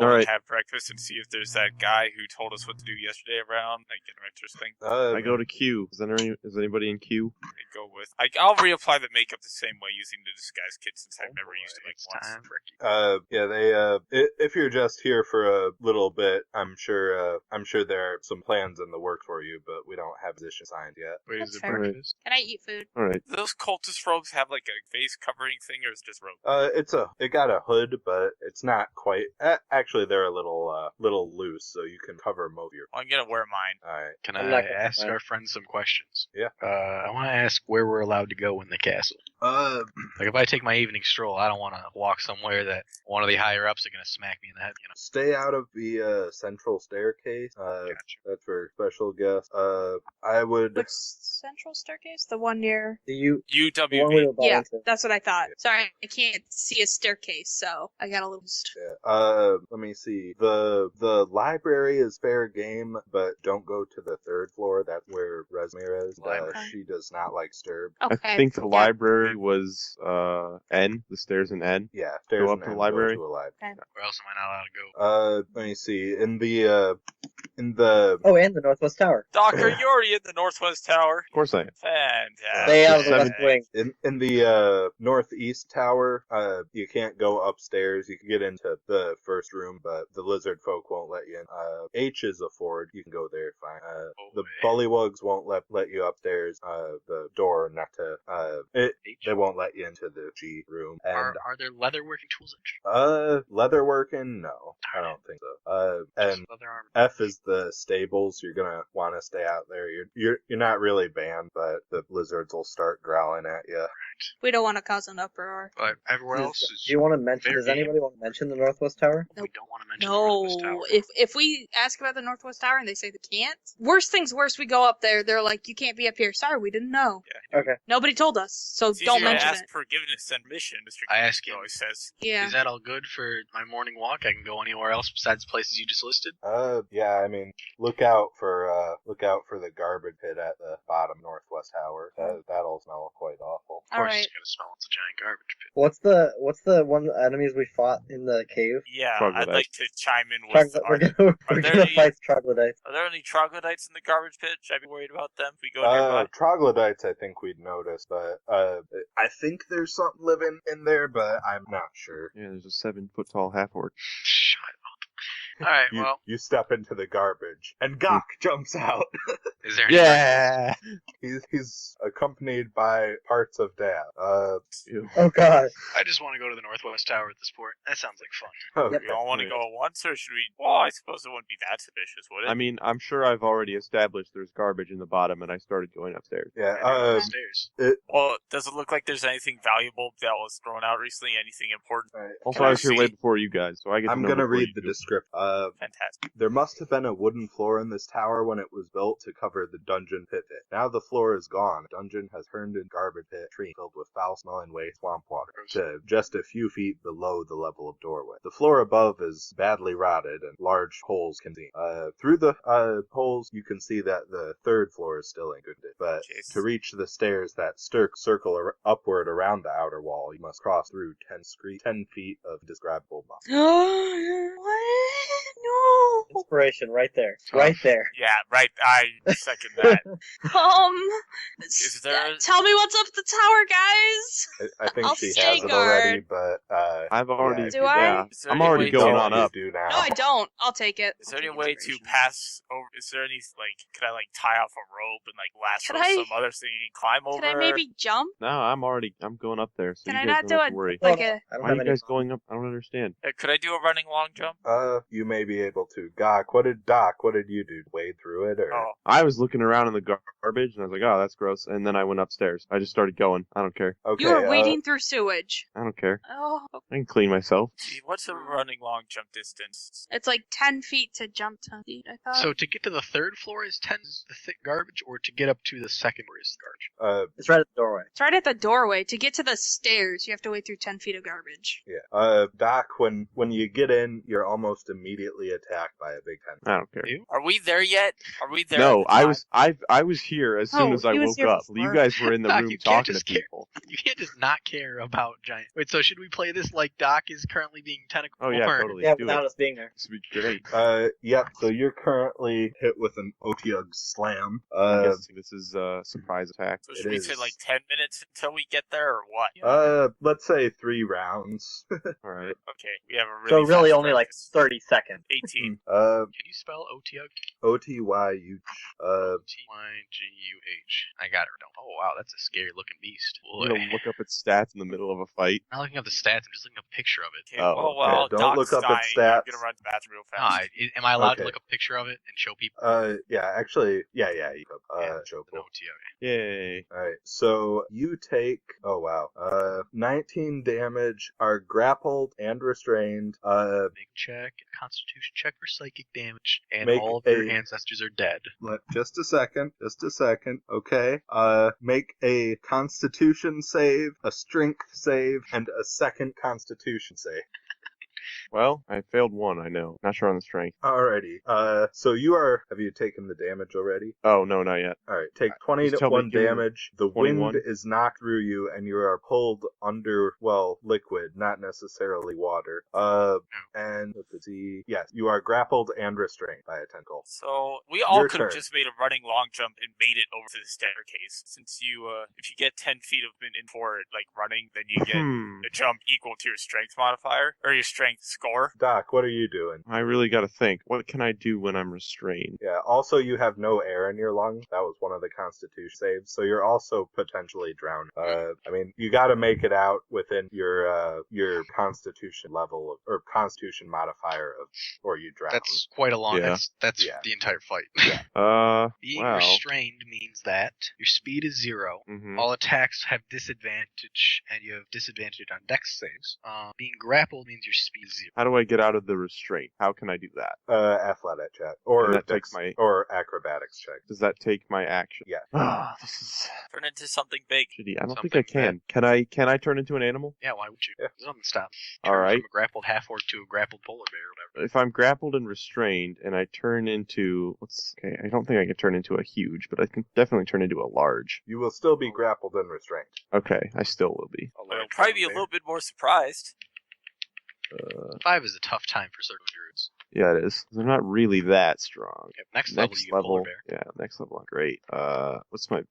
and right. have breakfast and see if there's that guy who told us what to do yesterday around? Like interesting. I go to Q. Is anybody in Q? I go with. I'll reapply the makeup the same way using the disguise kit since I've never used it like It's once. time for Yeah, if you're just here for a little bit, I'm sure there are some plans in the works for you, but we don't have position signed yet. Wait, That's is it fair. breakfast? Can I eat food? All right. Do those cultist robes have like a face covering thing, or is it just robe? It got a hood, but it's not quite. Actually, they're a little loose, so you can cover most of your. I'm gonna wear mine. All right. Can I'm I not gonna ask lie. our friends some questions? Yeah. I want to ask where we're allowed to go in the castle. Like, if I take my evening stroll, I don't want to walk somewhere that one of the higher ups are going to smack me in the head, you know? Stay out of the central staircase. Gotcha. That's for special guests. I would. Which central staircase? The one near. The one we UWV. were bought Yeah, into. that's what I thought. Sorry, I can't see a staircase, so I got a little. Let me see. The library is fair game, but don't go to the third floor. That's where Resmir is. Library. She does not like disturb. Okay. I think the yeah. library was N. The stairs in N. Yeah, stairs up and to the then library? Go to a library. Where else am I not allowed to go? Let me see. In the Oh, and the Northwest Tower. Doc, are you already in the Northwest Tower? Of course I am. Fantastic. Stay out of the Seven- West Wing. in the northeast tower, you can't go upstairs. You can get into the first room, but the lizard folk won't let you in. H is a Ford. You can go there fine. The bullywugs won't let you upstairs. The door not to they won't let you into the G room. And Are there leatherworking tools? leatherworking? No, I don't think so. And Leather armor. F is the stables. You're gonna want to stay out there. You're not really banned, but the lizards will start growling at you. We don't want to cause an uproar. But everywhere else is. Do you want to mention? fair Does game. anybody want to mention the Northwest Tower? We don't want to mention the Northwest No, Tower. if we ask about the Northwest Tower and they say they can't, worst things worst, we go up there. They're like, you can't be up here. Sorry, we didn't know. Okay. Nobody told us, so It's don't easier to mention ask it. forgiveness and permission, Mr. I King ask him. always says. Yeah. Is that all good for my morning walk? I can go anywhere else besides the places you just listed? Yeah. I mean, look out for the garbage pit at the bottom northwest tower. That'll smell quite awful. Of All course, right. it's gonna smell. It's a giant garbage pit. What's the one enemies we fought in the cave? Yeah, I'd Troglodyte. like to chime in with. We're there gonna any- fight troglodytes. Are there any troglodytes in the garbage pit? Should I be worried about them if we go nearby? Troglodytes, I think we'd notice, but I think there's something living in there, but I'm not sure. Yeah, there's a 7-foot tall half orc. Shut up. Alright, well, You step into the garbage, and Gok jumps out. is there any Yeah. He's accompanied by parts of Dad. Oh god. I just want to go to the Northwest Tower at this point. That sounds like fun. Okay. Yep. We don't want to go at once, or should we? Well, I suppose it wouldn't be that suspicious, would it? I mean, I'm sure I've already established there's garbage in the bottom, and I started going upstairs. Yeah. Stairs. Well, does it look like there's anything valuable that was thrown out recently? Anything important? Alright. Also, Can I I was here see- way before you guys, so I get to I'm know gonna before read you the do. description. Fantastic. There must have been a wooden floor in this tower when it was built to cover the dungeon pit. Now the floor is gone. The dungeon has turned into a garbage pit tree filled with foul-smelling waste swamp water to just a few feet below the level of doorway. The floor above is badly rotted and large holes can be seen. Through the holes, you can see that the third floor is still in good condition. But to reach the stairs that circle upward around the outer wall, you must cross through 10 feet of describable moss. What? No. Inspiration right there. Right there. Yeah, right. I second that. Is there- Tell me what's up the tower, guys. I think I'll she stay has it already, guard. but I've already. yeah, Do I? Yeah, Is there I'm any already way going to- on up. You do now. No, I don't. I'll take it. Is there any I'll take way to inspiration. pass over? Is there any could I tie off a rope and lasso Could I- some other thing and climb over? Can I maybe jump? No, I'm going up there. So Can you I guys not don't do have it to worry. like Well, a? I don't Why are have you any. guys going up? I don't understand. Could I do a running long jump? You may be able to. Doc, what did you do? Wade through it, or? Oh, I was looking around in the garbage and I was like, oh, that's gross. And then I went upstairs. I just started going. I don't care. Okay. You were wading through sewage. I don't care. Oh, I can clean myself. gee, what's a running long jump distance? it's like 10 feet to jump 10 feet. I thought. So to get to the third floor is 10 is the thick garbage, or to get up to the second floor is the garbage? It's right at the doorway. It's right at the doorway. To get to the stairs, you have to wade through 10 feet of garbage. Yeah. Doc, when you get in, you're almost immediately attacked by a big tent. I don't care. You? Are we there yet? Are we there? No, at the I time? was here as soon Oh, as I he was woke here up. before. You guys were in the Doc, room you can't talking to just care. people. You can't just not care about giant. Wait, so should we play this like Doc is currently being tentacled? Oh yeah, totally. Yeah, Do without it. us being there. This would be great. Yep. So you're currently hit with an Otyug slam. I'm guessing this is a surprise attack. So should It we is. say 10 minutes until we get there, or what? Let's say 3 rounds. All right. Okay, we have a So really. really fast only like practice. 30 seconds. 18. Can you spell OTUG? OTYU. T-Y-G-U-H. I got it. Oh wow, that's a scary looking beast. I'm Boy. gonna look up its stats in the middle of a fight. I'm not looking up the stats. I'm just looking up a picture of it. Okay, Oh, well, okay. Don't Doc's look up dying. its I'm stats. gonna run to the bathroom real No, fast. am I allowed Okay. to look up a picture of it and show people? Yeah, actually, yeah, you could. Yeah, Show No, cool. OTUG. Yay. Alright, so you take, 19 damage, are grappled and restrained, Big check, Constitution check for psychic damage, and Make all of your a- ancestors are dead. just a second, okay, make a constitution save, a strength save, and a second constitution save. Well, I failed one. I know. Not sure on the strength. Alrighty, so have you taken the damage already? Oh no, not yet. Alright, take Just tell me, 21 give me damage. The 21. wind is knocked through you, and you are pulled under, liquid, not necessarily water. And let's see. Yes, you are grappled and restrained by a tentacle. So we all Your could have turn. just made a running long jump and made it over to the staircase. Since you, if you get 10 feet of movement in for running, then you get a jump equal to your strength modifier or your strength score. Doc, what are you doing? I really got to think. What can I do when I'm restrained? Yeah, also you have no air in your lungs. That was one of the constitution saves, so you're also potentially drowning. You gotta make it out within your constitution level or constitution modifier or you drown. That's quite a long. Yeah. That's Yeah. the entire fight. Being Wow. restrained means that your speed is 0. Mhm. All attacks have disadvantage, and you have disadvantage on dex saves. Being grappled means your speed is 0. How do I get out of the restraint? How can I do that? Athletic check or And that dex- takes my- or acrobatics check. Does that take my action? Yeah. Ah, this is Turn into something big. shitty. I don't think Something I can. Can I turn into an animal? Yeah, why would you? Yeah. There's nothing to stop. All Turn right. From a grappled half orc to a grappled polar bear or whatever. If I'm grappled and restrained, and I turn into I don't think I can turn into a huge, but I can definitely turn into a large. You will still be grappled and restrained. Okay, I still will be. I'll probably be a little bit more surprised. 5 is a tough time for certain druids. Yeah, it is. They're not really that strong. Okay, next level, you get polar bear. Yeah, next level. Great. What's my?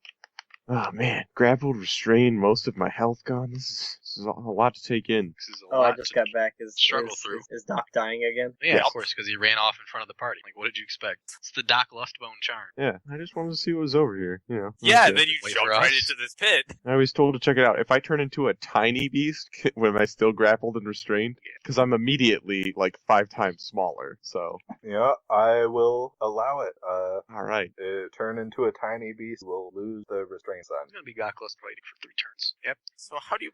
Oh man, grappled, restrained, most of my health gone. This is a lot to take in. This is a Oh, I lot just to got back. struggle through. Is Doc dying again? Yeah, Yes. of course, because he ran off in front of the party. Like, what did you expect? It's the Doc Lustbone charm. Yeah, I just wanted to see what was over here. Yeah, Okay. and then you Wait jumped for right us. into this pit. I was told to check it out. If I turn into a tiny beast, am I still grappled and restrained? Because I'm immediately 5 times smaller. So, Yeah, I will allow it. all right. Turn into a tiny beast will lose the restraint sign. I'm gonna be Doc Lust fighting for 3 turns. So how do you,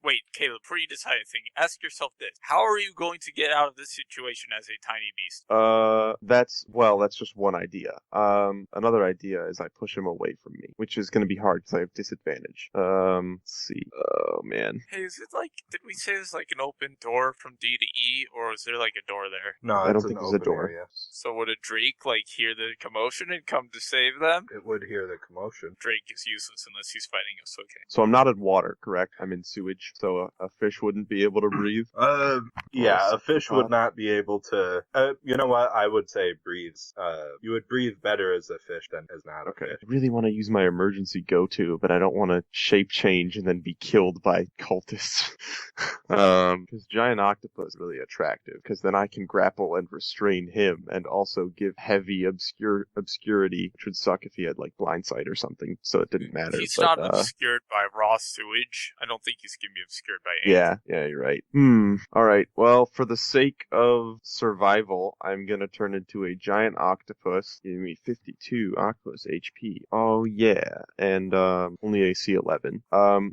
wait, Caleb, before you decide anything, ask yourself this. How are you going to get out of this situation as a tiny beast? That's just one idea. Another idea is I push him away from me, which is going to be hard because I have disadvantage. Let's see. Oh, man. Hey, is it like, did we say there's like an open door from D to E, or is there like a door there? No, I it's don't think an there's a open door. area. So would a Drake like hear the commotion and come to save them? It would hear the commotion. Drake is useless unless he's fighting us, okay. So I'm not in water, correct? I'm in sewage, so a fish wouldn't be able to breathe. Yeah, a fish would not be able to. You know what? I would say breathes. You would breathe better as a fish than as not a Okay. fish. I really want to use my emergency go-to, but I don't want to shape change and then be killed by cultists. Because giant octopus is really attractive, because then I can grapple and restrain him, and also give heavy obscurity, which would suck if he had like blindsight or something, so it didn't matter. He's but, not obscured by raw sewage. I don't think he's gonna be obscured by anything. Yeah, you're right. Alright, well, for the sake of survival, I'm gonna turn into a giant octopus, giving me 52 octopus HP. Oh yeah, and only AC 11.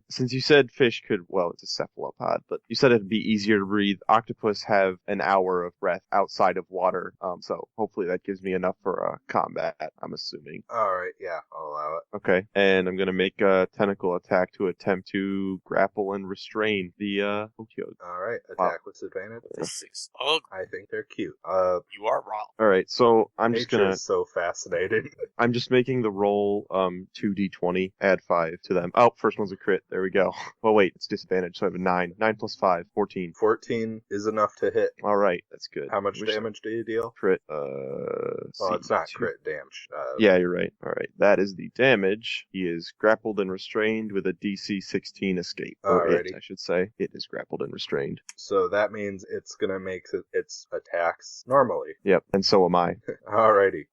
Since you said fish could, well, it's a cephalopod, but you said it'd be easier to breathe. Octopus have an hour of breath outside of water, so hopefully that gives me enough for combat, I'm assuming. Alright, yeah, I'll allow it. Okay, and I'm gonna make a tentacle attack to attempt to grapple and restrain the Otyug. Alright, attack with advantage. This is ugly. I think they're cute. You are wrong. Alright, so I'm just Nature gonna... is so fascinating. I'm just making the roll 2d20, add 5 to them. Oh, first one's a crit. There we go. Well, wait, it's disadvantage, so I have a 9. 9 plus 5, 14. 14 is enough to hit. Alright, that's good. How much damage do you deal? Crit, Well, it's not crit damage. Yeah, you're right. Alright, that is the damage. He is grappled and restrained with a DC 16 escape. Or Alrighty. it, I should say. It is grappled and restrained. So that means it's gonna make its attacks normally. Yep, and so am I. Alrighty.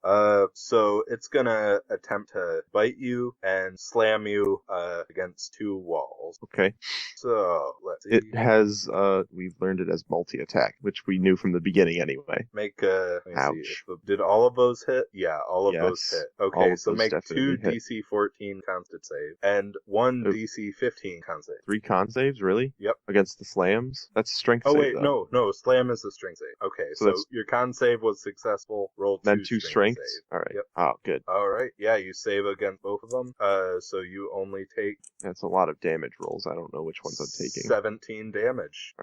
So it's gonna attempt to bite you and slam you against two walls. Okay. So let's see. It has, we've learned it as multi-attack, which we knew from the beginning anyway. Make let me see. Ouch. Did all of those hit? Yeah, all of those Yes. hit. All Okay, of so those make definitely 2 hit. DC 14 constant save and 1 Oh. DC 15 con save. 3 con saves, really? Yep. Against the slams? That's a strength Oh save, wait, though. no, slam is a strength save. Okay, So so that's- your con save was successful. Roll 2 Then 2 strengths? save. Alright. Yep. Oh, good. Alright, yeah, you save against both of them. So you only take That's a lot of damage rolls. I don't know which ones I'm taking. 17 damage.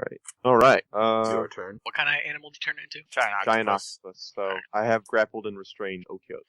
Alright. Your turn. What kind of animal do you turn into? Giant octopus. So I have grappled and restrained Otyug.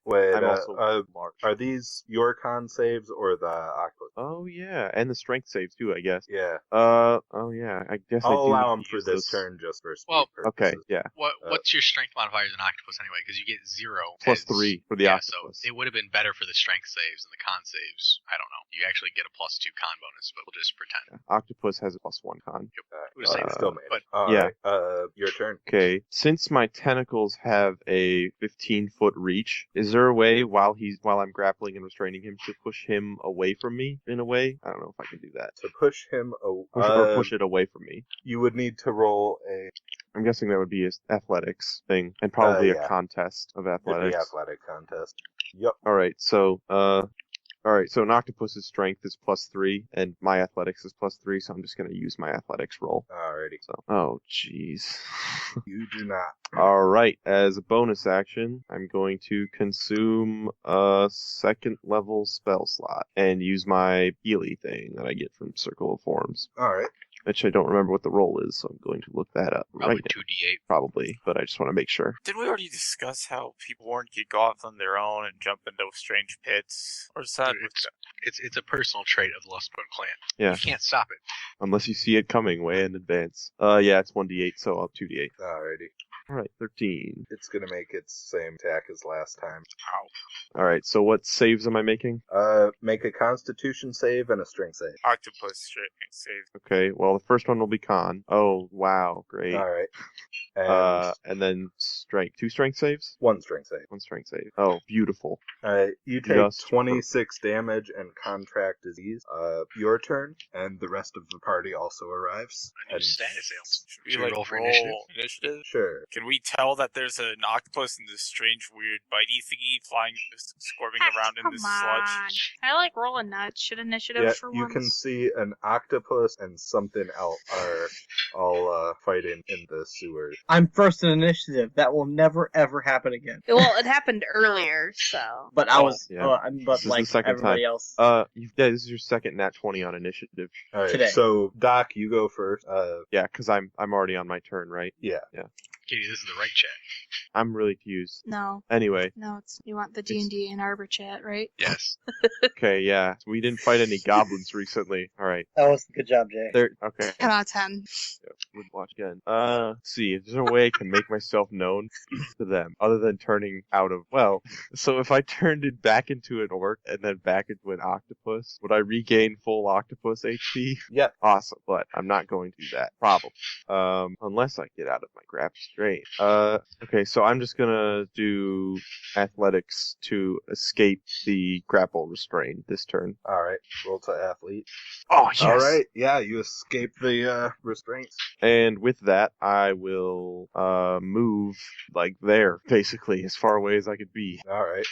Wait, I'm also large. are these your con saves or the octopus? Oh yeah, and the strength saves too, I guess. Yeah, Oh yeah, I guess I I'll do allow need him to for use this those. turn just for speed Well, Okay, purposes. yeah. What's your strength modifier as an octopus anyway? Because you get 0 Plus as- 3 for the yeah, octopus. so it would have been better for the strength saves and the con saves. I don't know. You actually get a +2 con bonus, but we'll just pretend. Octopus has a +1 con. We'll just say It still made but- it. All yeah. right, your turn. Okay, since my tentacles have a 15-foot reach, is there a way while I'm grappling and restraining him to push him away from me in a way? I don't know if I can do that. To push him, Or push it away from me. you would need to roll a I'm guessing that would be an athletics thing, and probably yeah. a contest of the athletics. athletic contest. Yep. Alright, so an octopus's strength is +3, and my athletics is +3, so I'm just gonna use my athletics roll. Alrighty. So, oh jeez. You do not. Alright, as a bonus action, I'm going to consume a 2nd level spell slot, and use my Healy thing that I get from Circle of Forms. Alright. Which I don't remember what the roll is, so I'm going to look that up Probably right now. 2d8. Probably, but I just want to make sure. Didn't we already discuss how people weren't get go off on their own and jump into strange pits? Or is that It's a personal trait of the Lost Point clan. Yeah. You can't stop it. Unless you see it coming way in advance. Yeah, it's 1d8, so I'll 2d8. Alrighty. Alright, 13. It's gonna make its same attack as last time. Alright, so what saves am I making? Make a Constitution save and a Strength save. octopus straight save? Okay, well, the first one will be con. Oh, wow, great. Alright. And then strength. 2 strength saves? One strength save. 1 strength save. Oh, beautiful. You take Just 26 damage and contract disease. Your turn, and the rest of the party also arrives. A new And- status ailment. Should we roll for initiative? initiative? Sure. Can we tell that there's an octopus in this strange, weird, bitey thingy flying, squirming around in this sludge? I like rolling nuts. Should initiative Yeah, for you once. can see an octopus and something else are all fighting in the sewers. I'm first in initiative. That will never ever happen again. Well, it happened earlier, so. But I was, yeah. but This is like the second everybody time. else. This is your second nat 20 on initiative. All right, Today. so Doc, you go first. Yeah, because I'm already on my turn, right? Yeah. Katie, this is the right chat. I'm really confused. No, Anyway, it's you want the D&D Ann Arbor chat, right? Yes. okay, yeah. So we didn't fight any goblins recently. All right. That was good job, Jay. There. Okay. 10 out of 10. Would watch again. Let's see. Is there a way I can make myself known to them other than turning out of? Well, so if I turned it back into an orc and then back into an octopus, would I regain full octopus HP? Yeah. Awesome, but I'm not going to do that. Probably. Unless I get out of my grab strain. Okay, so I'm just gonna do athletics to escape the grapple restraint this turn. All right. Roll to athlete. Oh, yes! All right. Yeah, you escape the restraints. And with that, I will move like there, basically, as far away as I could be. All right.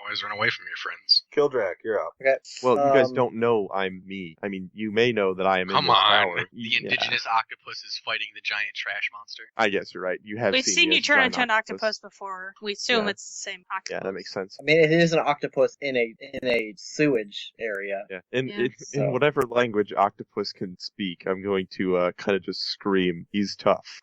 Always run away from your friends. Kildrak, you're up. Okay. Well, you guys don't know I'm me. I mean, you may know that I am in Come this on. tower. The Yeah, indigenous octopus is fighting the giant trash monster. I guess you're right. You have We've seen me you as turn giant into an octopus before. We assume Yeah. it's the same octopus. Yeah, that makes sense. I mean, it is an octopus in a sewage area. Yeah. Yeah, so- In whatever language octopus can speak, I'm going to kind of just scream, "He's tough."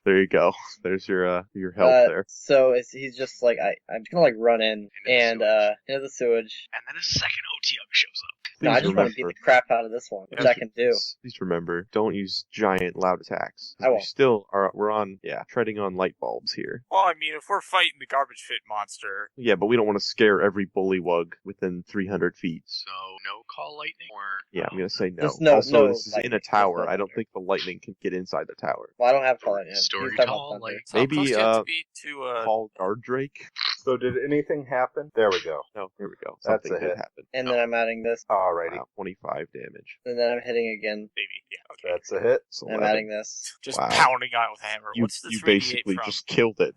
There you go. There's your help there. So he's just like I'm just gonna like run in the and sewage. into the sewage. And then a second OTO shows up. No, I Please just want to beat remember- the crap out of this one, which I can do. Please remember, don't use giant loud attacks. 'Cause I we won't. still are. We're on, treading on light bulbs here. Well, I mean, if we're fighting the garbage pit monster, Yeah, but we don't want to scare every bullywug within 300 feet. So no call lightning or Yeah, I'm gonna say no. There's no- Also, no this is in lightning. a tower. There's no I don't think the lightning can get inside the tower. Well, I don't have to call it in. Story He's talking about tall, thunder. like- so Maybe, how close do you have to be to Call guard Drake. So did anything happen? There we go. No, here we go. That's Something a did hit. happen. And then I'm adding this, Alrighty. Wow, 25 damage. and then I'm hitting again. baby? Yeah, okay. That's a hit. It's And I'm 11. adding this. Just Wow. pounding on it with a hammer. You, What's this you radiate basically from? just killed it.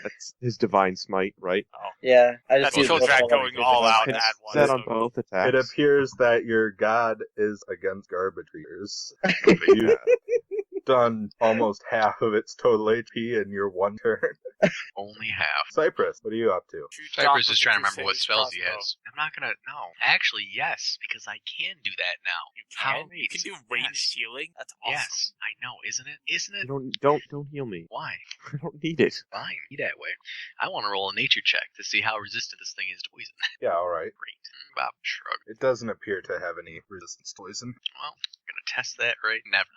That's his divine smite, right? Oh, Yeah, I just that's used Kildrak this going one. all out It's at set once. on both attacks. It appears that your god is against garbage eaters. Yeah. Done almost half of its total HP in your one turn. only half. Cypress, what are you up to? Shoot Cypress Doc is with trying to the remember what Crusader's spells he crossbow. has. I'm not gonna. No, actually, yes, because I can do that now. You How can? You can do Yes. ranged healing? That's awesome. Yes, I know, isn't it? Isn't it? Don't heal me. Why? I don't need it. Fine, be that way. I want to roll a nature check to see how resistant this thing is to poison. Yeah, alright. Great. Bob shrug. It doesn't appear to have any resistance to poison. Well, I'm gonna test that right. Never.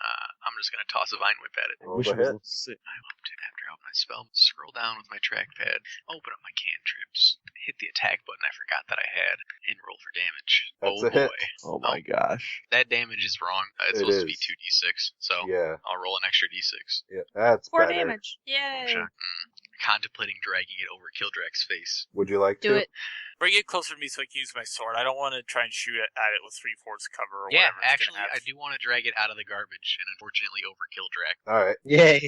I'm just gonna toss a vine whip at it. I Roll wish the I was hit. level 6. I want to, after I open my spell, scroll down with my trackpad, open up my cantrips, hit the attack button I forgot that I had, and roll for damage. That's oh a hit. boy. Oh my gosh. That damage is wrong. It's It supposed to be is. 2d6, so Yeah, I'll roll an extra d6. yeah, that's 4 better. damage. Yay. Contemplating dragging it over Kildrak's face. Would you like Do to? it. Bring it closer to me so I can use my sword. I don't want to try and shoot at it with 3/4 cover or Yeah, whatever. it's actually, gonna have. I do want to drag it out of the garbage and unfortunately over Kildrak. Alright, Yay!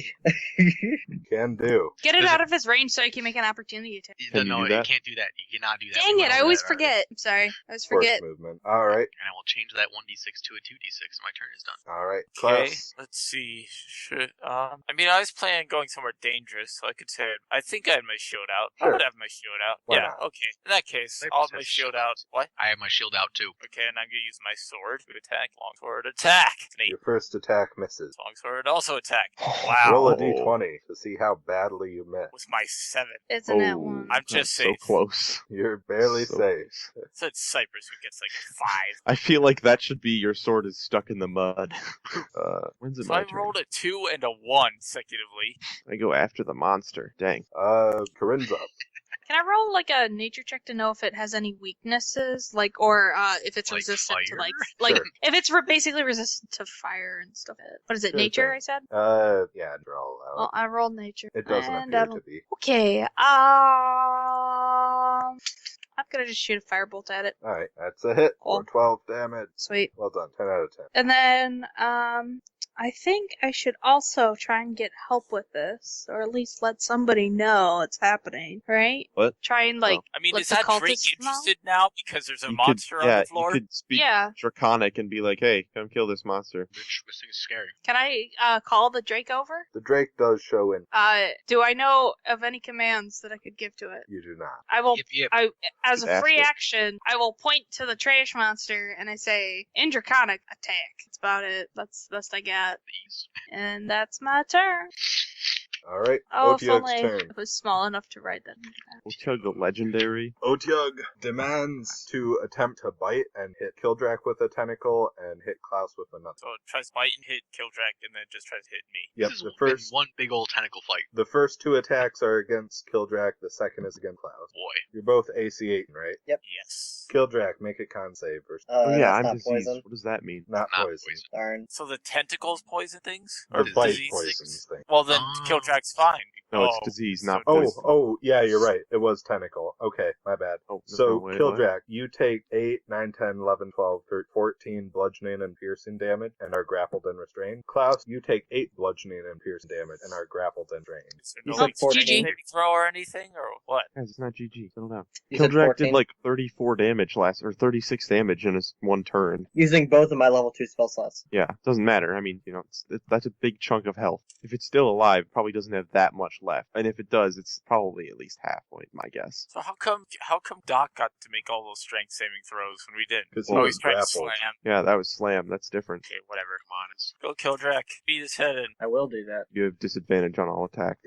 can do. Get it Does out of his range so he can make an opportunity attack. Can No, you do you that? can't do that. You cannot do that. Dang We it, went I over always that already. forget. I'm sorry. I always Force forget. movement. Alright, And I will change that 1d6 to a 2d6. My turn is done. alright. Okay, Klaus. let's see. Should I mean, I was planning on going somewhere dangerous, so I could say I think I had my shield out. I Sure. would have my shield out. Why Yeah, not? okay. In that case, Cypress I'll have my has shield shield out. What? I have my shield out too. Okay, and I'm gonna use my sword to attack. Longsword attack. An 8. Your first attack misses. Longsword also attack. Wow. Roll a d20 to see how badly you miss. With my 7. It's a net Oh, 1. I'm just so safe. close. You're barely So safe. So it's Cypress who gets like 5. I feel like that should be your sword is stuck in the mud. When's it So my I turn? rolled a 2 and a 1 consecutively. I go after the monster. Dang. Corinne's up. Can I roll like a nature check to know if it has any weaknesses, like, or if it's Like resistant to fire? like Sure. if it's basically resistant to fire and stuff. What is it? Sure nature? thing. I said. Yeah, draw out. Well, I rolled nature. It doesn't and appear that'll- to be. Okay. I'm gonna just shoot a firebolt at it. Alright, that's a hit Cool. for 12 damage. Sweet. Well done, 10 out of 10. And then, I think I should also try and get help with this, or at least let somebody know it's happening, right? What? Try and, like, I mean, let is the that Drake cultists know? interested now because there's a You monster could, on yeah, the floor? you could speak Yeah. Draconic and be like, hey, come kill this monster. Bitch, this thing is scary. Can I, call the Drake over? The Drake does show in. Do I know of any commands that I could give to it? You do not. I will, Yep. as a Ask free it. action, I will point to the trash monster and I say, in Draconic, attack. That's about it. That's the best I got. These. And that's my turn. Alright, Oh, if Otyug's only turn. it was small enough to write that. We'll chug the legendary. Otyug demands to attempt to bite and hit Kildrak with a tentacle and hit Klaus with another. So it tries to bite and hit Kildrak, and then just tries to hit me. Yep, This the has first been one big old tentacle fight. the first 2 attacks are against Kildrak, the second is against Klaus. Boy. You're both AC 8, right? Yes. Kildrak, make a con save or Oh yeah, that's I'm not diseased. poison. What does that mean? not Not poison. poison. Darn. So the tentacles poison things? Or Disease bite disease poisons thing. Well, then Oh. Kildrak's fine. No, it's disease, not Oh, poison. yeah, you're right. It was tentacle. Okay, my bad. Oh, So, no, wait, Kildrak, you take 8, 9, 10, 11, 12, 13, 14 bludgeoning and piercing damage and are grappled and restrained. Klaus, you take 8 bludgeoning and piercing damage and are grappled and restrained. Is there You no said like strength 14. saving throw or anything, or what? Guys, it's not GG. Settle down. You said Kildrak 14? did like 34 damage or 36 damage in his one turn. Using both of my level 2 spell slots. Yeah, doesn't matter. I mean, that's a big chunk of health. If it's still alive, it probably doesn't have that much left. And if it does, it's probably at least half point, my guess. So how come Doc got to make all those strength saving throws when we didn't? 'Cause he Oh, was he's trying to grappled. slam. Yeah, that was slam. That's different. Okay, whatever. Come on, it's Go Kildrak. Beat his head in. I will do that. You have disadvantage on all attack.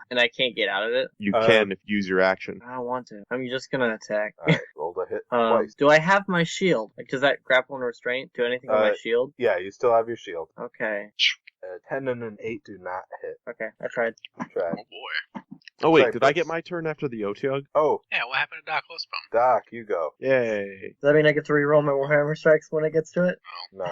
And I can't get out of it. You Uh, can if you use your action. I don't want to. I'm just gonna attack. Alright, roll the hit twice. Do I have my shield? Like, does that grapple and restraint do anything with my shield? Yeah, you still have your shield. Okay. 10 and an 8 do not hit. Okay, I tried. Try. oh boy. Oh wait, Sorry, did I get Chris. my turn after the Otyug? Oh, Yeah, what happened to Doc Lustbaum? Doc, you go. Yay! Does that mean I get to reroll my Warhammer strikes when it gets to it? No.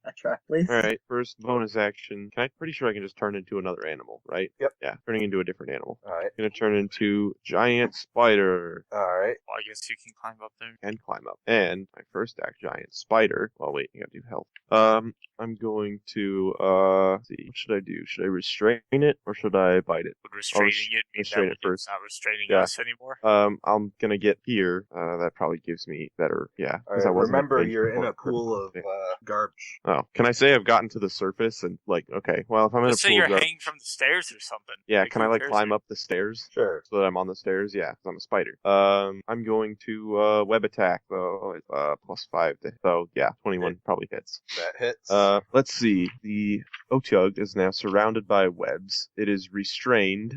I try, please. Alright, first bonus action. Pretty sure I can just turn into another animal, right? Yep. Yeah, turning into a different animal. Alright. Gonna turn into giant spider. Alright. Well, I guess you can climb up there. And climb up. And my first act, giant spider. Well, wait, I gotta do health. I'm going to, let's see, what should I do? Should I restrain it or should I bite it? Would restraining res- it mean restrain that it first. it's not restraining Yeah. us anymore? I'm gonna get here. That probably gives me better, yeah. 'cause I Alright, wasn't remember, range you're in before. a pool of garbage. Oh, can I say I've gotten to the surface and, like, okay, well, if I'm in a Let's say pool you're of gar- hanging from the stairs or something. yeah, Like, can I, who like, cares? climb up the stairs? Sure. So that I'm on the stairs? Yeah, 'cause I'm a spider. I'm going to, web attack, though, +5 to, so, yeah, 21 probably hits. That hits. Let's see. The Otyug is now surrounded by webs. It is restrained.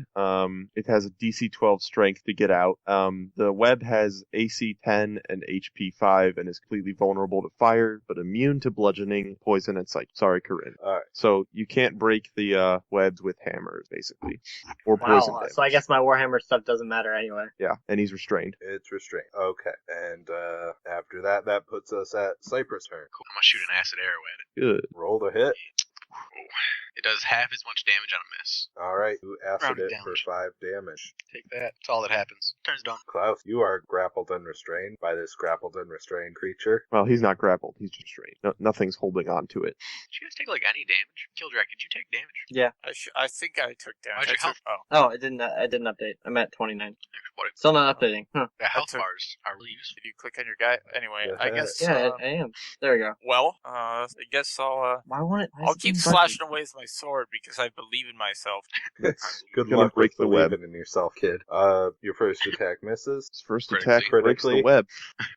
It has a DC 12 strength to get out. The web has AC 10 and HP 5 and is completely vulnerable to fire, but immune to bludgeoning, poison, and psych. Sorry, Corinne. Alright. So you can't break the webs with hammers, basically, or poison Wow, damage. so I guess my Warhammer stuff doesn't matter anyway. Yeah, and he's restrained. It's restrained. Okay. And after that, that puts us at Cypress' turn. Cool. I'm gonna shoot an acid arrow at it. Good. Roll the hit. Oh. It does half as much damage on a miss. Alright, you acid Rounded it down. for 5 damage. Take that. That's all that happens. Turn's done. Klaus, you are grappled and restrained by this grappled and restrained creature. Well, he's not grappled. He's just restrained. Nothing's holding on to it. Did you guys take like any damage? Kildrak, did you take damage? Yeah. I think I took damage. How'd your I took, oh, Oh, it didn't update. I'm at 29. What? Still not updating. Huh. The health took- bars are really useful. did you click on your guy? Anyway, Yeah. I guess. Yeah, I am. There we go. I guess I'll Why won't it? why I'll is it keep being slashing away with my sword because I believe in myself. Good Gonna luck break with the web. believing in yourself, kid. Your first attack misses. His first Critically. attack breaks the Critically. web.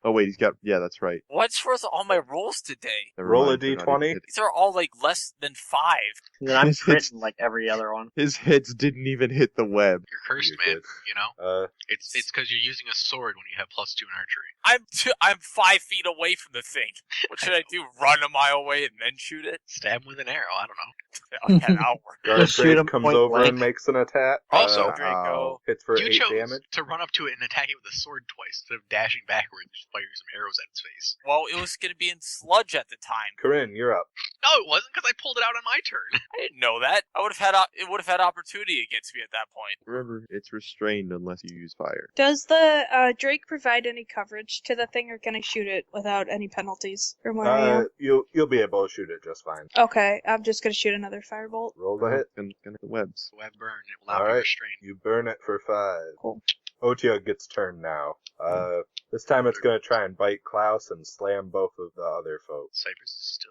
Oh wait, he's got. Yeah, that's right. What's with all my rolls today? Never Roll a mind, they're not D20. even hit. These are all like less than 5. And then I'm It's- critting like every other one. His hits didn't even hit the web. You're cursed, You're man. good. You know? Uh, It's because you're using a sword when you have +2 in archery. I'm 5 feet away from the thing. What should I do? Run a mile away and then shoot it? Stab him with an arrow. I don't know. Yeah, that'll work. Just shoot him Gardrake comes point over blank. and makes an attack. Also, Draco. Hits for you 8 chose damage. to run up to it and attack it with a sword twice instead of dashing backwards and just firing some arrows at its face. Well, it was going to be in sludge at the time. Corinne, you're up. No, it wasn't because I pulled it out on my turn. I didn't know that. It would have had opportunity against me at that point. Remember, it's restrained unless you use fire. Does the Drake provide any coverage to the thing, or can I shoot it without any penalties from where I am? You'll be able to shoot it just fine. Okay, I'm just gonna shoot another firebolt. Roll the hit. Gonna hit the webs. The web burn. It will not All be right. restrained. You burn it for 5. Cool. Otia gets turned now. This time it's gonna try and bite Klaus and slam both of the other folks. Cypress is still.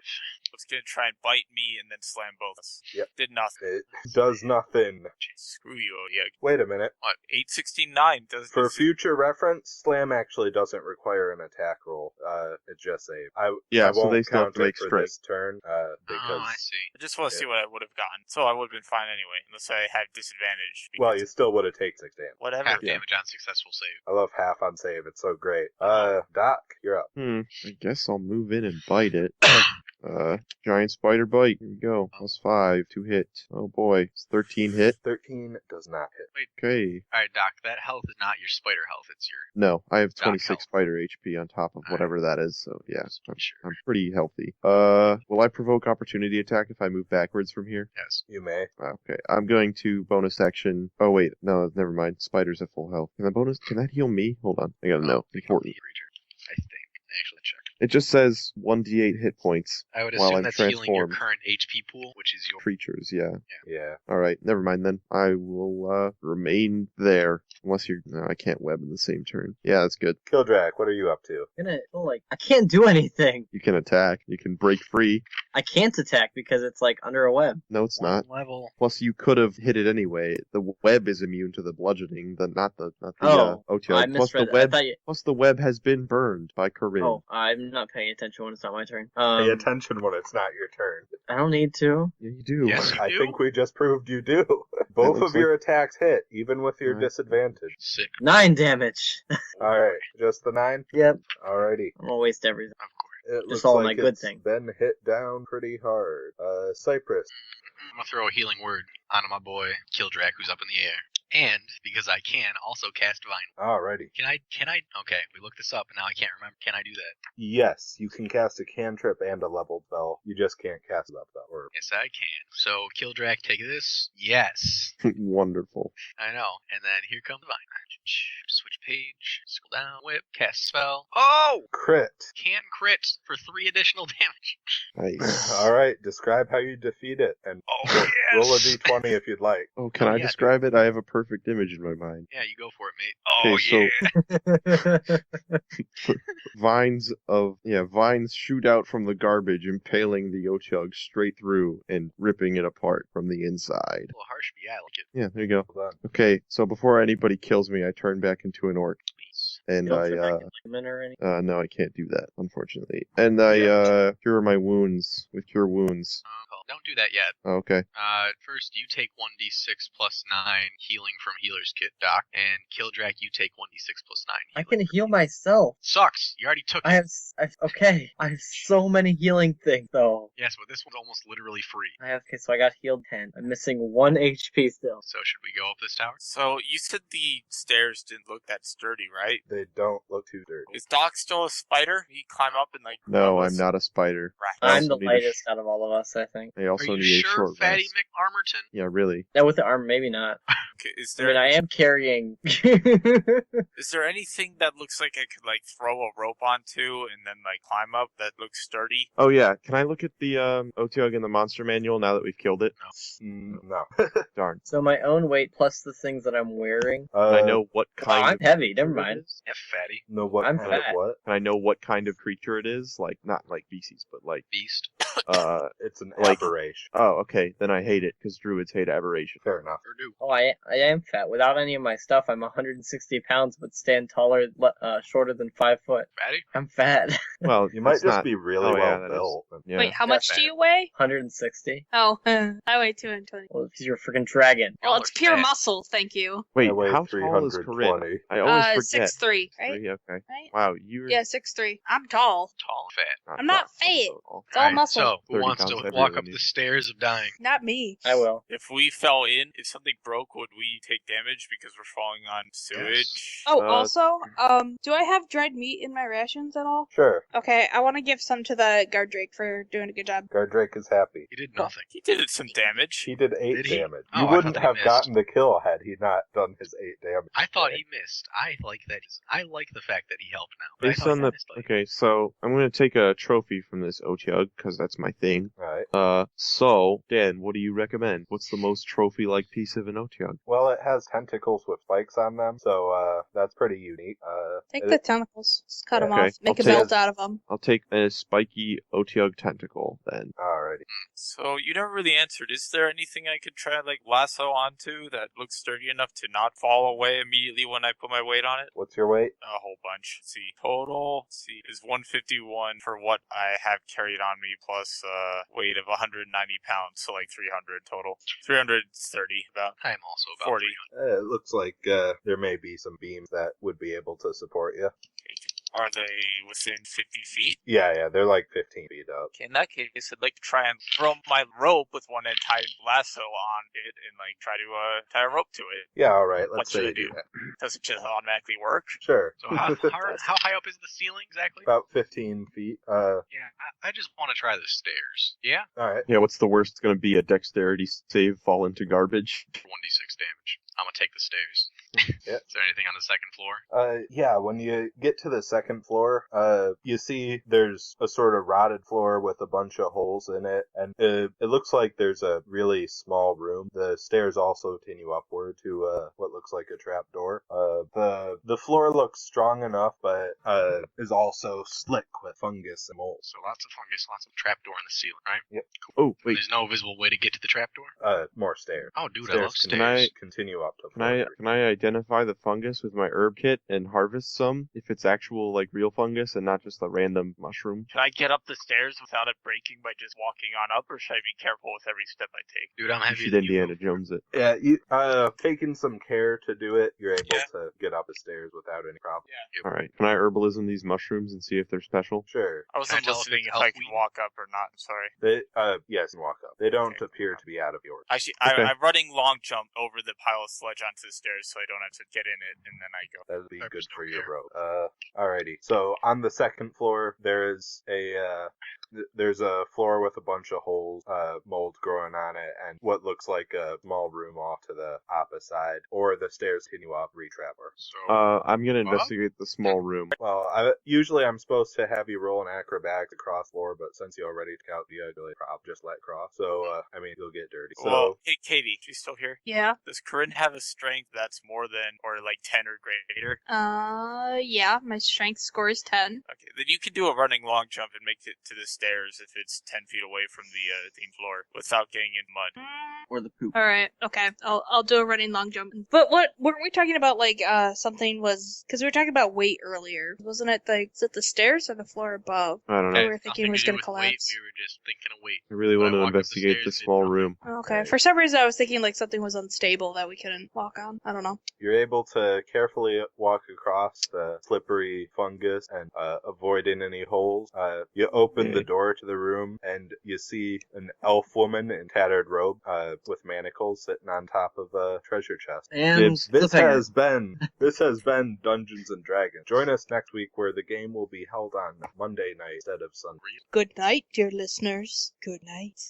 It's going to try and bite me and then slam both of us. Yep. Did nothing. It does nothing. Screw you, yeah. Wait a minute. What? 869 does For this- future reference, slam actually doesn't require an attack roll. It's just save. I So won't they still have count to it make for straight. this turn because Oh, I see. I just want to see what I would have gotten. So I would have been fine anyway, unless I had disadvantage. well, you still would have taken 6 damage. Whatever. Half damage on successful save. I love half on save. It's so great. Doc, you're up. I guess I'll move in and bite it. Giant spider bite. Here we go. +5 to hit. Oh boy. It's 13 hit. 13 does not hit. Okay. Alright, Doc, that health is not your spider health, it's your. No, I have Doc 26 health. spider HP on top of whatever that is, so yeah, I'm, Sure. I'm pretty healthy. Will I provoke opportunity attack if I move backwards from here? Yes. You may. Okay, I'm going to bonus action. Oh wait, no, never mind. Spiders at full health. Can that heal me? Hold on, I gotta know. Important. Creature, I think. Actually, check. It just says 1d8 hit points I would while assume I'm that's healing your transformed. current HP pool, which is your. Creatures, yeah. Yeah. Alright, never mind then. I will remain there. Unless you're... No, I can't web in the same turn. Yeah, that's good. Kildrak, what are you up to? I can't do anything. You can attack. You can break free. I can't attack because it's like under a web. No, it's not. Level. Plus, you could have hit it anyway. The web is immune to the bludgeoning, not the Oh, OTL. I Plus the misread. I web. thought you. Plus the web has been burned by Corinne. Oh, I'm not paying attention when it's not my turn. Pay attention when it's not your turn. I don't need to. Yeah, you do. Yes, you I do. think we just proved you do. Both looks of your attacks hit, even with your Alright. disadvantage. Sick. 9 damage. Alright, just the 9? Yep. Alrighty. I'm gonna waste everything. Of course. It Just looks all like my good it's thing. been hit down pretty hard. Cypress. I'm gonna throw a healing word onto my boy Kildrak, who's up in the air. And, because I can, also cast Divine. Alrighty. Can I, okay, we looked this up and now I can't remember. Can I do that? Yes, you can cast a cantrip and a leveled spell. You just can't cast that spell. Or Yes, I can. So, Kildrak, take this. Yes. Wonderful. I know. And then here comes Divine. Switch page, scroll down, whip, cast spell. Oh! crit. Can crit for 3 additional damage. Nice. Alright, describe how you defeat it, and Oh, roll a yes! d20 if you'd like. Oh, can Oh, I yeah. describe it? I have a perfect image in my mind. Yeah, you go for it, mate. Oh, Okay, yeah. Vines shoot out from the garbage, impaling the Ochug straight through and ripping it apart from the inside. A little harsh, but yeah, I like it. Yeah, there you go. Hold on. Okay, so before anybody kills me, I turn back into an orc. Please. And You don't I, feel like a lemon or anything? no, I can't do that, unfortunately. And I, cure my wounds with cure wounds. Don't do that yet. Oh, okay. First, you take 1d6 plus 9 healing from Healer's Kit, Doc. And Kildrak, you take 1d6 plus 9 I healing. can heal myself. Sucks. You already took I it. have I have so many healing things though. Yes, but this one's almost literally free. So I got healed 10. I'm missing 1 HP still. So should we go up this tower? So you said the stairs didn't look that sturdy, right? They don't look too dirty. Is Doc still a spider? He climb up and like. No, grab I'm us? not a spider. Right. I I'm the also need a lightest out of all of us, I think. I also Are you need a sure, short Fatty rest. McArmerton? Yeah, really. Now with the arm, maybe not. Okay, is I there mean, I am carrying. is there anything that looks like I could like throw a rope onto and then like climb up that looks sturdy? Oh yeah, can I look at the Otyug in the monster manual now that we've killed it? No. Darn. So my own weight plus the things that I'm wearing. I know what Oh, kind I'm of heavy. Never creature it mind. is? Yeah, Fatty. Know what I'm kind of fat. what? Can I know what kind of creature it is? Like, not like species, but like, Beast. It's an Like- aberration. oh, okay, then I hate it, because druids hate aberration. Fair enough. Or do. Oh, I am fat. Without any of my stuff, I'm 160 pounds, but stand taller, shorter than 5 foot. Fatty? I'm fat. Well, You might that's just not- be really oh, yeah, well that is- built. Yeah. Wait, how Yeah, much do fat. you weigh? 160. Oh, I weigh 220. Well, because you're a freaking dragon. Well, Y'all it's are pure fat. muscle, thank you. Wait, I weigh how tall is Corinne? 320. I always forget. 6'3", right? Three, okay. Right? Wow, you're Yeah, 6'3". I'm tall. Tall and fat. I'm not tall, fat. tall. It's all Alright, muscle. So, who 30 wants pounds to heavier walk than up you. The stairs of dying. Not me. I will. If we fell in, if something broke, would we take damage because we're falling on sewage? Oh, Uh, also, do I have dried meat in my rations at all? Sure. Okay, I want to give some to the guard Drake for doing a good job. Guard Drake is happy. He did nothing. He did some damage. He did 8 Did he? damage. Oh, You I thought wouldn't that he have missed. gotten the kill had he not done his 8 damage. I thought he missed. I like that. I like the fact that he helped now. But I Based thought on he the missed, like- okay, so I'm gonna take a trophy from this Otyug because that's my thing. Right. So Dan, what do you recommend? What's the most trophy-like piece of an Otyug? Well, it has tentacles with spikes on them, so that's pretty unique. Take the tentacles. Just cut them Okay, off. Make I'll a take- belt out of them. I'll take a spiky Otyug tentacle then. Alrighty. So you never really answered. Is there anything I could try like lasso onto that looks sturdy enough to not fall away immediately when I put my weight on it? What's your weight? A whole bunch. Let's see. Total is 151 for what I have carried on me plus weight of 190 pounds, so like 300 total. 330 about. I am also about 40. 300. It looks like there may be some beams that would be able to support you. Are they within 50 feet? Yeah, they're like 15 feet up. Okay, in that case, I'd like to try and throw my rope with one end tied lasso on it and like try to tie a rope to it. Yeah, alright, let's What say should I you do do? that. Does it just automatically work? Sure. So how high up is the ceiling exactly? About 15 feet. Yeah, I just want to try the stairs. Yeah? Alright. Yeah, what's the worst? It's gonna be a dexterity save, fall into garbage. 1d6 damage. I'm gonna take the stairs. Yep. Is there anything on the second floor? Yeah, when you get to the second floor, you see there's a sort of rotted floor with a bunch of holes in it, and it looks like there's a really small room. The stairs also continue upward to what looks like a trap door. The floor looks strong enough, but is also slick with fungus and mold. So lots of fungus, lots of trapdoor in the ceiling, right? Yep. Oh wait, There's no visible way to get to the trapdoor? More stairs. Oh, dude, I Stairs love can stairs. continue up to can I identify the fungus with my herb kit and harvest some if it's actual like real fungus and not just a random mushroom? Can I get up the stairs without it breaking by just walking on up, or should I be careful with every step I take? Dude, I'm You heavier should than you. Indiana Jones it. Yeah, you taking some care to do it, you're able Yeah. to get up the stairs without any problem. All right, can I herbalism these mushrooms and see if they're special? Sure. I wasn't Can I tell if listening it's if I can elfweed? walk up or not. I'm sorry. They yes, and walk up. They don't Okay. appear to be out of the order. Actually, Okay. I'm running long jump over the pile of sludge onto the stairs so I don't have to get in it, and then I go. That'd be I good just for don't your care. rope. Alrighty. So on the second floor, there's a floor with a bunch of holes, mold growing on it, and what looks like a small room off to the opposite side, or the stairs continue up, retrapper. So, I'm gonna Huh? investigate the small room. Well, usually I'm supposed to have you roll an acrobatics across floor, but since you already took out the ugly prop, just let cross. So, you'll get dirty. So, Well, hey, Katie, you still here? Yeah. Does Corinne have a strength that's more than, or like 10 or greater? Yeah, my strength score is 10. Okay, then you can do a running long jump and make it to the stairs if it's 10 feet away from the theme floor without getting in mud. Or the poop. Alright, okay. I'll do a running long jump. But weren't we talking about like something was, because we were talking about weight earlier. Wasn't it like, is it the stairs or the floor above? I don't know. We were thinking it was Nothing gonna to do with weight, collapse. We were just thinking of weight. I really When I want to walk up the investigate stairs, the it small don't- room. Okay, Right. for some reason I was thinking like something was unstable that we couldn't walk on. I don't know. you're able to carefully walk across the slippery fungus and avoiding any holes. You open the Okay. door to the room and you see an elf woman in tattered robe with manacles sitting on top of a treasure chest. And This This cliffhanger. this has been Dungeons and Dragons. Join us next week where the game will be held on Monday night instead of Sunday. Good night, dear listeners. Good night.